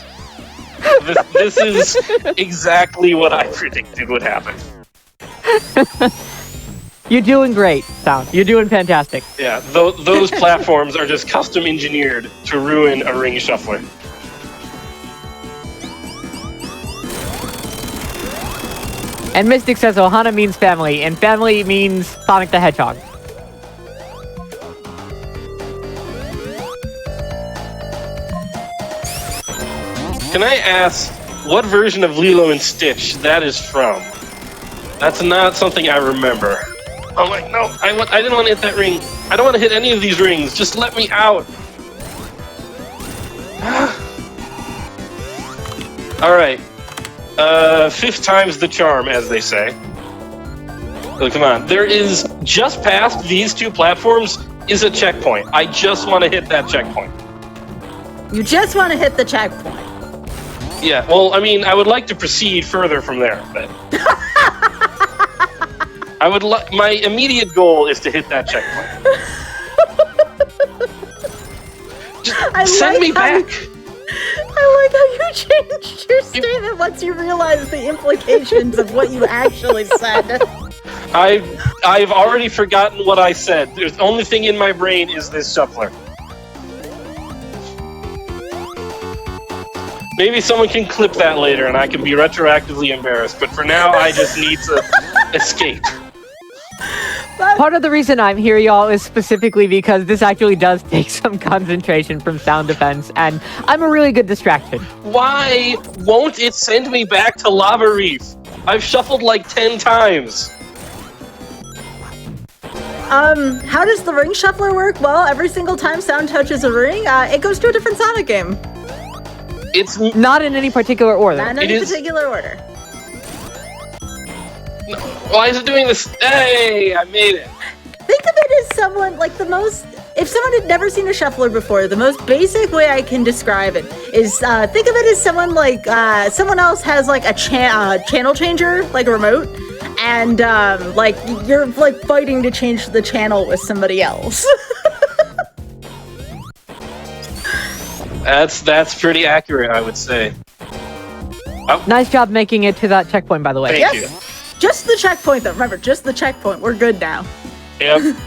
[SPEAKER 2] This is exactly what I predicted would happen.
[SPEAKER 3] You're doing great, Sound. You're doing fantastic.
[SPEAKER 2] Yeah, those platforms are just custom engineered to ruin a ring shuffler.
[SPEAKER 3] And Mystic says Ohana means family, and family means Sonic the Hedgehog.
[SPEAKER 2] Can I ask what version of Lilo and Stitch that is from? That's not something I remember. I'm like, no, I didn't want to hit that ring. I don't want to hit any of these rings. Just let me out. All right. Fifth time's the charm, as they say. Oh, come on. There is, just past these two platforms is a checkpoint. I just want to hit that checkpoint.
[SPEAKER 1] You just want to hit the checkpoint.
[SPEAKER 2] Yeah, well, I mean, I would like to proceed further from there, but... my immediate goal is to hit that checkpoint. Just send me back.
[SPEAKER 1] I like how you changed your statement once you realized the implications of what you actually said.
[SPEAKER 2] I've already forgotten what I said. The only thing in my brain is this shuffler. Maybe someone can clip that later and I can be retroactively embarrassed, but for now I just need to escape.
[SPEAKER 3] Part of the reason I'm here, y'all, is specifically because this actually does take some concentration from sound defense, and I'm a really good distraction.
[SPEAKER 2] Why won't it send me back to Lava Reef? I've shuffled like 10 times.
[SPEAKER 1] How does the ring shuffler work? Well, every single time sound touches a ring, it goes to a different Sonic game.
[SPEAKER 2] It's
[SPEAKER 3] not in any particular order.
[SPEAKER 1] Not in any particular order.
[SPEAKER 2] No. Why is it doing this? Hey, I made it.
[SPEAKER 1] Think of it as someone, like if someone had never seen a shuffler before, the most basic way I can describe it is, think of it as someone someone else has like a channel changer, like a remote, and you're like fighting to change the channel with somebody else.
[SPEAKER 2] That's pretty accurate, I would say. Oh.
[SPEAKER 3] Nice job making it to that checkpoint, by the way.
[SPEAKER 2] Thank you.
[SPEAKER 1] Just the checkpoint, though. Remember, just the checkpoint. We're good now.
[SPEAKER 2] Yep.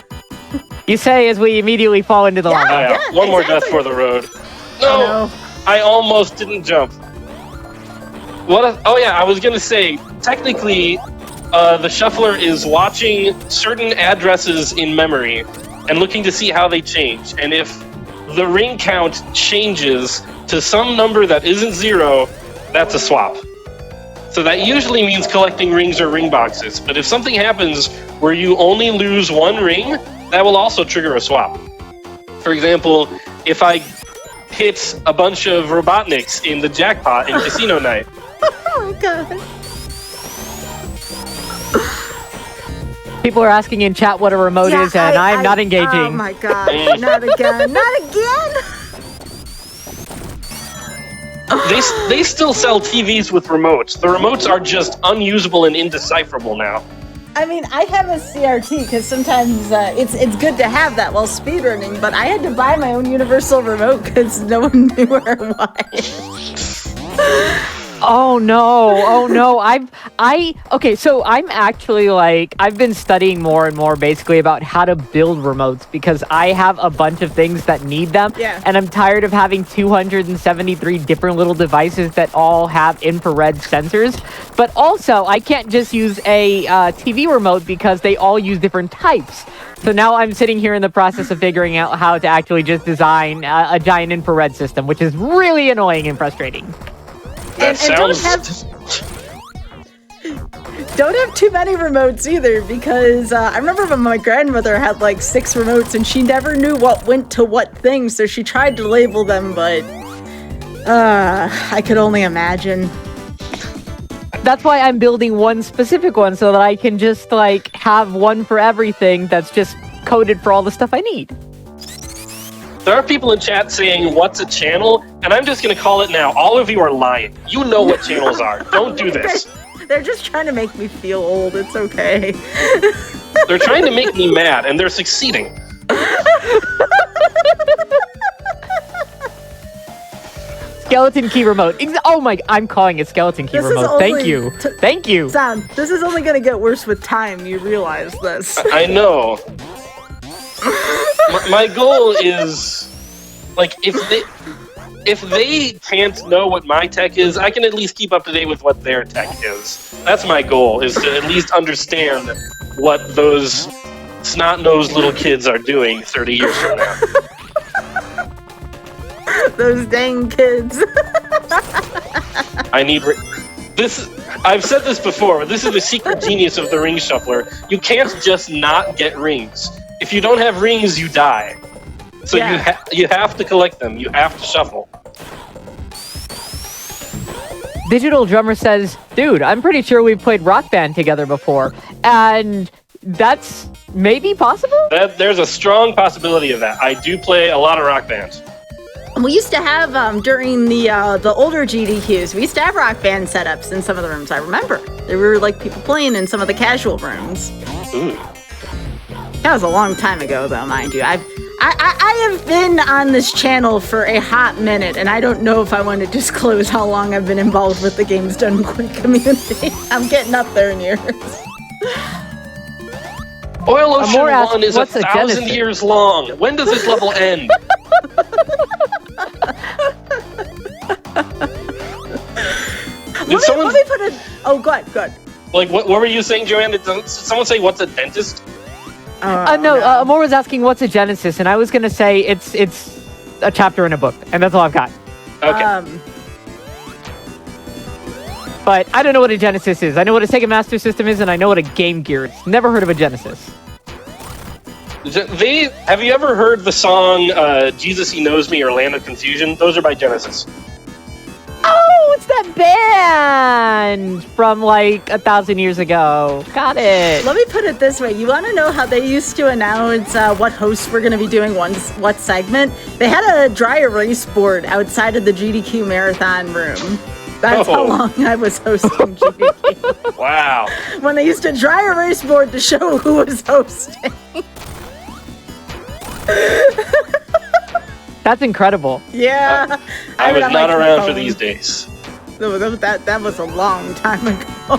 [SPEAKER 3] You say as we immediately fall into the lava.
[SPEAKER 2] Yeah, one more death for the road. No, I almost didn't jump. I was gonna say, technically, the shuffler is watching certain addresses in memory and looking to see how they change. And if the ring count changes to some number that isn't 0, that's a swap. So that usually means collecting rings or ring boxes, but if something happens where you only lose 1 ring, that will also trigger a swap. For example, if I hit a bunch of Robotniks in the jackpot in Casino Night.
[SPEAKER 1] Oh my god.
[SPEAKER 3] People are asking in chat what a remote is, and I'm not engaging.
[SPEAKER 1] Oh my god, not again, not again!
[SPEAKER 2] They still sell TVs with remotes. The remotes are just unusable and indecipherable now.
[SPEAKER 1] I mean, I have a CRT because sometimes it's good to have that while speedrunning, but I had to buy my own universal remote because no one knew where it was.
[SPEAKER 3] Oh no. Okay, so I'm actually I've been studying more and more basically about how to build remotes because I have a bunch of things that need them.
[SPEAKER 1] Yeah.
[SPEAKER 3] And I'm tired of having 273 different little devices that all have infrared sensors. But also, I can't just use a TV remote because they all use different types. So now I'm sitting here in the process of figuring out how to actually just design a giant infrared system, which is really annoying and frustrating.
[SPEAKER 2] That sounds...
[SPEAKER 1] Don't have too many remotes either, because I remember when my grandmother had like 6 remotes and she never knew what went to what thing, so she tried to label them, but I could only imagine.
[SPEAKER 3] That's why I'm building one specific one, so that I can just like have one for everything that's just coded for all the stuff I need.
[SPEAKER 2] There are people in chat saying, what's a channel? And I'm just going to call it now. All of you are lying. You know what channels are. Don't do this.
[SPEAKER 1] They're just trying to make me feel old. It's okay.
[SPEAKER 2] They're trying to make me mad, and they're succeeding.
[SPEAKER 3] Skeleton key remote. Oh my, I'm calling it skeleton key remote. Thank you. Thank you.
[SPEAKER 1] Sam, this is only going to get worse with time. You realize this.
[SPEAKER 2] I know. My goal is, like, if they can't know what my tech is, I can at least keep up to date with what their tech is. That's my goal, is to at least understand what those snot-nosed little kids are doing 30 years from now.
[SPEAKER 1] Those dang kids.
[SPEAKER 2] I need... I've said this before, but this is the secret genius of the ring shuffler. You can't just not get rings. If you don't have rings, you die. So
[SPEAKER 1] Yeah.
[SPEAKER 2] you have to collect them. You have to shuffle.
[SPEAKER 3] Digital Drummer says, dude, I'm pretty sure we've played Rock Band together before. And that's maybe possible?
[SPEAKER 2] There's a strong possibility of that. I do play a lot of Rock Band.
[SPEAKER 1] We used to have, during the older GDQs, we used to have Rock Band setups in some of the rooms, I remember. There were, like, people playing in some of the casual rooms.
[SPEAKER 2] Ooh.
[SPEAKER 1] That was a long time ago, though, mind you. I have been on this channel for a hot minute, and I don't know if I want to disclose how long I've been involved with the Games Done Quick community. I'm getting up there in years.
[SPEAKER 2] Oil Ocean 1 is
[SPEAKER 3] what's a
[SPEAKER 2] 1,000 years long. When does this level end?
[SPEAKER 1] Let me put it... Oh, good.
[SPEAKER 2] Like, what were you saying, Joanne? Did someone say, what's a dentist?
[SPEAKER 3] No, Amor was asking what's a Genesis, and I was going to say it's a chapter in a book, and that's all I've got.
[SPEAKER 2] Okay.
[SPEAKER 3] But I don't know what a Genesis is. I know what a Sega Master System is, and I know what a Game Gear is. Never heard of a Genesis.
[SPEAKER 2] Have you ever heard the song Jesus He Knows Me or Land of Confusion? Those are by Genesis.
[SPEAKER 3] Oh, it's that band from like 1,000 years ago. Got it.
[SPEAKER 1] Let me put it this way. You want to know how they used to announce what hosts were going to be doing what segment? They had a dry erase board outside of the GDQ Marathon room. That's how long I was hosting GDQ.
[SPEAKER 2] Wow.
[SPEAKER 1] When they used to dry erase board to show who was hosting.
[SPEAKER 3] That's incredible.
[SPEAKER 1] Yeah.
[SPEAKER 2] I was not around for these days.
[SPEAKER 1] That was a long time ago.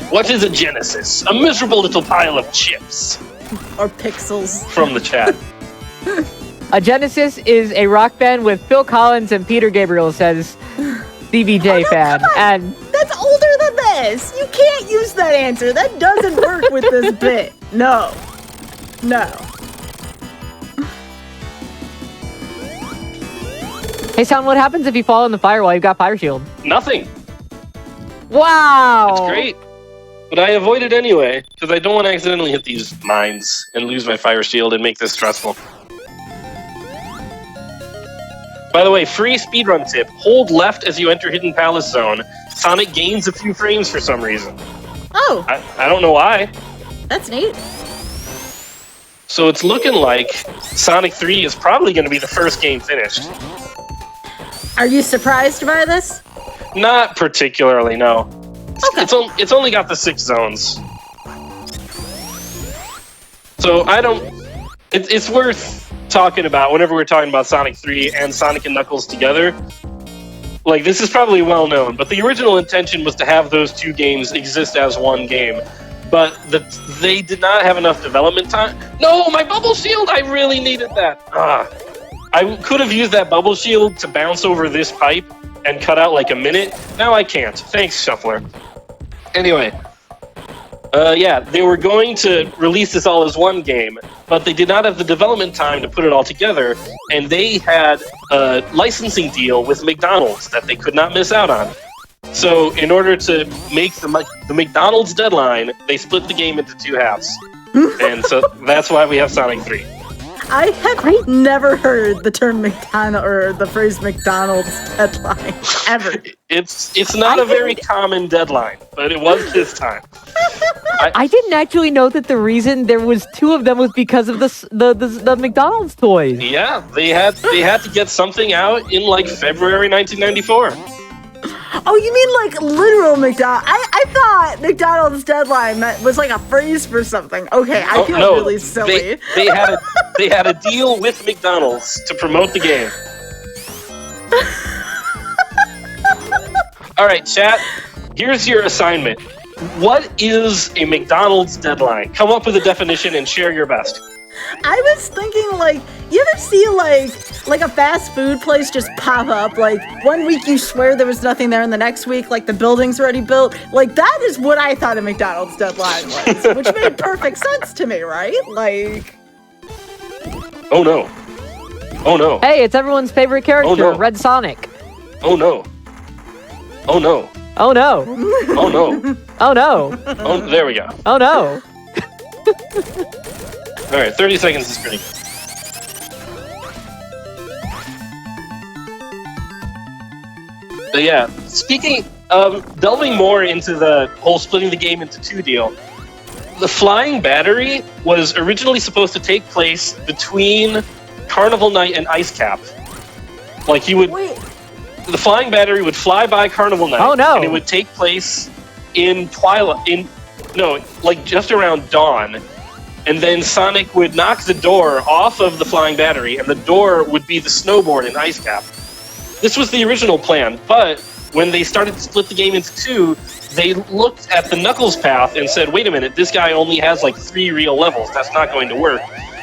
[SPEAKER 2] What is a Genesis? A miserable little pile of chips.
[SPEAKER 1] Or pixels.
[SPEAKER 2] From the chat.
[SPEAKER 3] A Genesis is a rock band with Phil Collins and Peter Gabriel, says DVJ fan. And
[SPEAKER 1] that's older than this. You can't use that answer. That doesn't work with this bit. No.
[SPEAKER 3] Hey, Sound, what happens if you fall in the fire while you've got Fire Shield?
[SPEAKER 2] Nothing.
[SPEAKER 3] Wow.
[SPEAKER 2] It's great. But I avoid it anyway, because I don't want to accidentally hit these mines and lose my Fire Shield and make this stressful. By the way, free speedrun tip. Hold left as you enter Hidden Palace Zone. Sonic gains a few frames for some reason.
[SPEAKER 1] Oh.
[SPEAKER 2] I don't know why.
[SPEAKER 1] That's neat.
[SPEAKER 2] So it's looking like Sonic 3 is probably going to be the first game finished.
[SPEAKER 1] Are you surprised by this?
[SPEAKER 2] Not particularly, no.
[SPEAKER 1] Okay.
[SPEAKER 2] It's only got the 6 zones. So I don't... It's worth talking about whenever we're talking about Sonic 3 and Sonic and Knuckles together. Like, this is probably well known, but the original intention was to have those 2 games exist as one game. But they did not have enough development time. No, my bubble shield! I really needed that. I could have used that bubble shield to bounce over this pipe and cut out like a minute. Now I can't. Thanks, Shuffler. Anyway, Yeah, they were going to release this all as one game, but they did not have the development time to put it all together, and they had a licensing deal with McDonald's that they could not miss out on. So, in order to make the McDonald's deadline, they split the game into two halves. And so that's why we have Sonic 3.
[SPEAKER 1] I have never heard the term McDonald or the phrase McDonald's deadline ever.
[SPEAKER 2] It's not a very common deadline, but it was this time.
[SPEAKER 3] I didn't actually know that the reason there was two of them was because of the McDonald's toys.
[SPEAKER 2] Yeah, they had to get something out in like February 1994.
[SPEAKER 1] Oh, you mean like literal McDonald's? I thought McDonald's deadline was like a phrase for something. Okay, I feel really silly.
[SPEAKER 2] They had a deal with McDonald's to promote the game. All right, chat. Here's your assignment. What is a McDonald's deadline? Come up with a definition and share your best.
[SPEAKER 1] I was thinking, like, you ever see like a fast food place just pop up? Like, one week you swear there was nothing there, and the next week, like, the building's already built. Like, that is what I thought a McDonald's deadline was, which made perfect sense to me, right? Like...
[SPEAKER 2] Oh, no. Oh, no.
[SPEAKER 3] Hey, it's everyone's favorite character, Red Sonic.
[SPEAKER 2] Oh, no. Oh, no.
[SPEAKER 3] Oh, no.
[SPEAKER 2] Oh, no.
[SPEAKER 3] Oh, no.
[SPEAKER 2] Oh, there we go.
[SPEAKER 3] Oh, no.
[SPEAKER 2] All right, 30 seconds is pretty good. But yeah, speaking of delving more into the whole splitting the game into two deal, the flying battery was originally supposed to take place between Carnival Night and Ice Cap. Like you would, the flying battery would fly by Carnival Night, and it would take place in twilight, like just around dawn. And then Sonic would knock the door off of the flying battery, and the door would be the snowboard in Ice Cap. This was the original plan, but when they started to split the game into two, they looked at the Knuckles path and said, wait a minute, this guy only has like 3 real levels. That's not going to work.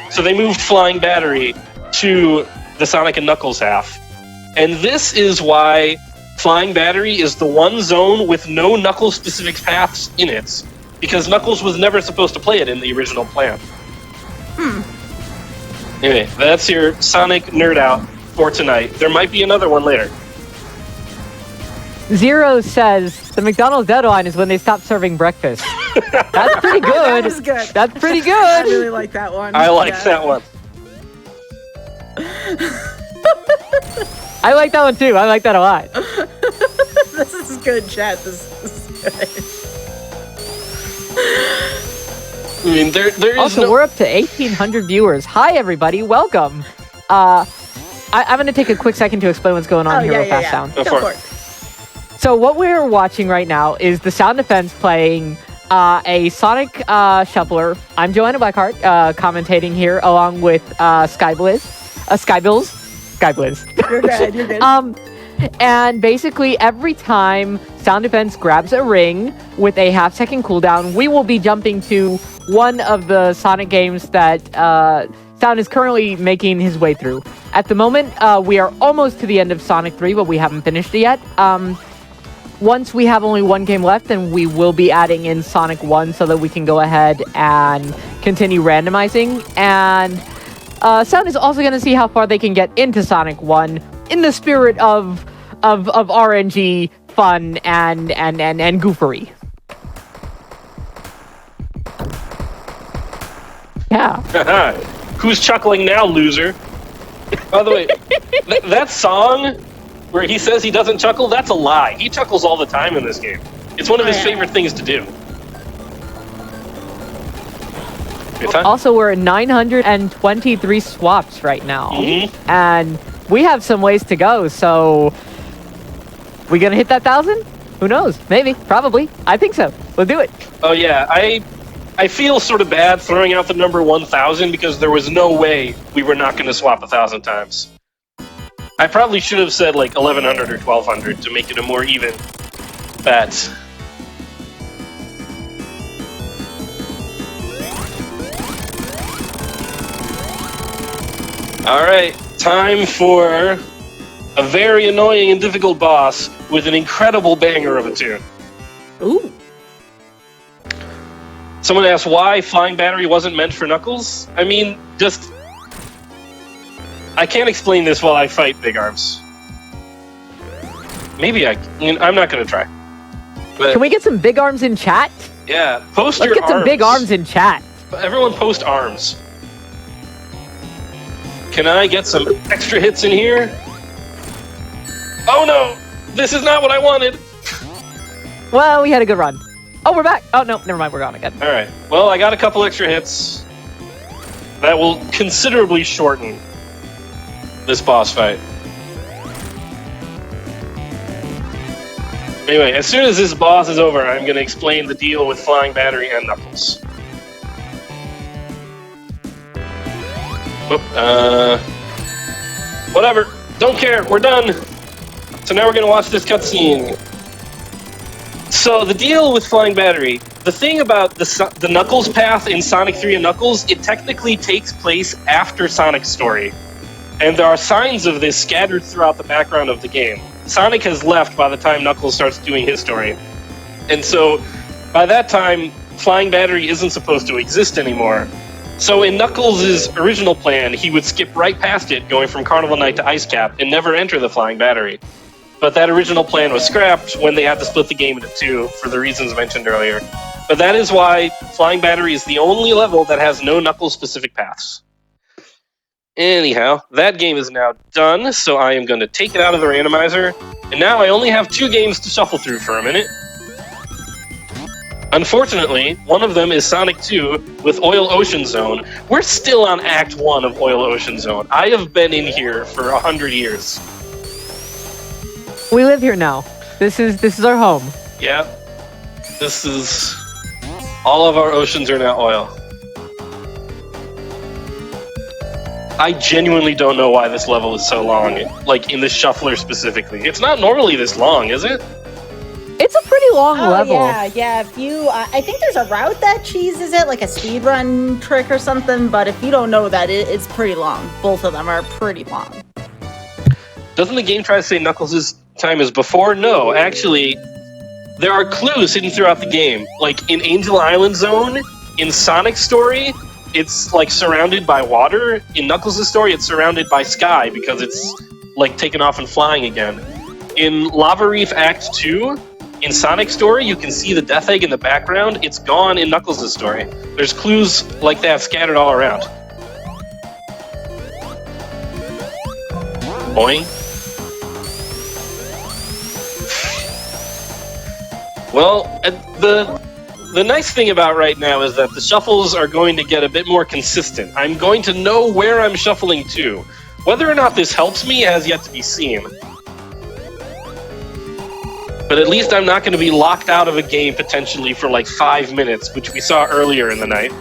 [SPEAKER 2] So they moved flying battery to the Sonic and Knuckles half. And this is why flying battery is the one zone with no Knuckles-specific paths in it. Because Knuckles was never supposed to play it in the original plan. Anyway, that's your Sonic nerd out for tonight. There might be another one later.
[SPEAKER 3] Zero says the McDonald's deadline is when they stop serving breakfast. That's pretty good.
[SPEAKER 1] That was good.
[SPEAKER 3] That's pretty good.
[SPEAKER 1] I really like that one.
[SPEAKER 2] I like that one.
[SPEAKER 3] I like that one too. I like that a lot.
[SPEAKER 1] This is good, chat. This is good.
[SPEAKER 2] I mean, there is
[SPEAKER 3] also, we're up to 1,800 viewers. Hi, everybody. Welcome. I'm going to take a quick second to explain what's going on here real fast. Sound.
[SPEAKER 2] Go for it.
[SPEAKER 3] So what we're watching right now is the Sound Defense playing a Sonic Shuffler. I'm Joanna Blackheart, commentating here along with Skybilz.
[SPEAKER 1] You're good. You're good.
[SPEAKER 3] And basically, every time Sound Defense grabs a ring with a half-second cooldown, we will be jumping to one of the Sonic games that Sound is currently making his way through. At the moment, we are almost to the end of Sonic 3, but we haven't finished it yet. Once we have only one game left, then we will be adding in Sonic 1 so that we can go ahead and continue randomizing. And Sound is also going to see how far they can get into Sonic 1 in the spirit of RNG fun and goofery. Yeah.
[SPEAKER 2] Who's chuckling now, loser? By the way, that song where he says he doesn't chuckle, that's a lie. He chuckles all the time in this game. It's one of his favorite things to do.
[SPEAKER 3] Also, we're at 923 swaps right now. And we have some ways to go, so we gonna hit that 1,000? Who knows? Maybe. Probably. I think so. We'll do it.
[SPEAKER 2] Oh yeah, I feel sort of bad throwing out the number 1,000 because there was no way we were not going to swap 1,000 times. I probably should have said like 1,100 or 1,200 to make it a more even bet. Alright, time for a very annoying and difficult boss, with an incredible banger of a tune.
[SPEAKER 1] Ooh.
[SPEAKER 2] Someone asked why flying battery wasn't meant for Knuckles. I mean, just... I can't explain this while I fight Big Arms. Maybe I'm not going to try. But,
[SPEAKER 3] Can we get some big arms in chat?
[SPEAKER 2] Yeah, post
[SPEAKER 3] Let's
[SPEAKER 2] your
[SPEAKER 3] get some big arms in chat.
[SPEAKER 2] Everyone post arms. Can I get some extra hits in here? Oh no! This is not what I wanted!
[SPEAKER 3] Well, we had a good run. Oh, we're back. Oh, no, never mind. We're gone again.
[SPEAKER 2] Alright, well, I got a couple extra hits. That will considerably shorten this boss fight. Anyway, as soon as this boss is over, I'm going to explain the deal with Flying Battery and Knuckles. Whatever. Don't care. We're done. So now we're going to watch this cutscene. So the deal with Flying Battery, the thing about the Knuckles path in Sonic 3 and Knuckles, it technically takes place after Sonic's story. And there are signs of this scattered throughout the background of the game. Sonic has left by the time Knuckles starts doing his story. And so, by that time, Flying Battery isn't supposed to exist anymore. So in Knuckles' original plan, he would skip right past it, going from Carnival Night to Ice Cap, and never enter the Flying Battery. But that original plan was scrapped when they had to split the game into two, for the reasons mentioned earlier. But that is why Flying Battery is the only level that has no Knuckles-specific paths. Anyhow, that game is now done, so I am going to take it out of the randomizer, and now I only have 2 games to shuffle through for a minute. Unfortunately, one of them is Sonic 2 with Oil Ocean Zone. We're still on Act 1 of Oil Ocean Zone. I have been in here for 100 years.
[SPEAKER 3] We live here now. This is our home.
[SPEAKER 2] Yeah. This is... all of our oceans are now oil. I genuinely don't know why this level is so long, like in the shuffler specifically. It's not normally this long, is it?
[SPEAKER 3] It's a pretty long level.
[SPEAKER 1] Yeah. If you, I think there's a route that cheeses it, like a speedrun trick or something. But if you don't know that, it's pretty long. Both of them are pretty long.
[SPEAKER 2] Doesn't the game try to say Knuckles' time is before? No, actually, there are clues hidden throughout the game. Like in Angel Island Zone, in Sonic's story, it's like surrounded by water. In Knuckles' story, it's surrounded by sky because it's like taken off and flying again. In Lava Reef Act 2, in Sonic's story, you can see the Death Egg in the background. It's gone in Knuckles' story. There's clues like that scattered all around. Boing. Well, the nice thing about right now is that the shuffles are going to get a bit more consistent. I'm going to know where I'm shuffling to. Whether or not this helps me has yet to be seen. But at least I'm not going to be locked out of a game potentially for like 5 minutes, which we saw earlier in the night.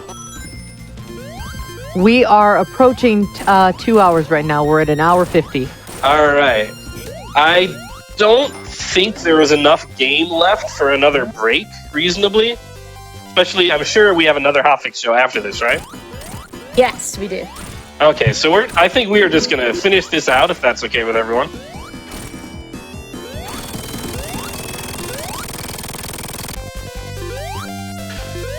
[SPEAKER 3] We are approaching 2 hours right now. We're at 1 hour 50.
[SPEAKER 2] Alright. I don't think there is enough game left for another break, reasonably. Especially, I'm sure we have another Hotfix show after this, right?
[SPEAKER 1] Yes, we do.
[SPEAKER 2] Okay, so I think we are just going to finish this out, if that's okay with everyone.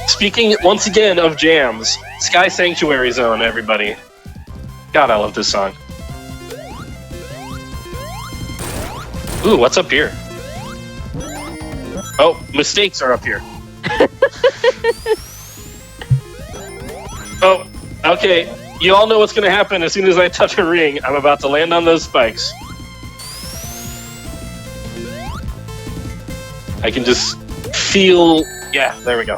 [SPEAKER 2] Speaking, once again, of jams, Sky Sanctuary Zone, everybody. God, I love this song. Ooh, what's up here? Oh, mistakes are up here. Oh, okay. You all know what's going to happen as soon as I touch a ring. I'm about to land on those spikes. I can just feel... yeah, there we go.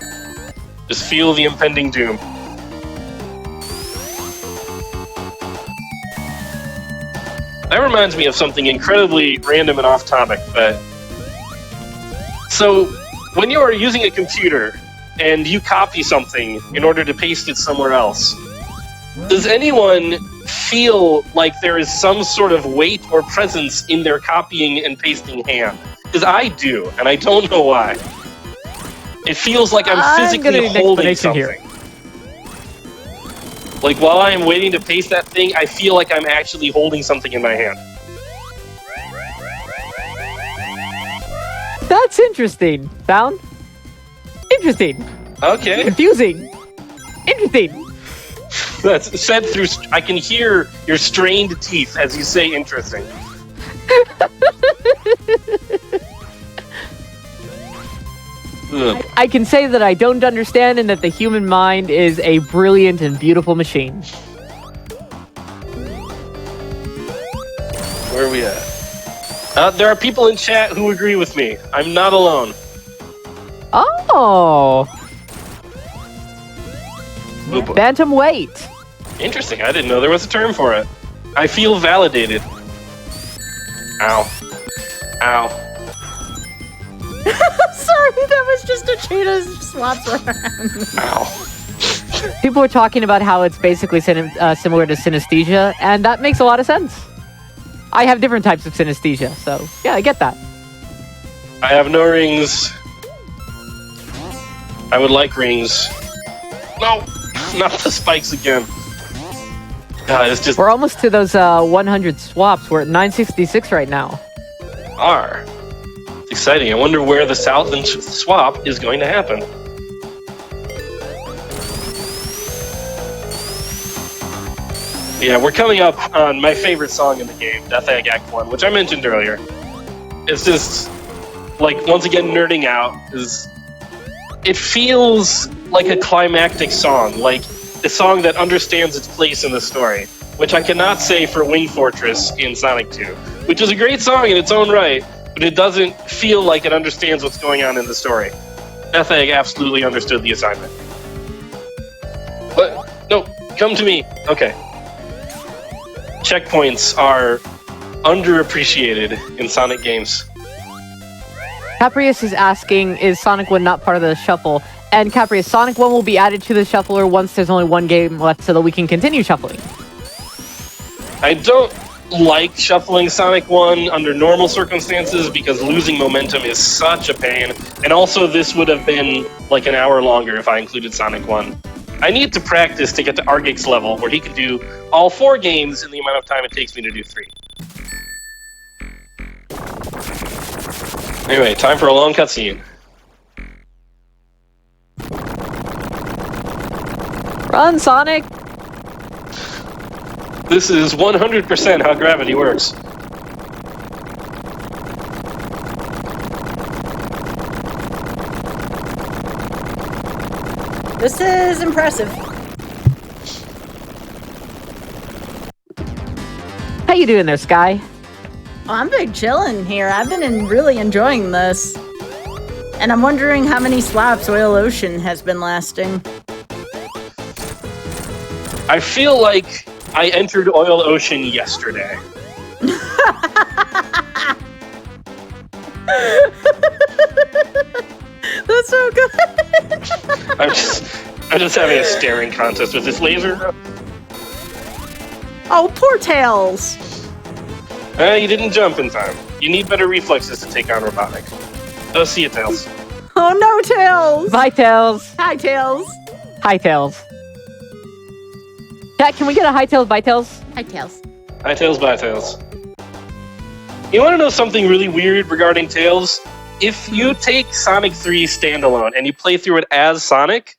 [SPEAKER 2] Just feel the impending doom. That reminds me of something incredibly random and off-topic, but... so, when you are using a computer and you copy something in order to paste it somewhere else, does anyone feel like there is some sort of weight or presence in their copying and pasting hand? Because I do, and I don't know why. It feels like I'm physically holding something. Here. Like, while I am waiting to paste that thing, I feel like I'm actually holding something in my hand.
[SPEAKER 3] That's interesting. Found? Interesting.
[SPEAKER 2] Okay.
[SPEAKER 3] Confusing. Interesting.
[SPEAKER 2] That's said through. I can hear your strained teeth as you say interesting.
[SPEAKER 3] I can say that I don't understand and that the human mind is a brilliant and beautiful machine.
[SPEAKER 2] Where are we at? There are people in chat who agree with me. I'm not alone.
[SPEAKER 3] Oh. Bantam weight.
[SPEAKER 2] Interesting. I didn't know there was a term for it. I feel validated. Ow. Ow.
[SPEAKER 1] Sorry, that was just a cheetah swaps around.
[SPEAKER 2] Ow.
[SPEAKER 3] People were talking about how it's basically similar to synesthesia, and that makes a lot of sense. I have different types of synesthesia, so yeah, I get that.
[SPEAKER 2] I have no rings. I would like rings. No, not the spikes again. God, it's just...
[SPEAKER 3] We're almost to those 100 swaps. We're at 966 right now.
[SPEAKER 2] Are. It's exciting. I wonder where the southern swap is going to happen. Yeah, we're coming up on my favorite song in the game, Death Egg Act 1, which I mentioned earlier. It's just, like, once again, nerding out, is... It feels like a climactic song, like a song that understands its place in the story, which I cannot say for Wing Fortress in Sonic 2, which is a great song in its own right, but it doesn't feel like it understands what's going on in the story. Death Egg absolutely understood the assignment. But, no, come to me. Okay. Checkpoints are underappreciated in Sonic games.
[SPEAKER 3] Caprius is asking, is Sonic 1 not part of the shuffle? And Caprius, Sonic 1 will be added to the shuffler once there's only one game left so that we can continue shuffling.
[SPEAKER 2] I don't like shuffling Sonic 1 under normal circumstances because losing momentum is such a pain. And also this would have been like an hour longer if I included Sonic 1. I need to practice to get to Argix's level where he can do all 4 games in the amount of time it takes me to do 3. Anyway, time for a long cutscene.
[SPEAKER 3] Run, Sonic!
[SPEAKER 2] This is 100% how gravity works.
[SPEAKER 1] This is impressive.
[SPEAKER 3] How you doing there, Sky?
[SPEAKER 1] Oh, I'm big chillin' here. I've been really enjoying this. And I'm wondering how many swaps Oil Ocean has been lasting.
[SPEAKER 2] I feel like I entered Oil Ocean yesterday.
[SPEAKER 1] That's so good.
[SPEAKER 2] I'm just having a staring contest with this laser.
[SPEAKER 1] Oh, poor Tails.
[SPEAKER 2] You didn't jump in time. You need better reflexes to take on Robotnik. Oh, see you, Tails.
[SPEAKER 1] Oh no, Tails.
[SPEAKER 3] Bye, Tails.
[SPEAKER 1] Hi, Tails.
[SPEAKER 3] Hi, Tails. Chat, can we get a hi, Tails, bye, Tails?
[SPEAKER 1] Hi, Tails.
[SPEAKER 2] Hi, Tails, bye, Tails. You want to know something really weird regarding Tails? If you take Sonic 3 standalone and you play through it as Sonic,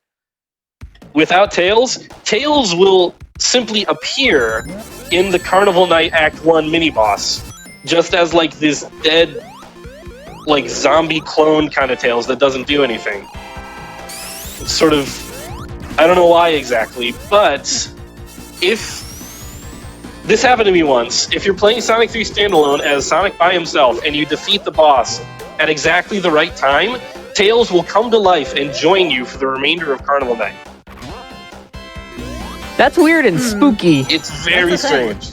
[SPEAKER 2] without Tails, Tails will simply appear in the Carnival Night Act 1 mini-boss, just as, like, this dead, like, zombie clone kind of Tails that doesn't do anything. It's sort of... I don't know why exactly, but if... This happened to me once. If you're playing Sonic 3 standalone as Sonic by himself and you defeat the boss at exactly the right time, Tails will come to life and join you for the remainder of Carnival Night.
[SPEAKER 3] That's weird and spooky.
[SPEAKER 2] It's very strange.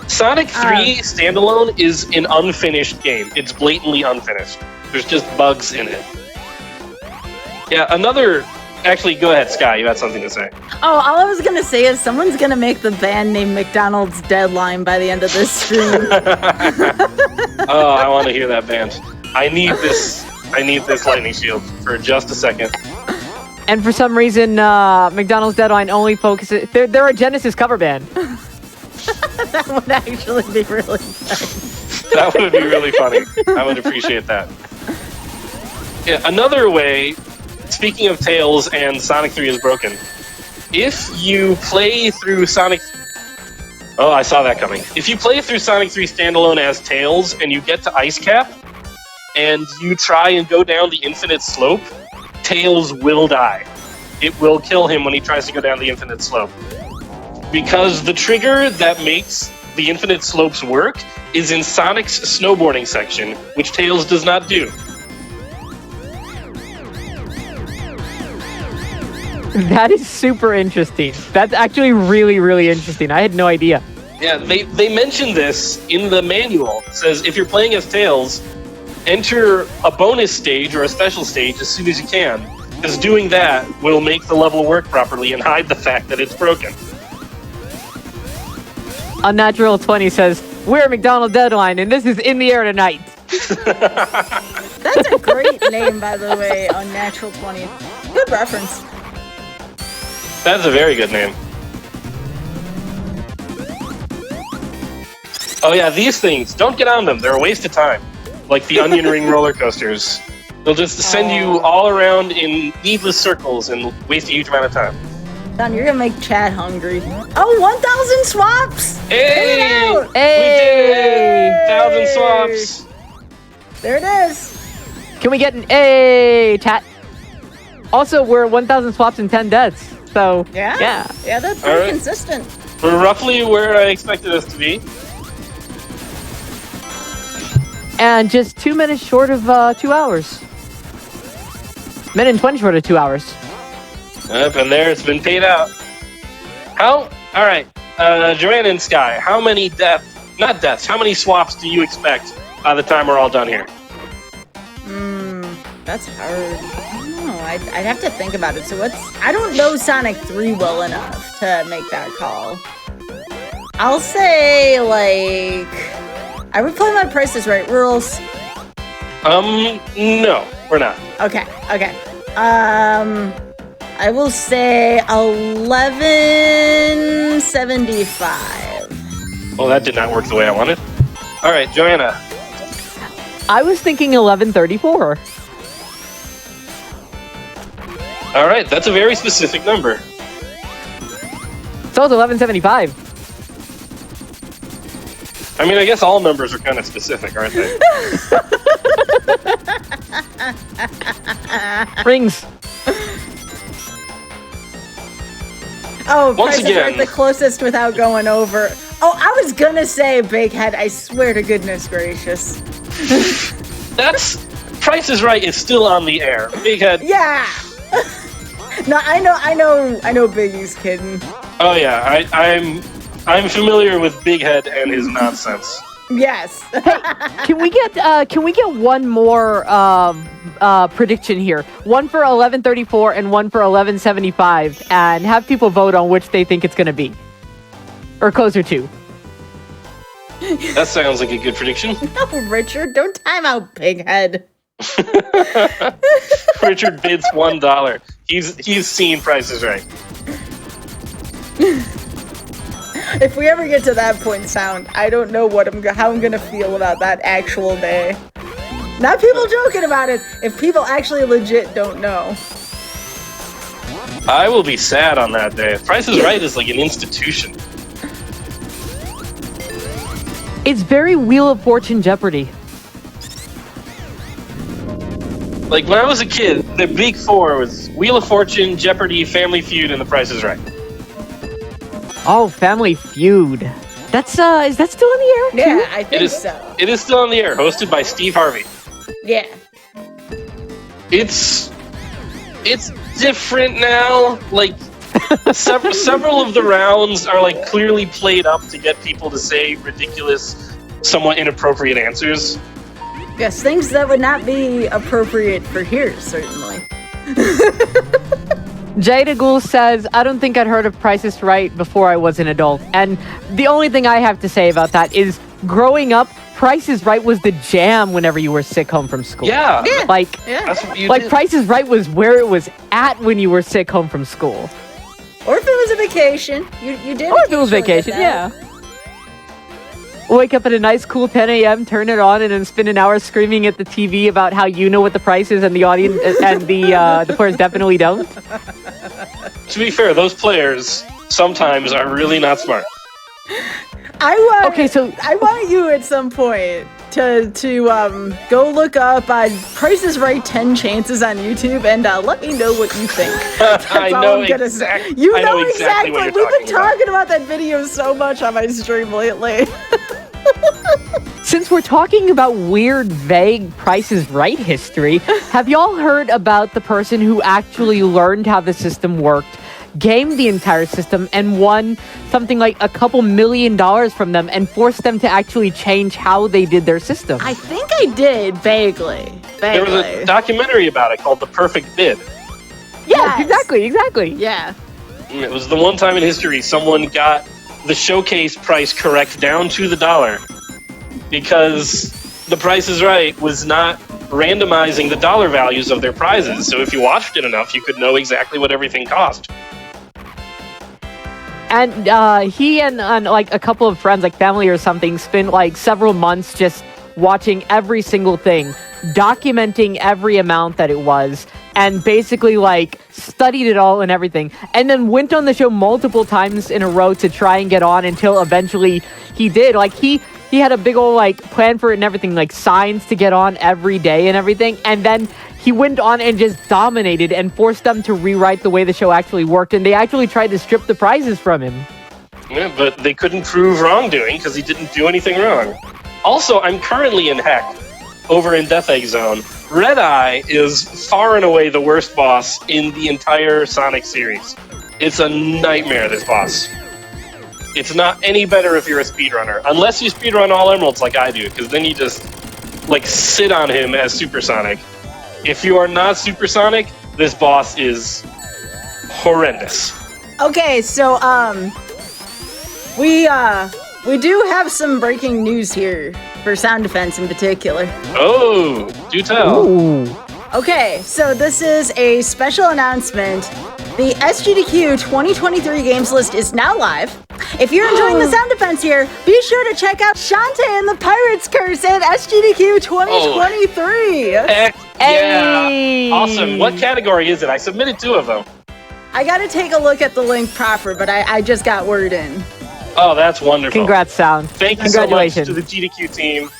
[SPEAKER 2] Sonic 3 standalone is an unfinished game. It's blatantly unfinished. There's just bugs in it. Yeah, another... Actually, go ahead, Sky. You had something to say.
[SPEAKER 1] Oh, all I was gonna say is someone's gonna make the band name McDonald's Deadline by the end of this stream.
[SPEAKER 2] Oh, I want to hear that band. I need this lightning shield for just a second.
[SPEAKER 3] And for some reason, McDonald's Deadline only focuses... They're a Genesis cover band.
[SPEAKER 1] That would actually be really funny.
[SPEAKER 2] That would be really funny. I would appreciate that. Yeah, another way speaking of Tails and Sonic 3 is broken, if you play through Sonic... Oh, I saw that coming. If you play through Sonic 3 standalone as Tails and you get to Ice Cap, and you try and go down the infinite slope, Tails will die. It will kill him when he tries to go down the infinite slope. Because the trigger that makes the infinite slopes work is in Sonic's snowboarding section, which Tails does not do.
[SPEAKER 3] That is super interesting. That's actually really, really interesting. I had no idea.
[SPEAKER 2] Yeah, they mentioned this in the manual. It says, if you're playing as Tails, enter a bonus stage or a special stage as soon as you can, because doing that will make the level work properly and hide the fact that it's broken.
[SPEAKER 3] Unnatural 20 says, we're McDonald Deadline, and this is In the Air Tonight.
[SPEAKER 1] That's a great name, by the way, Unnatural 20. Good reference.
[SPEAKER 2] That's a very good name. Oh yeah, these things, don't get on them. They're a waste of time. Like the onion ring roller coasters. They'll just send you all around in needless circles and waste a huge amount of time.
[SPEAKER 1] Don, you're gonna make Chad hungry. Oh, 1,000 swaps!
[SPEAKER 2] Hey!
[SPEAKER 3] Hey!
[SPEAKER 2] We did it! 1,000 swaps!
[SPEAKER 1] There it is.
[SPEAKER 3] Can we get an A, chat? Also, we're 1,000 swaps and 10 deaths. So,
[SPEAKER 1] Yeah, that's pretty
[SPEAKER 2] Alright.
[SPEAKER 1] consistent.
[SPEAKER 2] We're roughly where I expected us to be.
[SPEAKER 3] And just 2 minutes short of 2 hours. Minute and 20 short of 2 hours.
[SPEAKER 2] Up and there, it's been paid out. Alright, Joanna and Sky, how many how many swaps do you expect by the time we're all done here?
[SPEAKER 1] That's hard. I don't know. I'd have to think about it. So I don't know Sonic 3 well enough to make that call. I'll say, like... Are we playing by Price is Right rules?
[SPEAKER 2] No, we're not.
[SPEAKER 1] Okay. I will say 1175.
[SPEAKER 2] Well, that did not work the way I wanted. Alright, Joanna.
[SPEAKER 3] I was thinking 1134.
[SPEAKER 2] Alright, that's a very specific number.
[SPEAKER 3] So it's 1175.
[SPEAKER 2] I mean, I guess all numbers are kind of specific, aren't they?
[SPEAKER 3] Rings.
[SPEAKER 1] Oh,
[SPEAKER 2] Once
[SPEAKER 1] Price is Right,
[SPEAKER 2] again-
[SPEAKER 1] the closest without going over. Oh, I was gonna say Big Head. I swear to goodness gracious.
[SPEAKER 2] Price is Right is still on the air. Big Head.
[SPEAKER 1] Yeah. No, I know. Biggie's kidding.
[SPEAKER 2] Oh yeah, I'm familiar with Big Head and his nonsense.
[SPEAKER 1] Yes.
[SPEAKER 3] Can we get one more prediction here? One for 1134 and one for 1175, and have people vote on which they think it's going to be, or closer to.
[SPEAKER 2] That sounds like a good prediction.
[SPEAKER 1] No, Richard, don't time out Big Head.
[SPEAKER 2] Richard bids $1. He's seen Price is Right.
[SPEAKER 1] If we ever get to that point, Sound, I don't know how I'm gonna feel about that actual day. Not people joking about it. If people actually legit don't know.
[SPEAKER 2] I will be sad on that day. Price is Right is like an institution.
[SPEAKER 3] It's very Wheel of Fortune Jeopardy.
[SPEAKER 2] Like when I was a kid, the big four was Wheel of Fortune, Jeopardy, Family Feud, and The Price is Right.
[SPEAKER 3] Oh, Family Feud. That's is that still in the air?
[SPEAKER 1] Yeah, I think so.
[SPEAKER 2] It is still on the air, hosted by Steve Harvey.
[SPEAKER 1] Yeah.
[SPEAKER 2] It's different now. Like several of the rounds are like clearly played up to get people to say ridiculous, somewhat inappropriate answers.
[SPEAKER 1] Yes, things that would not be appropriate for here, certainly.
[SPEAKER 3] Jada Ghoul says, I don't think I'd heard of Price is Right before I was an adult. And the only thing I have to say about that is growing up, Price is Right was the jam whenever you were sick home from school.
[SPEAKER 2] Yeah.
[SPEAKER 3] Like,
[SPEAKER 2] That's what you
[SPEAKER 3] like
[SPEAKER 2] did.
[SPEAKER 3] Price is Right was where it was at when you were sick home from school.
[SPEAKER 1] Or if it was a vacation. You did
[SPEAKER 3] Or if it was
[SPEAKER 1] occasionally get
[SPEAKER 3] vacation,
[SPEAKER 1] that.
[SPEAKER 3] yeah. wake up at a nice cool 10 a.m., turn it on, and then spend an hour screaming at the TV about how you know what the price is and the audience and the players definitely don't?
[SPEAKER 2] To be fair, those players sometimes are really not smart.
[SPEAKER 1] I want you at some point to go look up Price is Right 10 Chances on YouTube and let me know what you think.
[SPEAKER 2] I know exactly.
[SPEAKER 1] You know exactly.
[SPEAKER 2] What
[SPEAKER 1] We've been talking about that video so much on my stream lately.
[SPEAKER 3] Since we're talking about weird, vague Price is Right history, have y'all heard about the person who actually learned how the system worked, gamed the entire system, and won something like a couple $1 million from them and forced them to actually change how they did their system?
[SPEAKER 1] I think I did, vaguely.
[SPEAKER 2] There was a documentary about it called The Perfect Bid.
[SPEAKER 3] Yeah, exactly.
[SPEAKER 1] Yeah.
[SPEAKER 2] It was the one time in history someone got the showcase price correct down to the dollar because The Price is Right was not randomizing the dollar values of their prizes. So if you watched it enough, you could know exactly what everything cost.
[SPEAKER 3] And he and like a couple of friends, like family or something, spent like several months just watching every single thing, documenting every amount that it was, and basically like studied it all and everything, and then went on the show multiple times in a row to try and get on until eventually he did. Like he had a big old like plan for it and everything, like signs to get on every day and everything, and then he went on and just dominated and forced them to rewrite the way the show actually worked, and they actually tried to strip the prizes from him.
[SPEAKER 2] Yeah, but they couldn't prove wrongdoing because he didn't do anything wrong. Also, I'm currently in Heck, over in Death Egg Zone. Red Eye is far and away the worst boss in the entire Sonic series. It's a nightmare, this boss. It's not any better if you're a speedrunner, unless you speedrun all emeralds like I do, because then you just, like, sit on him as Supersonic. If you are not Supersonic, this boss is horrendous.
[SPEAKER 1] Okay, so, we do have some breaking news here for Sound Defense in particular.
[SPEAKER 2] Oh, do tell.
[SPEAKER 3] Ooh.
[SPEAKER 1] Okay, so this is a special announcement. The SGDQ 2023 games list is now live. If you're enjoying the Sound Defense here, be sure to check out Shantae and the Pirate's Curse at SGDQ 2023.
[SPEAKER 2] Heck yeah.
[SPEAKER 3] Hey.
[SPEAKER 2] Awesome. What category is it? I submitted 2 of them.
[SPEAKER 1] I gotta take a look at the link proper, but I just got word in.
[SPEAKER 2] Oh, that's wonderful.
[SPEAKER 3] Congrats, Sound.
[SPEAKER 2] Thank you so much to the GDQ team.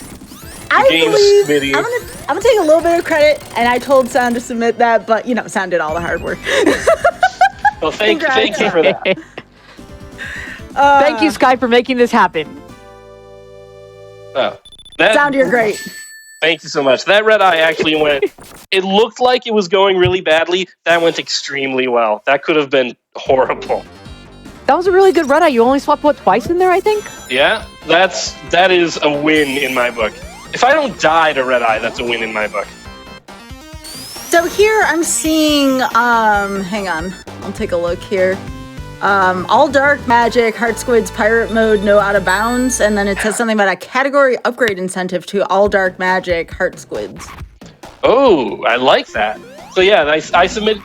[SPEAKER 1] I believe
[SPEAKER 2] committee.
[SPEAKER 1] I'm gonna take a little bit of credit, and I told Sound to submit that, but you know, Sound did all the hard work.
[SPEAKER 2] Well, thank you for that.
[SPEAKER 3] Thank you, Sky, for making this happen.
[SPEAKER 2] Oh,
[SPEAKER 1] Sound, you're great.
[SPEAKER 2] Thank you so much. That Red Eye actually went. It looked like it was going really badly. That went extremely well. That could have been horrible.
[SPEAKER 3] That was a really good Red Eye. You only swapped, what, twice in there, I think?
[SPEAKER 2] Yeah, that is a win in my book. If I don't die to Red Eye, that's a win in my book.
[SPEAKER 1] So here I'm seeing, hang on, I'll take a look here. All Dark Magic, Heart Squid's Pirate Mode, no Out of Bounds, and then it says something about a category upgrade incentive to All Dark Magic, Heart Squids.
[SPEAKER 2] Oh, I like that. So yeah, I submitted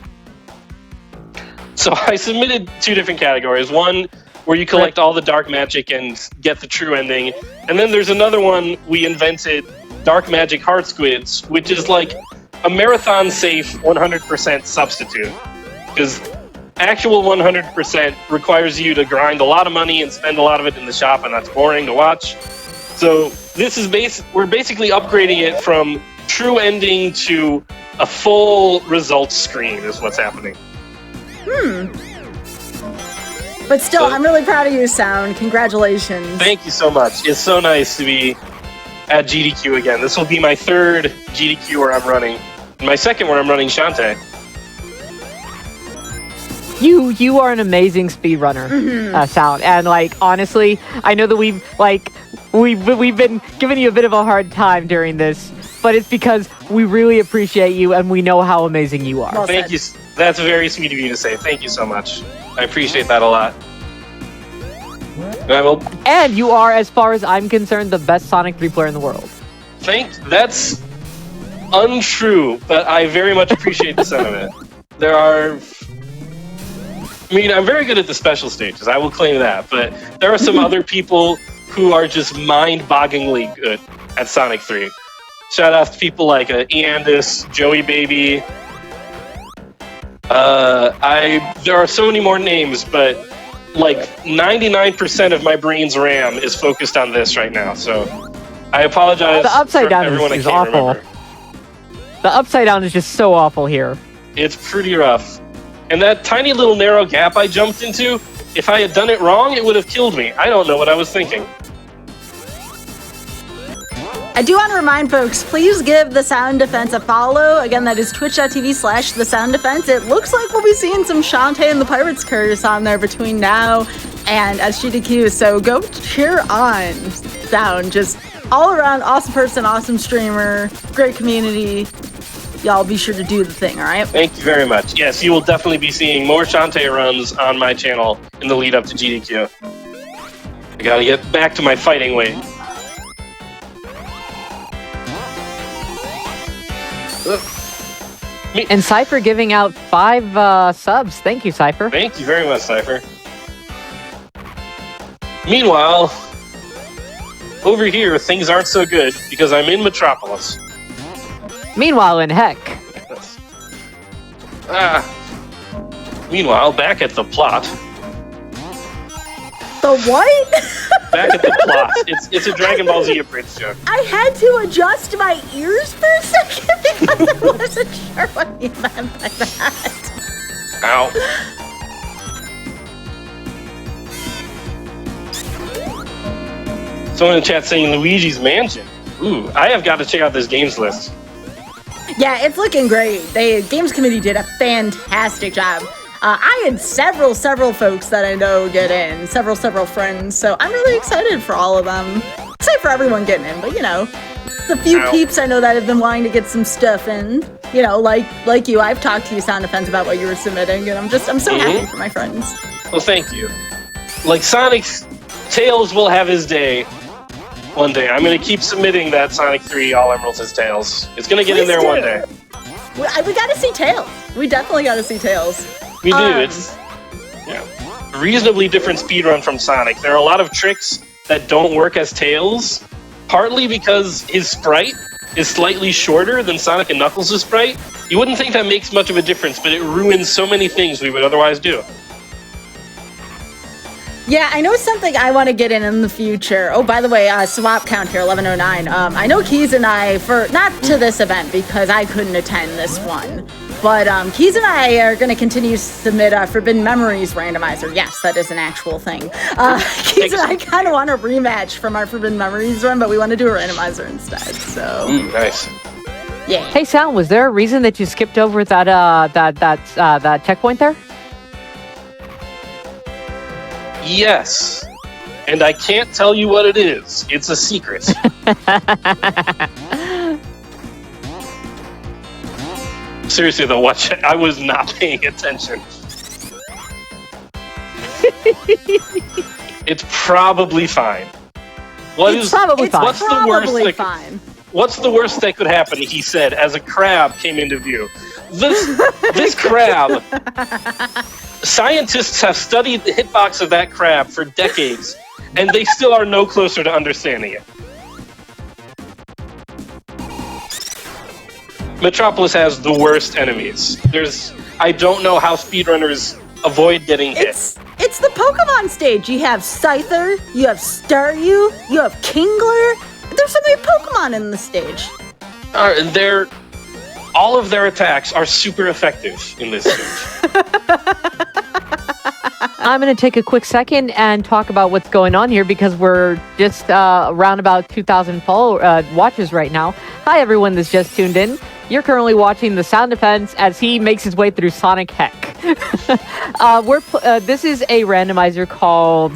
[SPEAKER 2] 2 different categories. One where you collect all the dark magic and get the true ending. And then there's another one we invented, Dark Magic Heart Squids, which is like a marathon safe 100% substitute. Because actual 100% requires you to grind a lot of money and spend a lot of it in the shop, and that's boring to watch. So this is we're basically upgrading it from true ending to a full results screen is what's happening.
[SPEAKER 1] But still, I'm really proud of you, Sound. Congratulations.
[SPEAKER 2] Thank you so much. It's so nice to be at GDQ again. This will be my 3rd GDQ where I'm running. And my 2nd where I'm running Shantae.
[SPEAKER 3] You are an amazing speedrunner, Sound. And like honestly, I know that we've been giving you a bit of a hard time during this, but it's because we really appreciate you and we know how amazing you are.
[SPEAKER 1] Well
[SPEAKER 2] Thank you. That's very sweet of you to say. Thank you so much. I appreciate that a lot.
[SPEAKER 3] And you are, as far as I'm concerned, the best Sonic 3 player in the world.
[SPEAKER 2] That's untrue, but I very much appreciate the sentiment. I'm very good at the special stages, I will claim that, but there are some other people who are just mind-bogglingly good at Sonic 3. Shout out to people like Eandis, Joey Baby. There are so many more names, but like 99% of my brain's RAM is focused on this right now. So I apologize.
[SPEAKER 3] The upside down
[SPEAKER 2] everyone
[SPEAKER 3] is
[SPEAKER 2] I can't
[SPEAKER 3] awful.
[SPEAKER 2] remember.
[SPEAKER 3] The upside down is just so awful here.
[SPEAKER 2] It's pretty rough. And that tiny little narrow gap I jumped into, if I had done it wrong, it would have killed me. I don't know what I was thinking.
[SPEAKER 1] I do want to remind folks, please give The Sound Defense a follow. Again, that is twitch.tv/The Sound Defense. It looks like we'll be seeing some Shantae and the Pirates Curse on there between now and GDQ. So go cheer on Sound. Just all around awesome person, awesome streamer, great community. Y'all be sure to do the thing, all right?
[SPEAKER 2] Thank you very much. Yes, you will definitely be seeing more Shantae runs on my channel in the lead up to GDQ. I gotta get back to my fighting weight.
[SPEAKER 3] And Cypher giving out 5 subs. Thank you, Cypher.
[SPEAKER 2] Thank you very much, Cypher. Meanwhile, over here, things aren't so good because I'm in Metropolis.
[SPEAKER 3] Meanwhile, in Heck.
[SPEAKER 2] Meanwhile, back at the plot.
[SPEAKER 1] The what?
[SPEAKER 2] Back at the plot. It's a Dragon Ball Z abridged joke.
[SPEAKER 1] I had to adjust my ears for a second because I wasn't sure what you meant by that.
[SPEAKER 2] Ow. Someone in the chat saying Luigi's Mansion. Ooh, I have got to check out this games list.
[SPEAKER 1] Yeah, it's looking great. The Games Committee did a fantastic job. I had several folks that I know get in, several friends, so I'm really excited for all of them. Excited for everyone getting in, but you know, the few peeps I know that have been wanting to get some stuff in, you know, like you, I've talked to you, Sound Defense, about what you were submitting, and I'm so happy for my friends.
[SPEAKER 2] Well, thank you. Like Sonic's Tails will have his day one day. I'm going to keep submitting that Sonic 3 All Emeralds as Tails. It's going to get in there one day.
[SPEAKER 1] We got to see Tails. We definitely got to see Tails.
[SPEAKER 2] We do. It's reasonably different speedrun from Sonic. There are a lot of tricks that don't work as Tails, partly because his sprite is slightly shorter than Sonic and Knuckles' sprite. You wouldn't think that makes much of a difference, but it ruins so many things we would otherwise do.
[SPEAKER 1] Yeah, I know something I want to get in the future. Oh, by the way, swap count here, 1109. I know Keys and I, for not to this event because I couldn't attend this one, but Keys and I are going to continue to submit Forbidden Memories randomizer. Yes, that is an actual thing. Keys and I kind of want a rematch from our Forbidden Memories run, but we want to do a randomizer instead. So
[SPEAKER 2] nice.
[SPEAKER 1] Yeah.
[SPEAKER 3] Hey, Sound, was there a reason that you skipped over that checkpoint there?
[SPEAKER 2] Yes. And I can't tell you what it is. It's a secret. Seriously though, watch it. I was not paying attention. It's probably fine. What's the worst that could happen? He said as a crab came into view. This crab. Scientists have studied the hitbox of that crab for decades, and they still are no closer to understanding it. Metropolis has the worst enemies. I don't know how speedrunners avoid getting hit.
[SPEAKER 1] It's the Pokemon stage. You have Scyther, you have Staryu, you have Kingler. There's so many Pokemon in the stage.
[SPEAKER 2] All of their attacks are super effective in this stage.
[SPEAKER 3] I'm going to take a quick second and talk about what's going on here because we're just around about 2,000 watches right now. Hi, everyone that's just tuned in. You're currently watching The Sound Defense as he makes his way through Sonic Heck. This is a randomizer called...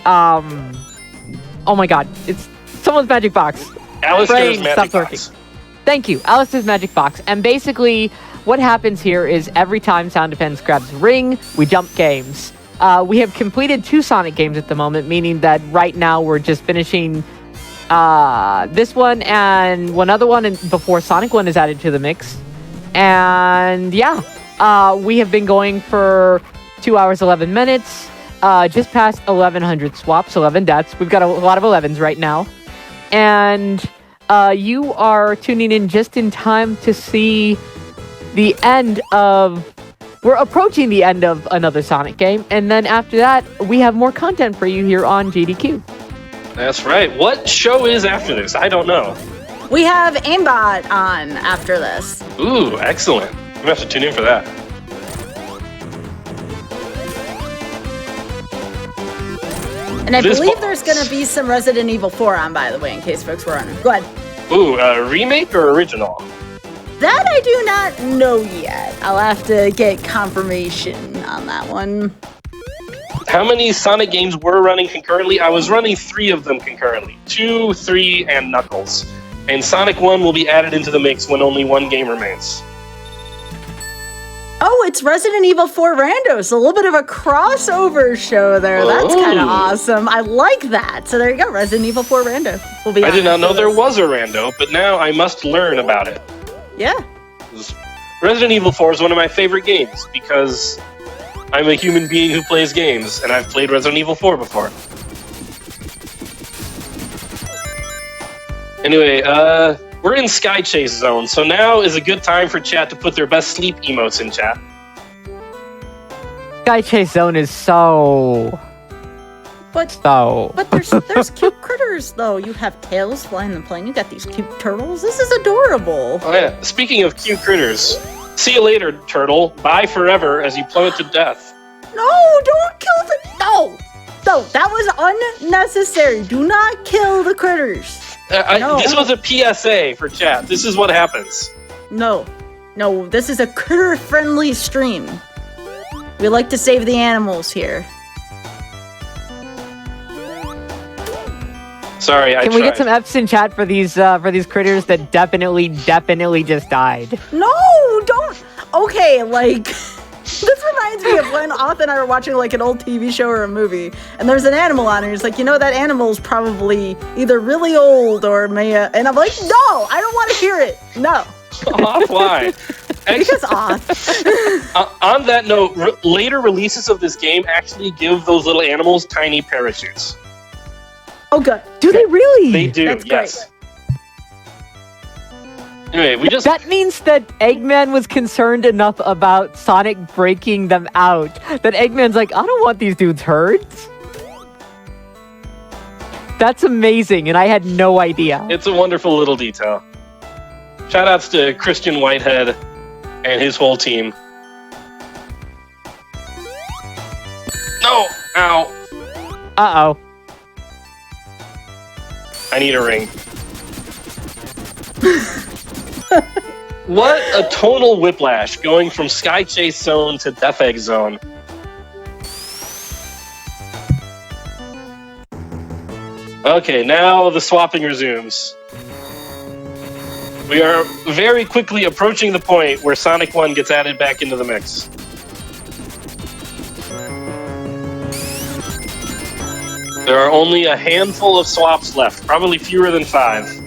[SPEAKER 3] oh my god, it's someone's Magic Box.
[SPEAKER 2] Alistair's Magic Box.
[SPEAKER 3] Thank you, Alistair's Magic Box. And basically, what happens here is every time Sound Defense grabs a ring, we jump games. We have completed 2 Sonic games at the moment, meaning that right now we're just finishing this one and one other one before Sonic 1 is added to the mix. And yeah, we have been going for 2 hours, 11 minutes. just past 1,100 swaps, 11 deaths. We've got a lot of 11s right now. And you are tuning in just in time to see the end of... We're approaching the end of another Sonic game. And then after that, we have more content for you here on GDQ.
[SPEAKER 2] That's right. What show is after this? I don't know.
[SPEAKER 1] We have Aimbot on after this.
[SPEAKER 2] Ooh, excellent. I'm going to have to tune in for that.
[SPEAKER 1] And I believe there's going to be some Resident Evil 4 on, by the way, in case folks were wondering. Go ahead.
[SPEAKER 2] Ooh, remake or original?
[SPEAKER 1] That I do not know yet. I'll have to get confirmation on that one.
[SPEAKER 2] How many Sonic games were running concurrently? I was running 3 of them concurrently. 2, 3, and Knuckles. And Sonic 1 will be added into the mix when only 1 game remains.
[SPEAKER 1] Oh, it's Resident Evil 4 Randos. A little bit of a crossover show there. That's kind of awesome. I like that. So there you go. Resident Evil 4 Rando will be
[SPEAKER 2] I did not know there was a Rando, but now I must learn about it.
[SPEAKER 1] Yeah.
[SPEAKER 2] Resident Evil 4 is one of my favorite games because I'm a human being who plays games, and I've played Resident Evil 4 before. Anyway, we're in Sky Chase Zone, so now is a good time for chat to put their best sleep emotes in chat.
[SPEAKER 3] Sky Chase Zone is so...
[SPEAKER 1] But there's cute critters, though. You have tails flying the plane. You got these cute turtles. This is adorable.
[SPEAKER 2] Oh yeah, speaking of cute critters, see you later, turtle. Bye forever as you plummet to death.
[SPEAKER 1] No, don't kill the... No, that was unnecessary. Do not kill the critters. No.
[SPEAKER 2] This was a PSA for chat. This is what happens.
[SPEAKER 1] No, this is a critter-friendly stream. We like to save the animals here.
[SPEAKER 2] Sorry, I tried.
[SPEAKER 3] Can we get some F's in chat for these critters that definitely just died?
[SPEAKER 1] No, don't. Okay, like this reminds me of when Auth and I were watching like an old TV show or a movie, and there's an animal on it. And it's like, that animal's probably either really old or may. And I'm like, no, I don't want to hear it. No.
[SPEAKER 2] Auth, why?
[SPEAKER 1] Because Auth.
[SPEAKER 2] On that note, later releases of this game actually give those little animals tiny parachutes.
[SPEAKER 1] Oh, good.
[SPEAKER 3] Do they really?
[SPEAKER 2] They do,
[SPEAKER 1] That's
[SPEAKER 2] yes.
[SPEAKER 1] Great.
[SPEAKER 2] Anyway,
[SPEAKER 3] That means that Eggman was concerned enough about Sonic breaking them out that Eggman's like, I don't want these dudes hurt. That's amazing, and I had no idea.
[SPEAKER 2] It's a wonderful little detail. Shoutouts to Christian Whitehead and his whole team. No! Ow!
[SPEAKER 3] Uh-oh.
[SPEAKER 2] I need a ring. What a tonal whiplash going from Sky Chase Zone to Death Egg Zone. Okay, now the swapping resumes. We are very quickly approaching the point where Sonic 1 gets added back into the mix. There are only a handful of swaps left, probably fewer than 5.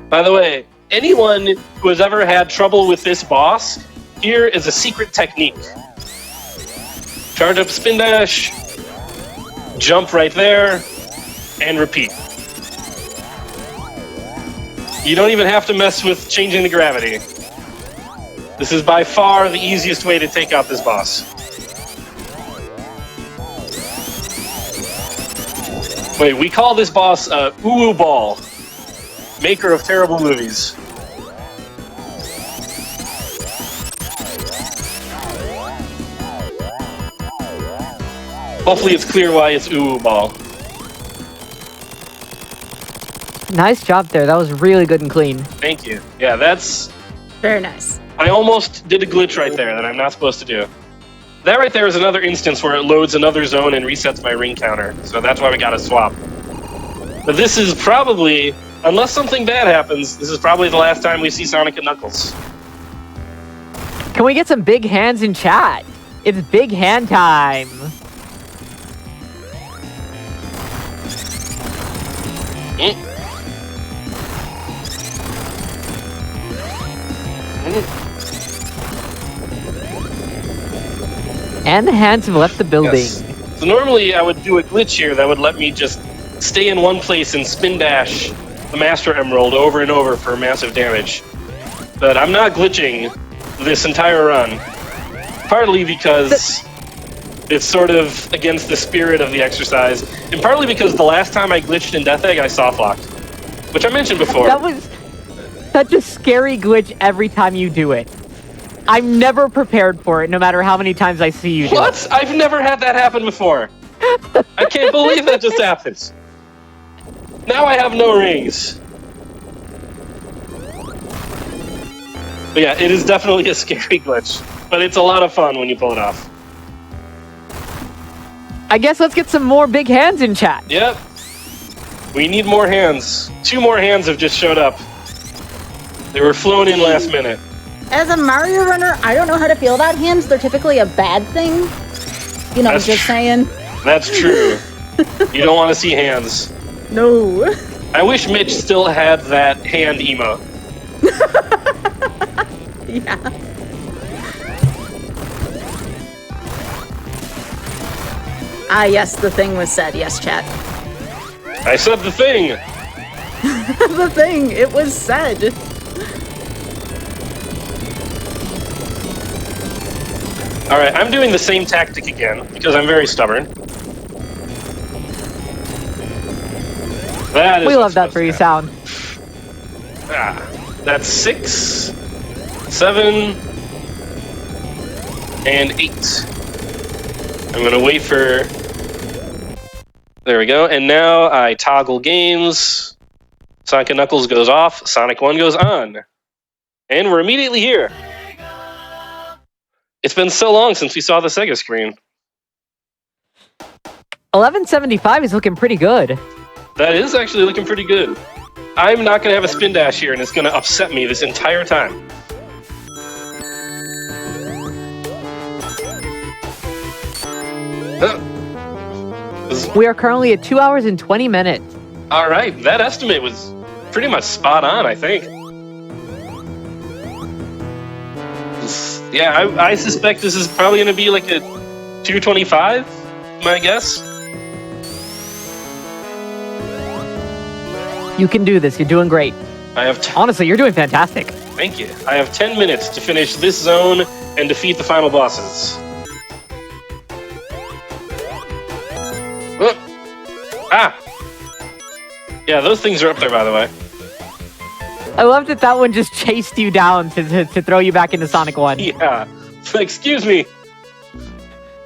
[SPEAKER 2] By the way, anyone who has ever had trouble with this boss, here is a secret technique. Charge up spin dash, jump right there, and repeat. You don't even have to mess with changing the gravity. This is by far the easiest way to take out this boss. Wait, we call this boss Uwu Ball, maker of terrible movies. Hopefully it's clear why it's Uwu Ball.
[SPEAKER 3] Nice job there. That was really good and clean.
[SPEAKER 2] Thank you. Yeah, that's...
[SPEAKER 1] Very nice.
[SPEAKER 2] I almost did a glitch right there that I'm not supposed to do. That right there is another instance where it loads another zone and resets my ring counter. So that's why we got to swap. But this is probably, unless something bad happens, this is probably the last time we see Sonic and Knuckles.
[SPEAKER 3] Can we get some big hands in chat? It's big hand time. And the hands have left the building.
[SPEAKER 2] Yes. So normally I would do a glitch here that would let me just stay in one place and spin dash the Master Emerald over and over for massive damage. But I'm not glitching this entire run. Partly because it's sort of against the spirit of the exercise, and partly because the last time I glitched in Death Egg, I soft locked, which I mentioned before.
[SPEAKER 3] That was such a scary glitch every time you do it. I'm never prepared for it, no matter how many times I see you do it.
[SPEAKER 2] What? I've never had that happen before. I can't believe that just happened. Now I have no rings. But yeah, it is definitely a scary glitch, but it's a lot of fun when you pull it off.
[SPEAKER 3] I guess let's get some more big hands in chat.
[SPEAKER 2] Yep. We need more hands. 2 more hands have just showed up. They were flown in last minute.
[SPEAKER 1] As a Mario runner, I don't know how to feel about hands. They're typically a bad thing. You know,
[SPEAKER 2] That's
[SPEAKER 1] just saying.
[SPEAKER 2] That's true. You don't want to see hands.
[SPEAKER 1] No.
[SPEAKER 2] I wish Mitch still had that hand emote.
[SPEAKER 1] Yeah. Ah, yes, the thing was said. Yes, chat.
[SPEAKER 2] I said the thing.
[SPEAKER 1] The thing, it was said.
[SPEAKER 2] Alright, I'm doing the same tactic again, because I'm very stubborn. That is
[SPEAKER 3] We love
[SPEAKER 2] what's
[SPEAKER 3] that for you,
[SPEAKER 2] supposed
[SPEAKER 3] Sound.
[SPEAKER 2] to happen. That's 6, 7, and 8. I'm gonna wait for... There we go, and now I toggle games. Sonic and Knuckles goes off, Sonic 1 goes on. And we're immediately here. It's been so long since we saw the Sega screen.
[SPEAKER 3] 1175 is looking pretty good.
[SPEAKER 2] That is actually looking pretty good. I'm not going to have a spin dash here, and it's going to upset me this entire time.
[SPEAKER 3] We are currently at 2 hours and 20 minutes.
[SPEAKER 2] All right, that estimate was pretty much spot on, I think. Yeah, I suspect this is probably going to be like a 225, my guess.
[SPEAKER 3] You can do this. You're doing great.
[SPEAKER 2] I have
[SPEAKER 3] Honestly, you're doing fantastic.
[SPEAKER 2] Thank you. I have 10 minutes to finish this zone and defeat the final bosses. Ah! Yeah, those things are up there, by the way.
[SPEAKER 3] I love that that one just chased you down to throw you back into Sonic 1.
[SPEAKER 2] Yeah. Excuse me.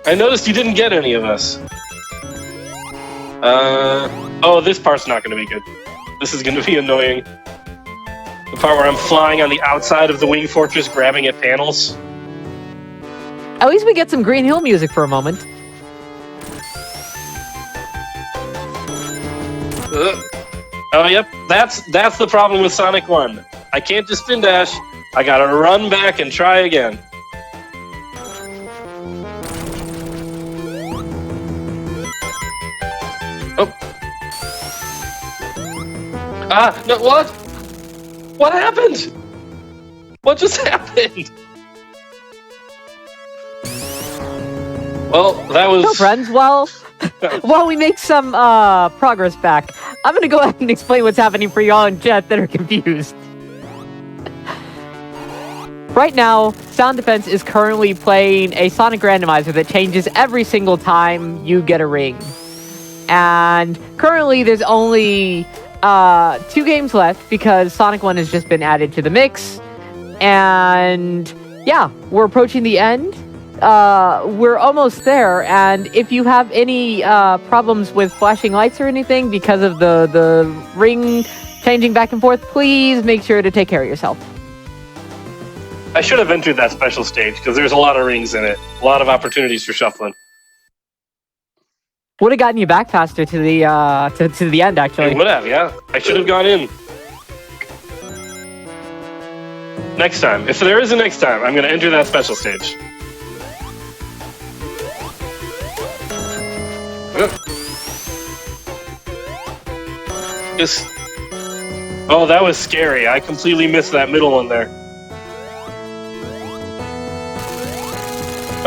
[SPEAKER 2] I noticed you didn't get any of us. Oh, this part's not going to be good. This is going to be annoying. The part where I'm flying on the outside of the Wing Fortress grabbing at panels.
[SPEAKER 3] At least we get some Green Hill music for a moment.
[SPEAKER 2] Oh, yep. That's the problem with Sonic 1. I can't just spin dash. I gotta run back and try again. Oh. Ah, no, what? What happened? What just happened? Well, that was...
[SPEAKER 3] So, friends, while we make some progress back, I'm going to go ahead and explain what's happening for y'all in chat that are confused. Right now, Sound Defense is currently playing a Sonic randomizer that changes every single time you get a ring. And currently, there's only 2 games left because Sonic 1 has just been added to the mix. And yeah, we're approaching the end. We're almost there, and if you have any problems with flashing lights or anything because of the ring changing back and forth, please make sure to take care of yourself.
[SPEAKER 2] I should have entered that special stage, because there's a lot of rings in it. A lot of opportunities for shuffling.
[SPEAKER 3] Would have gotten you back faster to the to the end, actually.
[SPEAKER 2] It would have, yeah. I should have gone in. Next time. If there is a next time, I'm going to enter that special stage. Just... Oh, that was scary. I completely missed that middle one there.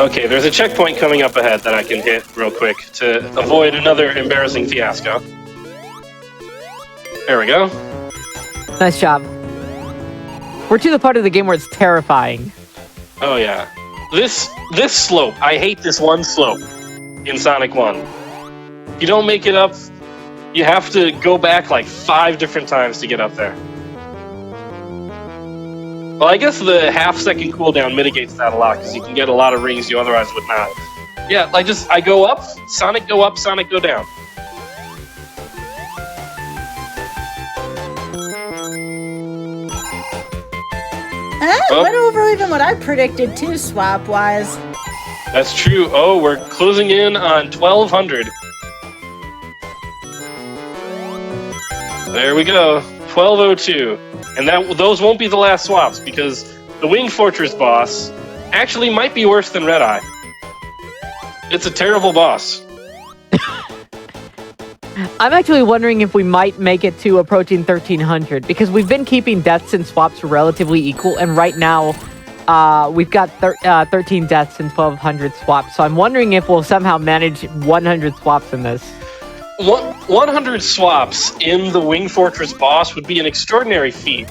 [SPEAKER 2] Okay, there's a checkpoint coming up ahead that I can hit real quick to avoid another embarrassing fiasco. There we go.
[SPEAKER 3] Nice job. We're to the part of the game where it's terrifying.
[SPEAKER 2] Oh yeah. This slope, I hate this one slope in Sonic 1. If you don't make it up, you have to go back like 5 different times to get up there. Well, I guess the half-second cooldown mitigates that a lot, because you can get a lot of rings you otherwise would not. Yeah, I go up, Sonic go down.
[SPEAKER 1] Went over even what I predicted too, swap-wise.
[SPEAKER 2] That's true. Oh, we're closing in on 1,200. There we go, 1202. And those won't be the last swaps, because the Winged Fortress boss actually might be worse than Red Eye. It's a terrible boss.
[SPEAKER 3] I'm actually wondering if we might make it to approaching 1,300, because we've been keeping deaths and swaps relatively equal, and right now we've got 13 deaths and 1,200 swaps, so I'm wondering if we'll somehow manage 100 swaps in this.
[SPEAKER 2] 100 swaps in the Winged Fortress boss would be an extraordinary feat.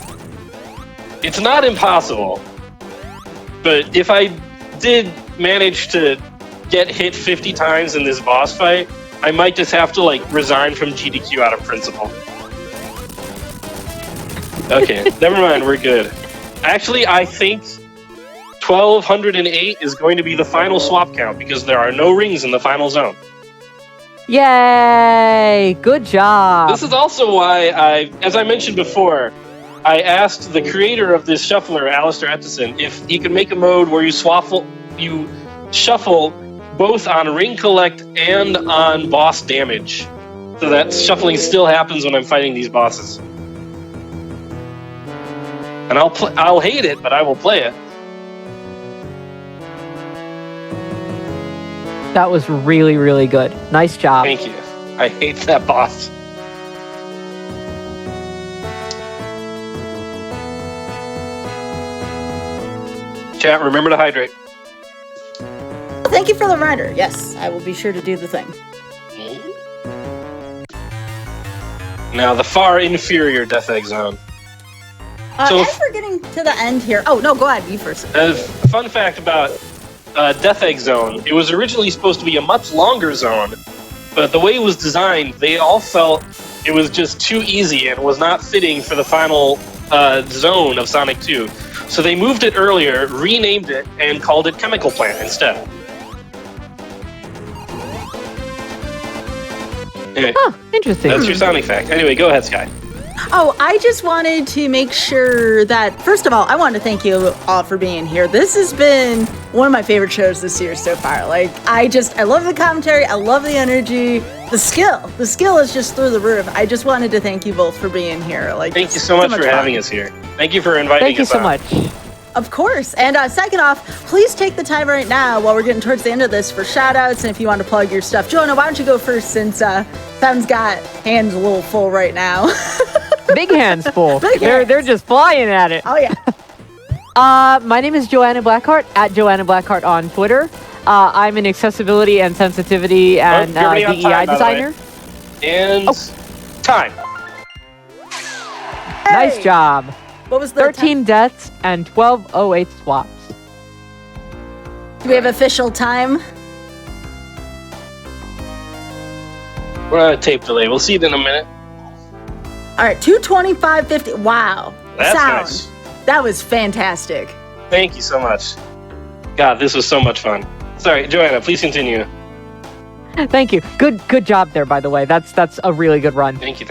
[SPEAKER 2] It's not impossible, but if I did manage to get hit 50 times in this boss fight, I might just have to, resign from GDQ out of principle. Okay, never mind, we're good. Actually, I think 1,208 is going to be the final swap count, because there are no rings in the final zone.
[SPEAKER 3] Yay! Good job!
[SPEAKER 2] This is also why as I mentioned before, I asked the creator of this shuffler, Alistair Ettison, if he could make a mode where you shuffle both on ring collect and on boss damage, so that shuffling still happens when I'm fighting these bosses. And I'll hate it, but I will play it.
[SPEAKER 3] That was really, really good. Nice job.
[SPEAKER 2] Thank you. I hate that boss. Chat, remember to hydrate.
[SPEAKER 1] Thank you for the reminder. Yes, I will be sure to do the thing.
[SPEAKER 2] Now, the far inferior Death Egg Zone.
[SPEAKER 1] As we're getting to the end here... Oh, no, go ahead. You first.
[SPEAKER 2] Fun fact about Death Egg Zone, it was originally supposed to be a much longer zone, but the way it was designed, they all felt it was just too easy and was not fitting for the final zone of Sonic 2. So they moved it earlier, renamed it, and called it Chemical Plant instead. Anyway,
[SPEAKER 3] interesting.
[SPEAKER 2] That's your Sonic fact. Anyway, go ahead, Sky.
[SPEAKER 1] Oh, I just wanted to make sure that, first of all, I want to thank you all for being here. This has been one of my favorite shows this year so far. I love the commentary. I love the energy. The skill is just through the roof. I just wanted to thank you both for being here.
[SPEAKER 2] Thank you so much for having us here. Thank you for inviting us.
[SPEAKER 3] Thank you so much.
[SPEAKER 1] Of course. And second off, please take the time right now while we're getting towards the end of this for shout outs and if you want to plug your stuff. Joanna, why don't you go first since Sam's got hands a little full right now.
[SPEAKER 3] Big hands full. They're just flying at it.
[SPEAKER 1] Oh, yeah.
[SPEAKER 3] My name is Joanna Blackheart, at Joanna Blackheart on Twitter. I'm an accessibility and sensitivity and DEI designer.
[SPEAKER 2] And time.
[SPEAKER 1] Hey!
[SPEAKER 3] Nice job.
[SPEAKER 1] What was the
[SPEAKER 3] 13 deaths and 1208 swaps.
[SPEAKER 1] Do we have official time?
[SPEAKER 2] We're on a tape delay. We'll see it in a minute.
[SPEAKER 1] All right, 2:25:50. Wow.
[SPEAKER 2] That's
[SPEAKER 1] Sound.
[SPEAKER 2] nice.
[SPEAKER 1] That was fantastic.
[SPEAKER 2] Thank you so much. God, this was so much fun. Sorry, Joanna, please continue.
[SPEAKER 3] Thank you. Good job there, by the way. That's a really good run.
[SPEAKER 2] Thank you.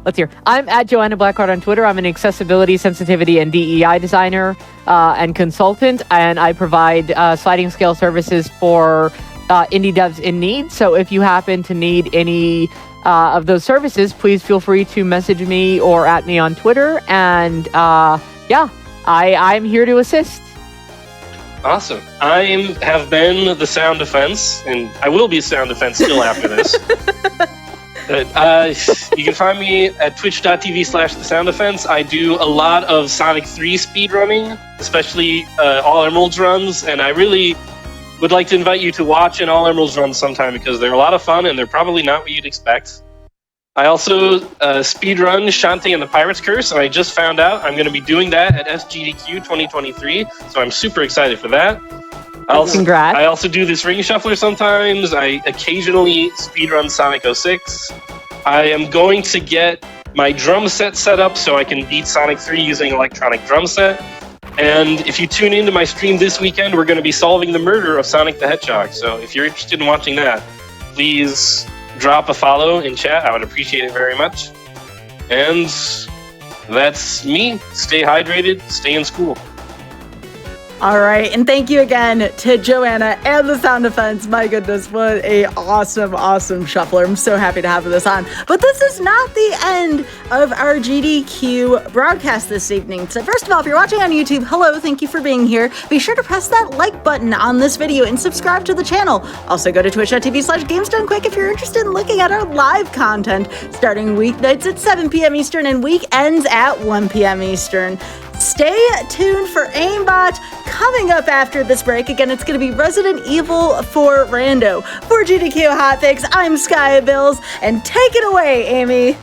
[SPEAKER 3] Let's hear. I'm at Joanna Blackheart on Twitter. I'm an accessibility, sensitivity, and DEI designer and consultant, and I provide sliding scale services for indie devs in need. So if you happen to need any of those services, please feel free to message me or at me on Twitter. And I'm here to assist.
[SPEAKER 2] Awesome. I have been the Sound Defense, and I will be Sound Defense still after this. You can find me at twitch.tv/the Sound Defense. I do a lot of Sonic 3 speedrunning, especially all Emeralds runs, and I really would like to invite you to watch an All Emeralds run sometime because they're a lot of fun and they're probably not what you'd expect. I also speedrun Shantae and the Pirate's Curse, and I just found out I'm going to be doing that at SGDQ 2023, so I'm super excited for that.
[SPEAKER 3] Congrats.
[SPEAKER 2] I also do this ring shuffler sometimes. I occasionally speedrun Sonic 06. I am going to get my drum set up so I can beat Sonic 3 using electronic drum set. And if you tune into my stream this weekend, we're going to be solving the murder of Sonic the Hedgehog. So if you're interested in watching that, please drop a follow in chat. I would appreciate it very much. And that's me. Stay hydrated, stay in school.
[SPEAKER 1] All right, and thank you again to Joanna and the Sound Defense. My goodness, what a awesome shuffler. I'm so happy to have this on. But this is not the end of our GDQ broadcast this evening. So first of all, if you're watching on YouTube, hello, thank you for being here. Be sure to press that like button on this video and subscribe to the channel. Also go to twitch.tv/GamesDoneQuick if you're interested in looking at our live content, starting weeknights at 7 p.m. Eastern and weekends at 1 p.m. Eastern. Stay tuned for Aimbot coming up after this break. Again, it's going to be Resident Evil for Rando. For GDQ Hotfix, I'm Skybilz, and take it away, Amy.